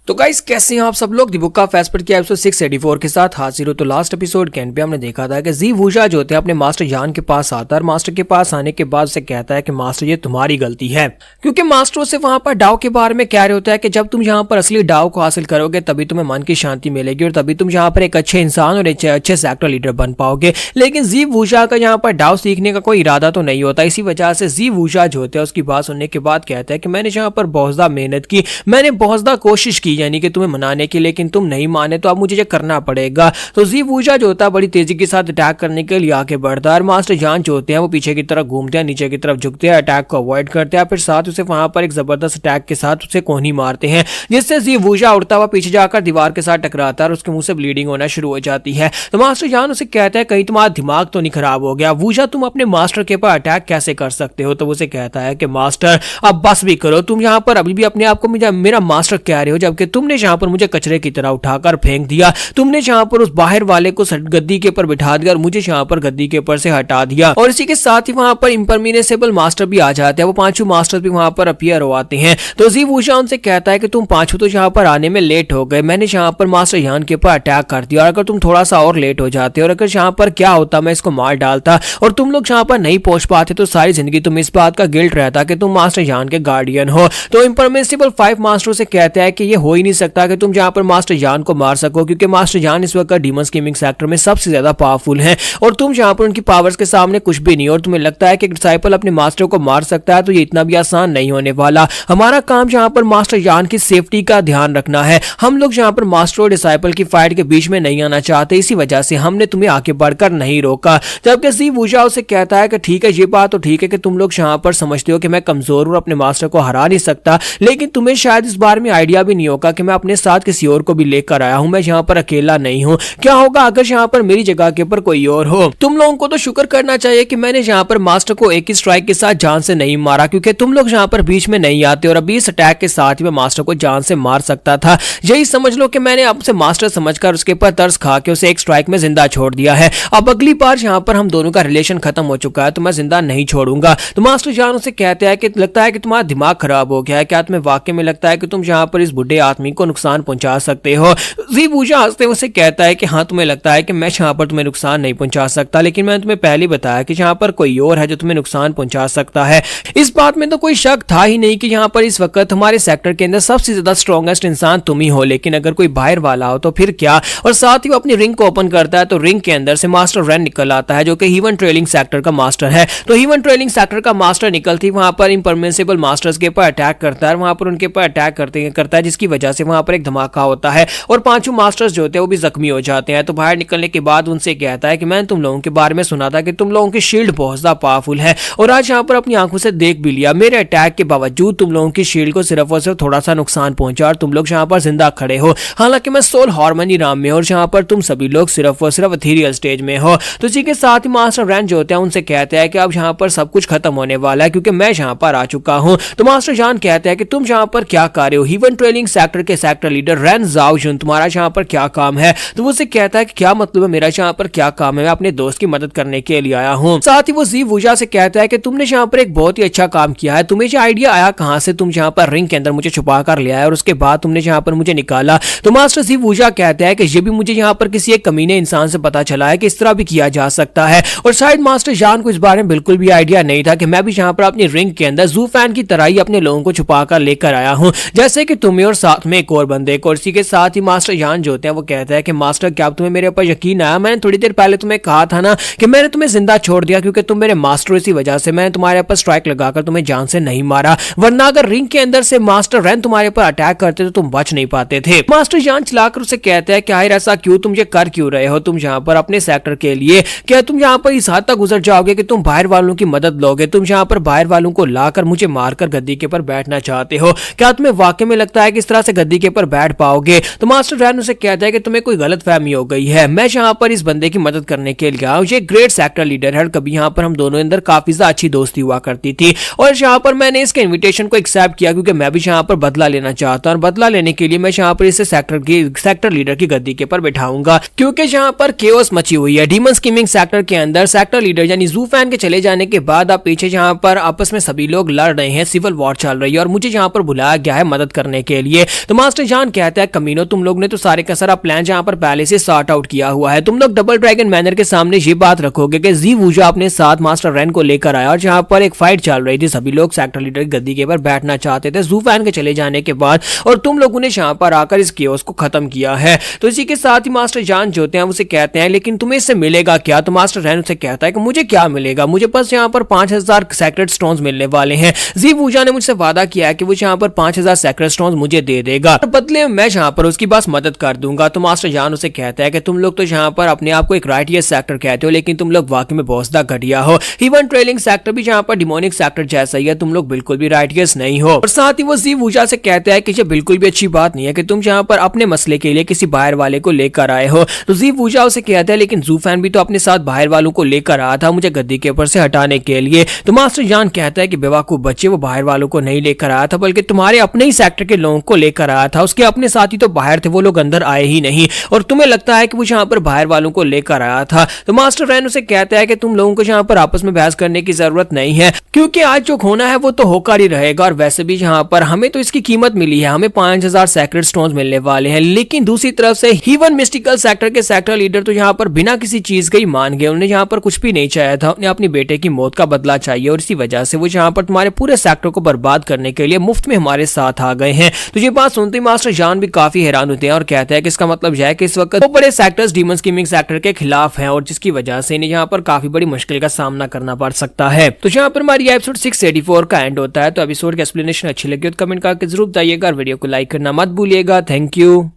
तो गाइस कैसे हैं आप सब लोग। दी बुक ऑफ एस्पर की एपिसोड 684 के साथ हाजिर हो। तो लास्ट एपिसोड के एंड पे हमने देखा था कि जी वूजा जो थे अपने मास्टर जान के पास आता है और मास्टर के पास आने के बाद उसे कहता है कि मास्टर ये तुम्हारी गलती है, क्योंकि मास्टर उसे वहां पर डाव के बारे में कह रहे होता है कि जब तुम यहाँ पर असली डाव को हासिल करोगे तभी तुम्हें मन की शांति मिलेगी और तभी तुम यहाँ पर एक अच्छे इंसान और एक अच्छे सेक्टर लीडर बन पाओगे। लेकिन जी वूजा का यहाँ पर डाव सीखने का कोई इरादा तो नहीं होता। इसी वजह से जी वूजा जो होता है उसकी बात सुनने के बाद कहता है कि मैंने यहाँ पर बहुत ज्यादा मेहनत की, मैंने बहुत ज्यादा कोशिश की यानी कि तुम्हें मनाने की, लेकिन तुम नहीं माने तो अब मुझे ये करना पड़ेगा। तो जी वूजा जो होता है बड़ी तेजी के साथ अटैक करने के लिए आगे बढ़ता है और मास्टर जान जो होते हैं वो पीछे की तरफ घूमते हैं, नीचे की तरफ झुकते हैं, अटैक को अवॉइड करते हैं, फिर साथ उसे वहां पर एक जबरदस्त अटैक के साथ उसे कोहनी मारते हैं, जिससे जी वूजा उड़ता हुआ पीछे जाकर दीवार के साथ टकराता है और उसके मुंह से ब्लीडिंग होना शुरू हो जाती है। तो मास्टर जान उसे कहता है कहीं तुम्हारा दिमाग तो नहीं खराब हो गया वूजा, तुम अपने मास्टर के ऊपर अटैक कैसे कर सकते हो। तो उसे कहता है कि मास्टर अब बस भी करो, तुम यहाँ पर अभी भी अपने आप को मेरा मास्टर कह रहे हो, जबकि तुमने यहाँ पर मुझे कचरे की तरह उठाकर फेंक दिया, तुमने यहाँ पर उस बाहर वाले को गद्दी के ऊपर बिठा दिया और मुझे यहाँ पर गद्दी के ऊपर से हटा दिया। और इसी के साथ ही वहां पर इम्परमिनेबल मास्टर भी आ जाते हैं, वो पांचों मास्टर भी वहां पर अपीयर हो आते हैं। तो जी वूजा उनसे कहता है कि तुम पांचों तो यहाँ पर आने में लेट हो गए, मैंने यहाँ पर मास्टर यान के ऊपर अटैक कर दिया और अगर तुम थोड़ा सा और लेट हो जाते और अगर यहाँ पर क्या होता मैं इसको मार डालता और तुम लोग यहाँ पर नहीं पहुंच पाते तो सारी जिंदगी तुम इस बात का गिल्ट रहता कि तुम मास्टर यान के गार्डियन हो। तो इम्परमिनेबल 5 मास्टरों से कहता है कि ये हो ही नहीं सकता कि तुम यहाँ पर मास्टर यान को मार सको, क्योंकि मास्टर जान इस वक्त डीमन स्कीमिंग सेक्टर में सबसे ज्यादा पावरफुल हैं और तुम यहाँ पर उनकी पावर्स के सामने कुछ भी नहीं और तुम्हें लगता है कि डिसाइपल अपने मास्टर को मार सकता है, तो ये इतना भी आसान नहीं होने वाला। हमारा काम यहाँ पर मास्टर जान की सेफ्टी का ध्यान रखना है, हम लोग यहाँ पर मास्टर और डिसाइपल की फाइट के बीच में नहीं आना चाहते, इसी वजह से हमने तुम्हें आगे बढ़कर नहीं रोका। जबकि जी वूजा उसे कहता है कि ठीक है ये बात तो ठीक है कि तुम लोग यहाँ पर समझते हो कि मैं कमजोर हूँ, अपने मास्टर को हरा नहीं सकता, लेकिन तुम्हें शायद इस बारे में आइडिया भी नहीं होगा कि मैं अपने साथ किसी और को भी लेकर आया हूँ, मैं यहाँ पर अकेला नहीं हूँ। क्या होगा अगर यहाँ पर मेरी जगह के ऊपर कोई और हो। तुम लोगों को तो शुक्र करना चाहिए कि मैंने यहाँ पर मास्टर को एक ही स्ट्राइक के साथ जान से नहीं मारा, क्योंकि तुम लोग यहाँ पर बीच में नहीं आते और अभी इस अटैक के साथ ही मैं मास्टर को जान से मार सकता था। यही समझ लो कि मैंने आपसे मास्टर समझकर उसके ऊपर तरस खा के उसे एक स्ट्राइक में जिंदा छोड़ दिया है। अब अगली बार यहाँ पर हम दोनों का रिलेशन खत्म हो चुका है तो मैं जिंदा नहीं छोड़ूंगा। तो मास्टर जान उसे कहते हैं कि लगता है कि तुम्हारा दिमाग खराब हो गया है, क्या तुम्हें वाकई में लगता है कि तुम यहाँ पर इस बुढ़े आदमी को नुकसान पहुंचा सकते हो। जी वूजा हंसते उसे कहता है कि हाँ तुम्हें लगता है कि मैं यहाँ पर तुम्हें नुकसान नहीं पहुंचा सकता, लेकिन मैंने तुम्हें पहले बताया कि यहाँ पर कोई और है जो तुम्हें नुकसान पहुंचा सकता है। इस बात में तो कोई शक था ही नहीं कि यहाँ पर इस वक्त हमारे सेक्टर के अंदर सबसे ज्यादा स्ट्रॉन्गेस्ट इंसान तुम ही हो, लेकिन अगर कोई बाहर वाला हो तो फिर क्या। और साथ ही वो अपनी रिंग को ओपन करता है तो रिंग के अंदर से मास्टर रेन निकल आता है जो कि हीवन ट्रेलिंग सेक्टर का मास्टर है। तो हीवन ट्रेलिंग सेक्टर का मास्टर निकलती वहां पर इम्परमिनेबल मास्टर्स के ऊपर अटैक करता है, वहां पर उनके ऊपर अटैक करता है, जिसकी वजह से वहां पर एक धमाका होता है और पांचों मास्टर्स जो होते हैं वो भी जख्मी हो जाते हैं। तो बाहर निकलने के बाद उनसे कहता है कि मैंने तुम लोगों के बारे में सुना था कि तुम लोगों की शील्ड बहुत ज्यादा पावरफुल है और आज यहाँ पर अपनी आंखों से देख भी लिया, मेरे अटैक के बावजूद तुम लोगों की शील्ड को सिर्फ और सिर्फ थोड़ा सा नुकसान पहुंचा और तुम लोग यहाँ पर जिंदा खड़े हो। हालांकि मैं सोल हार्मनी राम में और यहाँ पर तुम सभी लोग सिर्फ और सिर्फ एथेरियल स्टेज में हो। तो इसी के साथ ही मास्टर रैन जो होते हैं उनसे कहते हैं कि अब यहाँ पर सब कुछ खत्म होने वाला है क्योंकि मैं यहाँ पर आ चुका हूँ। तो मास्टर जान कहते हैं कि तुम यहाँ पर क्या कर रहे हो, हीवन ट्रेलिंग सेक्टर के सेक्टर लीडर रैन जाओजुन, तुम्हारा यहाँ पर क्या काम है। तो वो उसे कहता है कि क्या मतलब है मेरा यहाँ पर क्या काम है, मैं अपने दोस्त की मदद करने के लिए आया हूँ। साथ ही वो जी वूजा से कहता है कि तुमने यहाँ पर एक बहुत ही अच्छा काम किया है, तुम्हें जो आइडिया आया कहाँ से, तुम यहाँ पर रिंग के अंदर मुझे छुपा कर ले आए और उसके बाद तुमने यहाँ पर मुझे निकाला। तो मास्टर जी वूजा कहता है कि ये भी मुझे यहाँ पर किसी एक कमीने इंसान से पता चला है कि इस तरह भी किया जा सकता है और शायद मास्टर जान को इस बारे में बिल्कुल भी आइडिया नहीं था कि मैं भी यहाँ पर अपनी रिंग के अंदर जू फैन की तरह ही अपने लोगों को छुपा कर लेकर आया हूँ, जैसे कि तुम्हें और साथ में एक और बंदे को। और इसी के साथ ही मास्टर जान जो होते हैं वो कहता है कि मास्टर क्या तुम्हें मेरे ऊपर यकीन आया, मैंने थोड़ी देर पहले तुम्हें कहा था ना कि मैंने तुम्हें जिंदा छोड़ दिया क्योंकि तुम मेरे मास्टर, इसी वजह से मैंने तुम्हारे ऊपर स्ट्राइक लगाकर तुम्हें जान से नहीं मारा, वरना अगर रिंग के अंदर से मास्टर रैन तुम्हारे ऊपर अटैक करते तो तुम बच नहीं पाते थे। मास्टर जान चलाकर उसे कहते हैं कि आखिर ऐसा क्यों, तुम ये कर क्यों रहे हो, तुम यहाँ पर अपने सेक्टर के लिए क्या तुम यहाँ पर इस हद तक गुजर जाओगे कि तुम बाहर वालों की मदद लोगे, तुम यहाँ पर बाहर वालों को लाकर मुझे मारकर गद्दी के ऊपर बैठना चाहते हो, क्या तुम्हें वाकई में लगता है कि इस तरह से गद्दी के ऊपर बैठ पाओगे। तो मास्टर रैन उसे कहता है कि तुम्हें कोई गलत फहमी हो गई है, मैं यहाँ पर इस बंदे की मदद करने के लिए आया, ये ग्रेट सेक्टर लीडर है, कभी यहाँ पर हम दोनों अंदर काफी ज्यादा अच्छी दोस्ती हुआ करती थी और यहाँ पर मैंने इसके इन्विटेशन को एक्सेप्ट किया क्योंकि मैं भी यहाँ पर बदला लेना चाहता हूँ और बदला लेने के लिए मैं यहाँ पर इसे सेक्टर लीडर की गद्दी के ऊपर बैठाऊंगा क्योंकि यहाँ पर केओस मची हुई है डीमन स्कीमिंग सेक्टर के अंदर। सेक्टर लीडर यानी जू फैन के चले जाने के बाद अब पीछे यहाँ पर आपस में सभी लोग लड़ रहे हैं, सिविल वॉर चल रही है और मुझे यहाँ पर बुलाया गया है मदद करने के लिए। तो मास्टर जान कहता है कमीनो तुम लोग ने तो सारे का सारा प्लान जहां पर पहले से सॉर्ट आउट किया हुआ है। तुम लोग डबल ड्रैगन मैनर के सामने ये बात रखोगे कि जी वूजा अपने साथ मास्टर रेन को लेकर आया और जहां पर एक फाइट चल रही थी, सभी लोग सेक्टर लीडर की गद्दी के ऊपर बैठना चाहते थे जू फैन के चले जाने के बाद, और तुम लोगों ने यहाँ पर आकर इस केओस को खत्म किया है। तो इसी के साथ ही मास्टर जान जो होते हैं उसे कहते हैं लेकिन तुम्हें इससे मिलेगा क्या? तो मास्टर रेन उसे कहता है कि मुझे क्या मिलेगा, मुझे बस यहाँ पर 5000 सेक्रेट स्टोन्स मिलने वाले हैं। जी वूजा ने मुझसे वादा किया है कि वो यहाँ पर 5000 सेक्रेट स्टोन्स मुझे दे देगा और बदले में मैं यहाँ पर उसकी बस मदद कर दूंगा। तो मास्टर जान उसे कहता है कि तुम लोग तो यहाँ पर अपने आप को एक राइटियस सेक्टर कहते हो, लेकिन तुम लोग वाकई में बहुत ज्यादा घटिया हो। इवन ट्रेलिंग सेक्टर भी यहाँ पर डिमोनिक सेक्टर जैसा ही है, तुम लोग बिल्कुल भी राइटियस नहीं हो। और साथ ही वो जी वूजा से कहता है कि ये बिल्कुल भी अच्छी बात नहीं है कि तुम यहाँ पर अपने मसले के लिए किसी बाहर वाले को लेकर आए हो। तो जी वूजा उसे कहता है लेकिन जू फैन भी तो अपने साथ बाहर वालों को लेकर आया था मुझे गद्दी के ऊपर से हटाने के लिए। तो मास्टर जान कहता है कि बेवकूफ बच्चे, वो बाहर वालों को नहीं लेकर आया था बल्कि तुम्हारे अपने ही सेक्टर के लोगों को लेकर आया था। उसके अपने साथी तो बाहर थे, वो लोग अंदर आए ही नहीं, और तुम्हें लगता है कि वो यहाँ पर बाहर वालों को लेकर आया था। तो मास्टर रेन उसे कहता है कि तुम लोगों को यहाँ पर आपस में बहस करने की जरूरत नहीं है, क्योंकि आज जो खोना है वो तो होकर ही रहेगा, और वैसे भी यहाँ पर हमें तो इसकी कीमत मिली है, हमें 5000 सेक्रेट स्टोन्स मिलने वाले हैं। लेकिन दूसरी तरफ से हीवन मिस्टिकल सेक्टर के सेक्टर लीडर तो यहाँ पर बिना किसी चीज के ही मान गए, उन्हें यहाँ पर कुछ भी नहीं चाहिए था, उन्हें अपनी बेटे की मौत का बदला चाहिए, और इसी वजह से वो यहाँ पर तुम्हारे पूरे सेक्टर को बर्बाद करने के लिए मुफ्त में हमारे साथ आ गए हैं। तो ये बात सुनते ही मास्टर जान भी काफी हैरान होते हैं और कहते हैं कि इसका मतलब यह है कि इस वक्त वो बड़े सेक्टर्स डीमन स्कीमिंग सेक्टर के खिलाफ हैं, और जिसकी वजह से इन्हें यहाँ पर काफी बड़ी मुश्किल का सामना करना पड़ सकता है। तो यहाँ पर हमारी एपिसोड 684 का एंड होता है। तो एपिसोड की एक्सप्लेनेशन अच्छी लगी तो कमेंट करके जरूर बताइएगा, वीडियो को लाइक करना मत भूलिएगा। Thank you.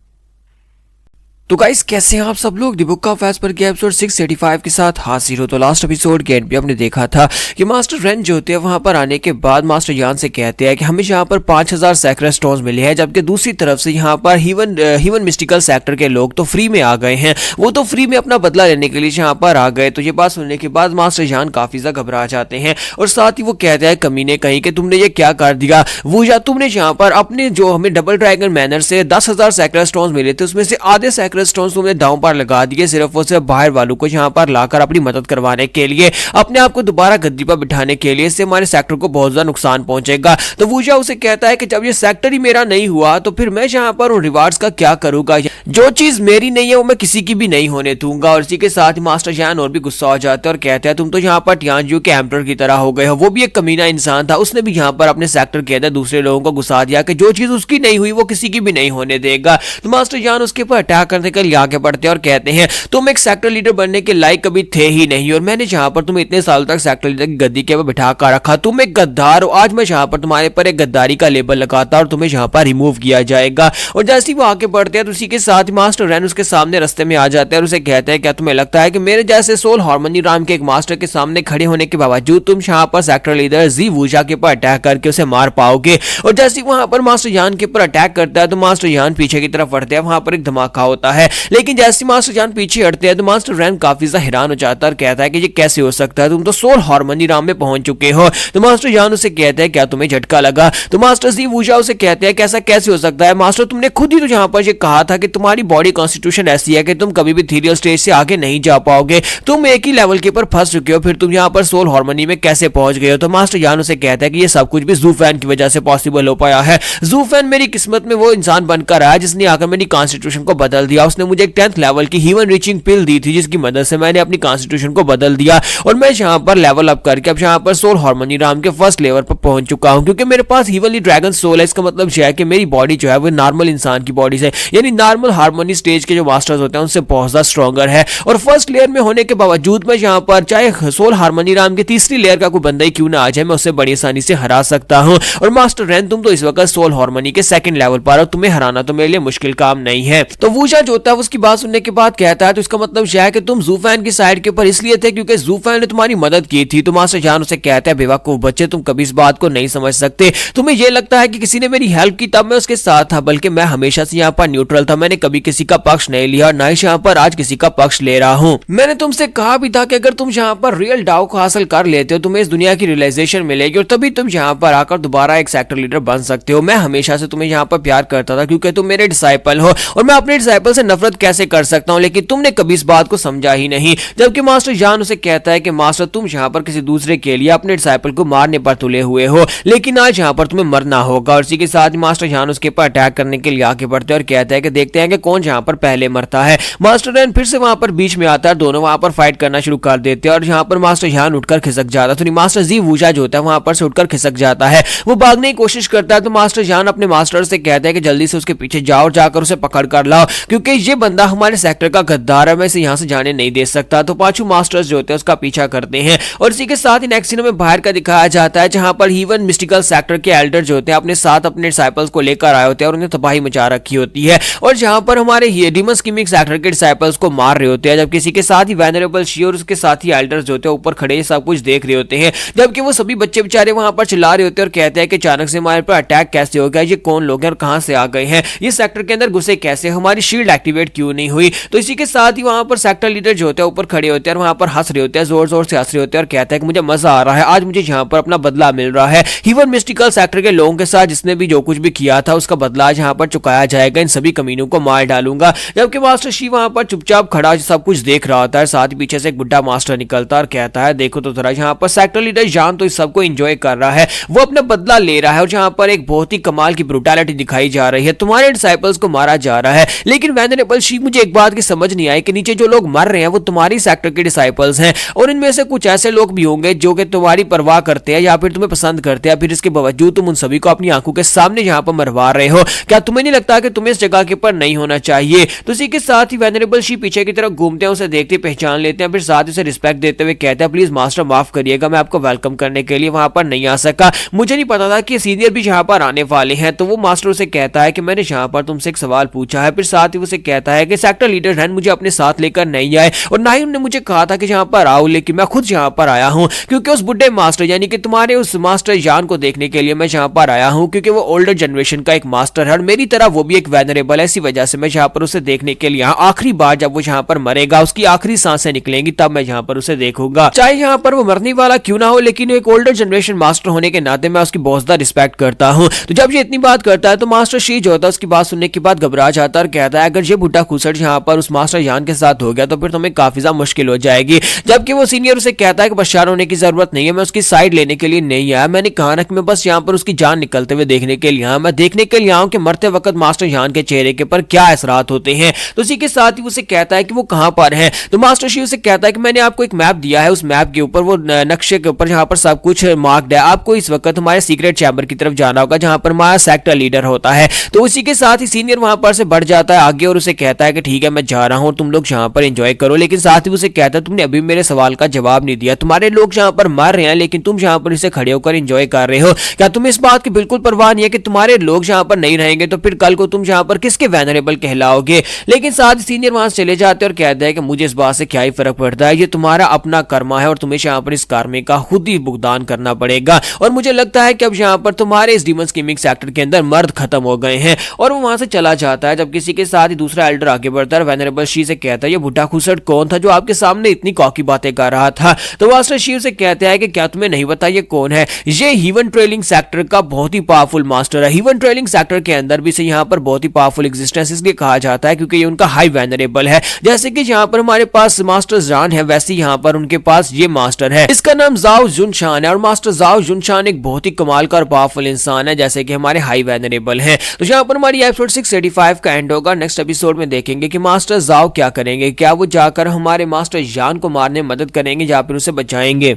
तो गाइस कैसे हैं आप सब लोग? द बुक ऑफ एस्पर के एपिसोड 685 के साथ हाजिर हो। तो लास्ट एपिसोड के एंड पे हमने देखा था कि मास्टर रेन जो होते हैं वहां पर आने के बाद मास्टर यान से कहते हैं कि हमें यहाँ पर 5000 सेक्रेट स्टोन्स मिले हैं, जबकि दूसरी तरफ से यहाँ पर हीवन मिस्टिकल सेक्टर के लोग तो फ्री में आ गए हैं, वो तो फ्री में अपना बदला लेने के लिए यहाँ पर आ गए। तो ये बात सुनने के बाद मास्टर यान काफी ज्यादा घबरा जाते हैं, और साथ ही वो कहते हैं कमीने कहीं कि तुमने ये क्या कर दिया वूजा, तुमने यहाँ पर अपने जो हमें डबल ड्रैगन मैनर से 10,000 सेक्रेट स्टोन्स मिले थे उसमें से आधे सेक्रेट स्टोन्स तुमने दांव पर लगा दिए सिर्फ और सिर्फ बाहर वालों को यहाँ पर लाकर अपनी मदद करवाने के लिए, अपने आप को दोबारा गद्दी पर बिठाने के लिए। इससे हमारे सेक्टर को बहुत ज्यादा नुकसान पहुंचेगा। तो वूजा उसे कहता है कि जब ये सेक्टर ही मेरा नहीं हुआ तो फिर मैं यहाँ पर उन रिवार्ड्स का क्या करूंगा, जो चीज मेरी नहीं है वो मैं किसी की भी नहीं होने दूंगा। और इसी के साथ ही मास्टर जान और भी गुस्सा हो जाते हैं और कहते हैं तुम तो यहाँ पर टियानजू के एम्परर की तरह हो गए हो। वो भी एक कमीना इंसान था, उसने भी यहाँ पर अपने सेक्टर के अंदर दूसरे लोगों को घुसा दिया कि जो चीज उसकी नहीं हुई वो किसी की भी नहीं होने देगा। तो मास्टर जान उसके ऊपर अटैक करने के लिए आगे बढ़ते हैं और कहते हैं तुम एक सेक्टर लीडर बनने के लायक कभी थे ही नहीं, और मैंने जहां पर तुम्हें इतने साल तक सेक्टर लीडर की गद्दी के ऊपर बिठा कर रखा, तुम एक गद्दार हो। आज मैं जहां पर तुम्हारे पर एक गद्दारी का लेबल लगाता और तुम्हें यहां पर रिमूव किया जाएगा। और जैसे ही वो आगे बढ़ते हैं तो उसी के साथ ही मास्टर रेन उसके सामने रास्ते में आ जाते हैं और उसे कहते हैं क्या तुम्हें लगता है कि मेरे जैसे सोल हार्मनी राम के एक मास्टर के सामने खड़े होने के बावजूद तुम यहाँ पर सेक्टर लीडर जी वूजा के ऊपर अटैक करके उसे मार पाओगे? और जैसे ही वहां पर मास्टर जान के ऊपर अटैक करता है तो मास्टर जान पीछे की तरफ बढ़ते हैं, वहां पर एक धमाका होता है। लेकिन जैसे ही मास्टर जान पीछे हटते हैं तो मास्टर रेन काफी ज्यादा हैरान हो जाता है और कहता है कि ये कैसे हो सकता है, तुम तो सोल हार्मनी राम में पहुंच चुके हो। तो मास्टर जान उसे कहते हैं क्या तुम्हें झटका लगा? तो मास्टर जी वूजा उसे कहते हैं कैसा कैसे हो सकता है मास्टर, तुमने खुद ही तो यहाँ पर ये कहा था कि तुम्हारी बॉडी कॉन्स्टिट्यूशन ऐसी है कि तुम कभी भी थीरियल स्टेज से आगे नहीं जा पाओगे, तुम एक ही लेवल के ऊपर फंस चुके हो, फिर तुम यहाँ पर सोल हार्मनी में कैसे पहुंच गए हो? तो मास्टर जान उसे कहता है कि ये सब कुछ भी जू फैन की वजह से पॉसिबल हो पाया है। जू फैन मेरी किस्मत में वो इंसान बनकर आया जिसने आकर मेरी कॉन्स्टिट्यूशन को बदल दिया। उसने मुझे एक 10th लेवल की ह्यूमन रीचिंग पिल दी थी जिसकी मदद से मैंने अपनी कॉन्स्टिट्यूशन को बदल दिया, और मैं यहाँ पर लेवल अप करके अब यहाँ पर सोल हार्मनी राम के फर्स्ट लेवल पर पहुंच चुका हूँ, क्योंकि मेरे पास हीवनली ड्रैगन सोल है। इसका मतलब यह है कि मेरी बॉडी जो है वो नॉर्मल इंसान की बॉडी से, यानी नॉर्मल हार्मनी स्टेज के जो मास्टर्स होते हैं उनसे बहुत ज्यादा स्ट्रॉन्गर है। और फर्स्ट लेयर में होने के बावजूद मैं यहाँ पर चाहे सोल हार्मनी राम की तीसरी लेयर का कोई बंदा ही क्यों ना आ जाए, मैं उसे बड़ी आसानी से हरा सकता हूँ। और मास्टर रेन तुम तो इस वक्त सोल हार्मनी के सेकंड लेवल पर हो, तुम्हें हराना तो मेरे लिए मुश्किल काम नहीं है। तो वूजा जो होता है उसकी बात सुनने के बाद कहता है तो इसका मतलब यह है कि तुम जू फैन की साइड के ऊपर इसलिए थे क्योंकि जू फैन ने तुम्हारी मदद की थी। तो मास्टर जान उसे कहता है बेवकूफ बच्चे, तुम कभी इस बात को नहीं समझ सकते। तुम्हें यह लगता है कि किसी ने मेरी हेल्प की तब मैं उसके साथ था, बल्कि मैं हमेशा से यहाँ पर न्यूट्रल था। मैंने कभी किसी का पक्ष नहीं लिया और ना ही यहाँ पर आज किसी का पक्ष ले रहा हूँ। मैंने तुमसे कहा भी था कि अगर तुम यहाँ पर रियल डाउ को हासिल कर लेते हो तुम्हें इस दुनिया की रियलाइजेशन मिलेगी और तभी तुम यहाँ पर आकर दोबारा एक सेक्टर लीडर बन सकते हो। मैं हमेशा से तुम्हें यहाँ पर प्यार करता था क्योंकि तुम मेरे डिसाइपल हो और मैं अपने डिसाइपल से नफरत कैसे कर सकता हूँ, लेकिन तुमने कभी इस बात को समझा ही नहीं। जबकि मास्टर जान उसे कहता है कि मास्टर तुम यहाँ पर किसी दूसरे के लिए अपने डिसाइपल को मारने पर तुले हुए हो, लेकिन आज यहाँ पर तुम्हें मरना होगा। और इसी के साथ ही मास्टर जान उसके ऊपर अटैक करने के लिए आगे बढ़ते हैं और कहता है कि देखते हैं कि कौन यहाँ पर पहले मरता है। मास्टर रैन फिर से वहां पर बीच में आता है, दोनों वहां पर फाइट करना शुरू कर देते हैं और यहाँ पर मास्टर जान उठकर खिसक जाता है। तो मास्टर जी वूजा जो होता है वहां पर से उठकर खिसक जाता है, वो भागने की कोशिश करता है। तो मास्टर जान अपने मास्टर से कहता है कि जल्दी से उसके पीछे जाओ और जाकर उसे पकड़ कर लाओ, क्योंकि ये बंदा हमारे सेक्टर का गद्दार है, मैं इसे यहाँ से जाने नहीं दे सकता। तो पांचों मास्टर्स जो होते हैं उसका पीछा करते हैं और इसी के साथ ही नेक्स्ट सीन में बाहर का दिखाया जाता है, जहां पर हीवन मिस्टिकल सेक्टर के एल्डर जो होते हैं अपने साथ अपने डिसाइपल्स को लेकर आए होते हैं और उन्हें तबाही मचा रखी होती है, और जहां पर हमारे डीमन स्कीमिंग सेक्टर के डिसाइपल्स को मार रहे होते हैं। जबकि इसी के साथ ही वेनरेबल शी और उसके साथ ही एल्डर्स जो होते हैं ऊपर खड़े सब कुछ देख रहे होते हैं, जबकि वो सभी बच्चे बेचारे वहां पर चिल्ला रहे होते हैं और कहते हैं कि अचानक से हमारे पर अटैक कैसे हो गया, ये कौन लोग हैं और कहां से आ गए हैं, ये सेक्टर के अंदर घुसे कैसे, हमारी शील्ड एक्टिवेट क्यों नहीं हुई। तो इसी के साथ ही वहां पर सेक्टर लीडर जो होते हैं ऊपर खड़े होते हैं और वहां पर हंस रहे होते हैं, जोर जोर से हंस रहे होते हैं और कहते हैं कि मुझे मजा आ रहा है, आज मुझे यहाँ पर अपना बदला मिल रहा है। हीवन मिस्टिकल सेक्टर के लोगों के साथ जिसने भी जो कुछ भी किया था उसका बदला आज यहाँ पर चुकाया जाएगा, इन सभी कमीनों को मार डालूंगा। जबकि मास्टर शी वहां पर चुपचाप खड़ा सब कुछ देख रहा होता है, साथ ही पीछे से एक बुढ़ा मास्टर निकलता है और कहता है देखो तो जरा यहाँ पर सेक्टर लीडर जान तो इस सबको एंजॉय कर रहा है, वो अपना बदला ले रहा है और जहाँ पर एक बहुत ही कमाल की ब्रूटैलिटी दिखाई जा रही है, तुम्हारे डिसाइपल्स को मारा जा रहा है। लेकिन वेनरेबल शी मुझे एक बात की समझ नहीं आई कि नीचे जो लोग मर रहे हैं वो तुम्हारी सेक्टर के डिसाइपल्स हैं, और इनमें से कुछ ऐसे लोग भी होंगे जो कि तुम्हारी परवाह करते हैं या फिर तुम्हें पसंद करते हैं, फिर इसके बावजूद तुम उन सभी को अपनी आंखों के सामने यहाँ पर मरवा रहे हो। क्या तुम्हें नहीं लगता कि तुम्हें इस जगह के ऊपर नहीं होना चाहिए। तो इसी के साथ ही वेनरेबल शी पीछे की तरफ घूमते हैं, उसे देखते पहचान लेते हैं, फिर साथ ही उसे रिस्पेक्ट देते हुए कहते हैं प्लीज मास्टर माफ करिएगा, मैं आपको वेलकम करने के लिए वहां पर नहीं आ सका, मुझे नहीं पता था कि सीनियर भी यहाँ पर आने वाले हैं। तो वो मास्टर उसे कहता है कि मैंने यहाँ पर तुमसे एक सवाल पूछा है, फिर साथ ही उसे कहता है कि सेक्टर लीडर रैन मुझे अपने साथ लेकर नहीं आए और ना ही उन्होंने मुझे कहा था कि यहाँ पर आओ, लेकिन मैं खुद यहाँ पर आया हूँ क्योंकि उस बुढ़े मास्टर यानी कि तुम्हारे उस मास्टर जान को देखने के लिए मैं यहाँ पर आया हूँ, क्योंकि वो ओल्डर जनरेशन का एक मास्टर है और मेरी तरह वो भी एक वेनरेबल है, इसी वजह से मैं यहाँ पर उसे देखने के लिए आखिरी बार जब वो यहाँ पर मरेगा, उसकी आखिरी सांसें निकलेंगी, तब मैं यहाँ पर उसे देखूंगा, चाहे यहाँ पर वो मरने वाला क्यों ना हो, लेकिन एक ओल्डर जनरेशन मास्टर होने के नाते मैं उसकी बहुत ज्यादा रिस्पेक्ट करता हूँ। तो जब ये इतनी बात करता है तो मास्टर शी जो होता है उसकी बात सुनने के बाद घबरा जाता है और कहता है अगर ये बुढ़ा खुसट यहाँ पर उस मास्टर जान के साथ हो गया तो फिर तुम्हें काफी ज्यादा मुश्किल हो जाएगी। जबकि वो सीनियर उसे कहता है कि परेशान होने की जरूरत नहीं है, मैं उसकी साइड लेने के लिए नहीं आया, मैंने कहा ना कि मैं बस यहाँ पर उसकी जान निकलते हुए देखने के लिए आया, मैं देखने के लिए आऊँ कि मरते वक्त मास्टर जान के चेहरे के पर क्या असरात होते हैं। तो इसी के साथ ही उसे कहता है कि वो कहाँ पर है। तो मास्टर शी उसे कहता है कि मैंने आपको एक मैप दिया है, उस मैप के ऊपर वो नक्शे के ऊपर जहाँ पर सब कुछ मार्क्ड है, आपको इस वक्त हमारे सीक्रेट चैम्बर की तरफ जाना होगा जहाँ पर हमारा सेक्टर लीडर होता है। तो उसी के साथ ही सीनियर वहां पर से बढ़ जाता है आगे और उसे कहता है कि ठीक है मैं जा रहा हूँ, तुम लोग यहाँ पर एंजॉय करो, लेकिन साथ ही उसे कहता है तुमने अभी मेरे सवाल का जवाब नहीं दिया, तुम्हारे लोग यहाँ पर मर रहे हैं लेकिन तुम यहाँ पर इसे खड़े होकर एंजॉय कर रहे हो, क्या तुम्हें इस बात की बिल्कुल परवाह नहीं है कि तुम्हारे लोग यहाँ पर नहीं रहेंगे तो फिर कल को तुम यहाँ पर किसके वेनरेबल कहलाओगे। लेकिन साथ ही सीनियर वहां से चले जाते हैं और कहते हैं कि मुझे इस बात से क्या ही फर्क पड़ता है, ये तुम्हारा अपना कर्मा है और तुम्हें यहाँ पर इस कर्मे का खुद ही भुगतान करना पड़ेगा, और मुझे लगता है कि अब यहाँ पर तुम्हारे इस डीमन स्कीमिंग सेक्टर के अंदर मर्द खत्म हो गए हैं। और वो वहां से चला जाता है। जब किसी के साथ ही दूसरा एल्डर आगे बढ़ता है, वेनरेबल शी से कहता है ये बुढ़ा खुसट कौन था जो आपके सामने इतनी कॉकी बातें कर रहा था। तो मास्टर शी से कहते हैं कि क्या तुम्हें नहीं पता ये कौन है, ये हीवन ट्रेलिंग सेक्टर का बहुत ही पावरफुल मास्टर है। हीवन ट्रेलिंग सेक्टर के अंदर भी से यहाँ पर बहुत ही पावरफुल एग्जिस्टेंस इसलिए कहा जाता है क्योंकि ये उनका हाई वेनरेबल है। जैसे कि यहाँ पर हमारे पास मास्टर जान है, वैसे यहाँ पर उनके पास ये मास्टर है, इसका नाम जाओ जुनशान है। और मास्टर जाओ जुनशान एक बहुत ही कमाल का और पावरफुल इंसान है, जैसे कि हमारे हाई वेनरेबल है। तो यहाँ पर हमारी एपिसोड 685 का एंड होगा। नेक्स्ट एपिसोड में देखेंगे कि मास्टर जाओ क्या करेंगे, क्या वो जाकर हमारे मास्टर जान को मारने में मदद करेंगे या फिर उसे बचाएंगे।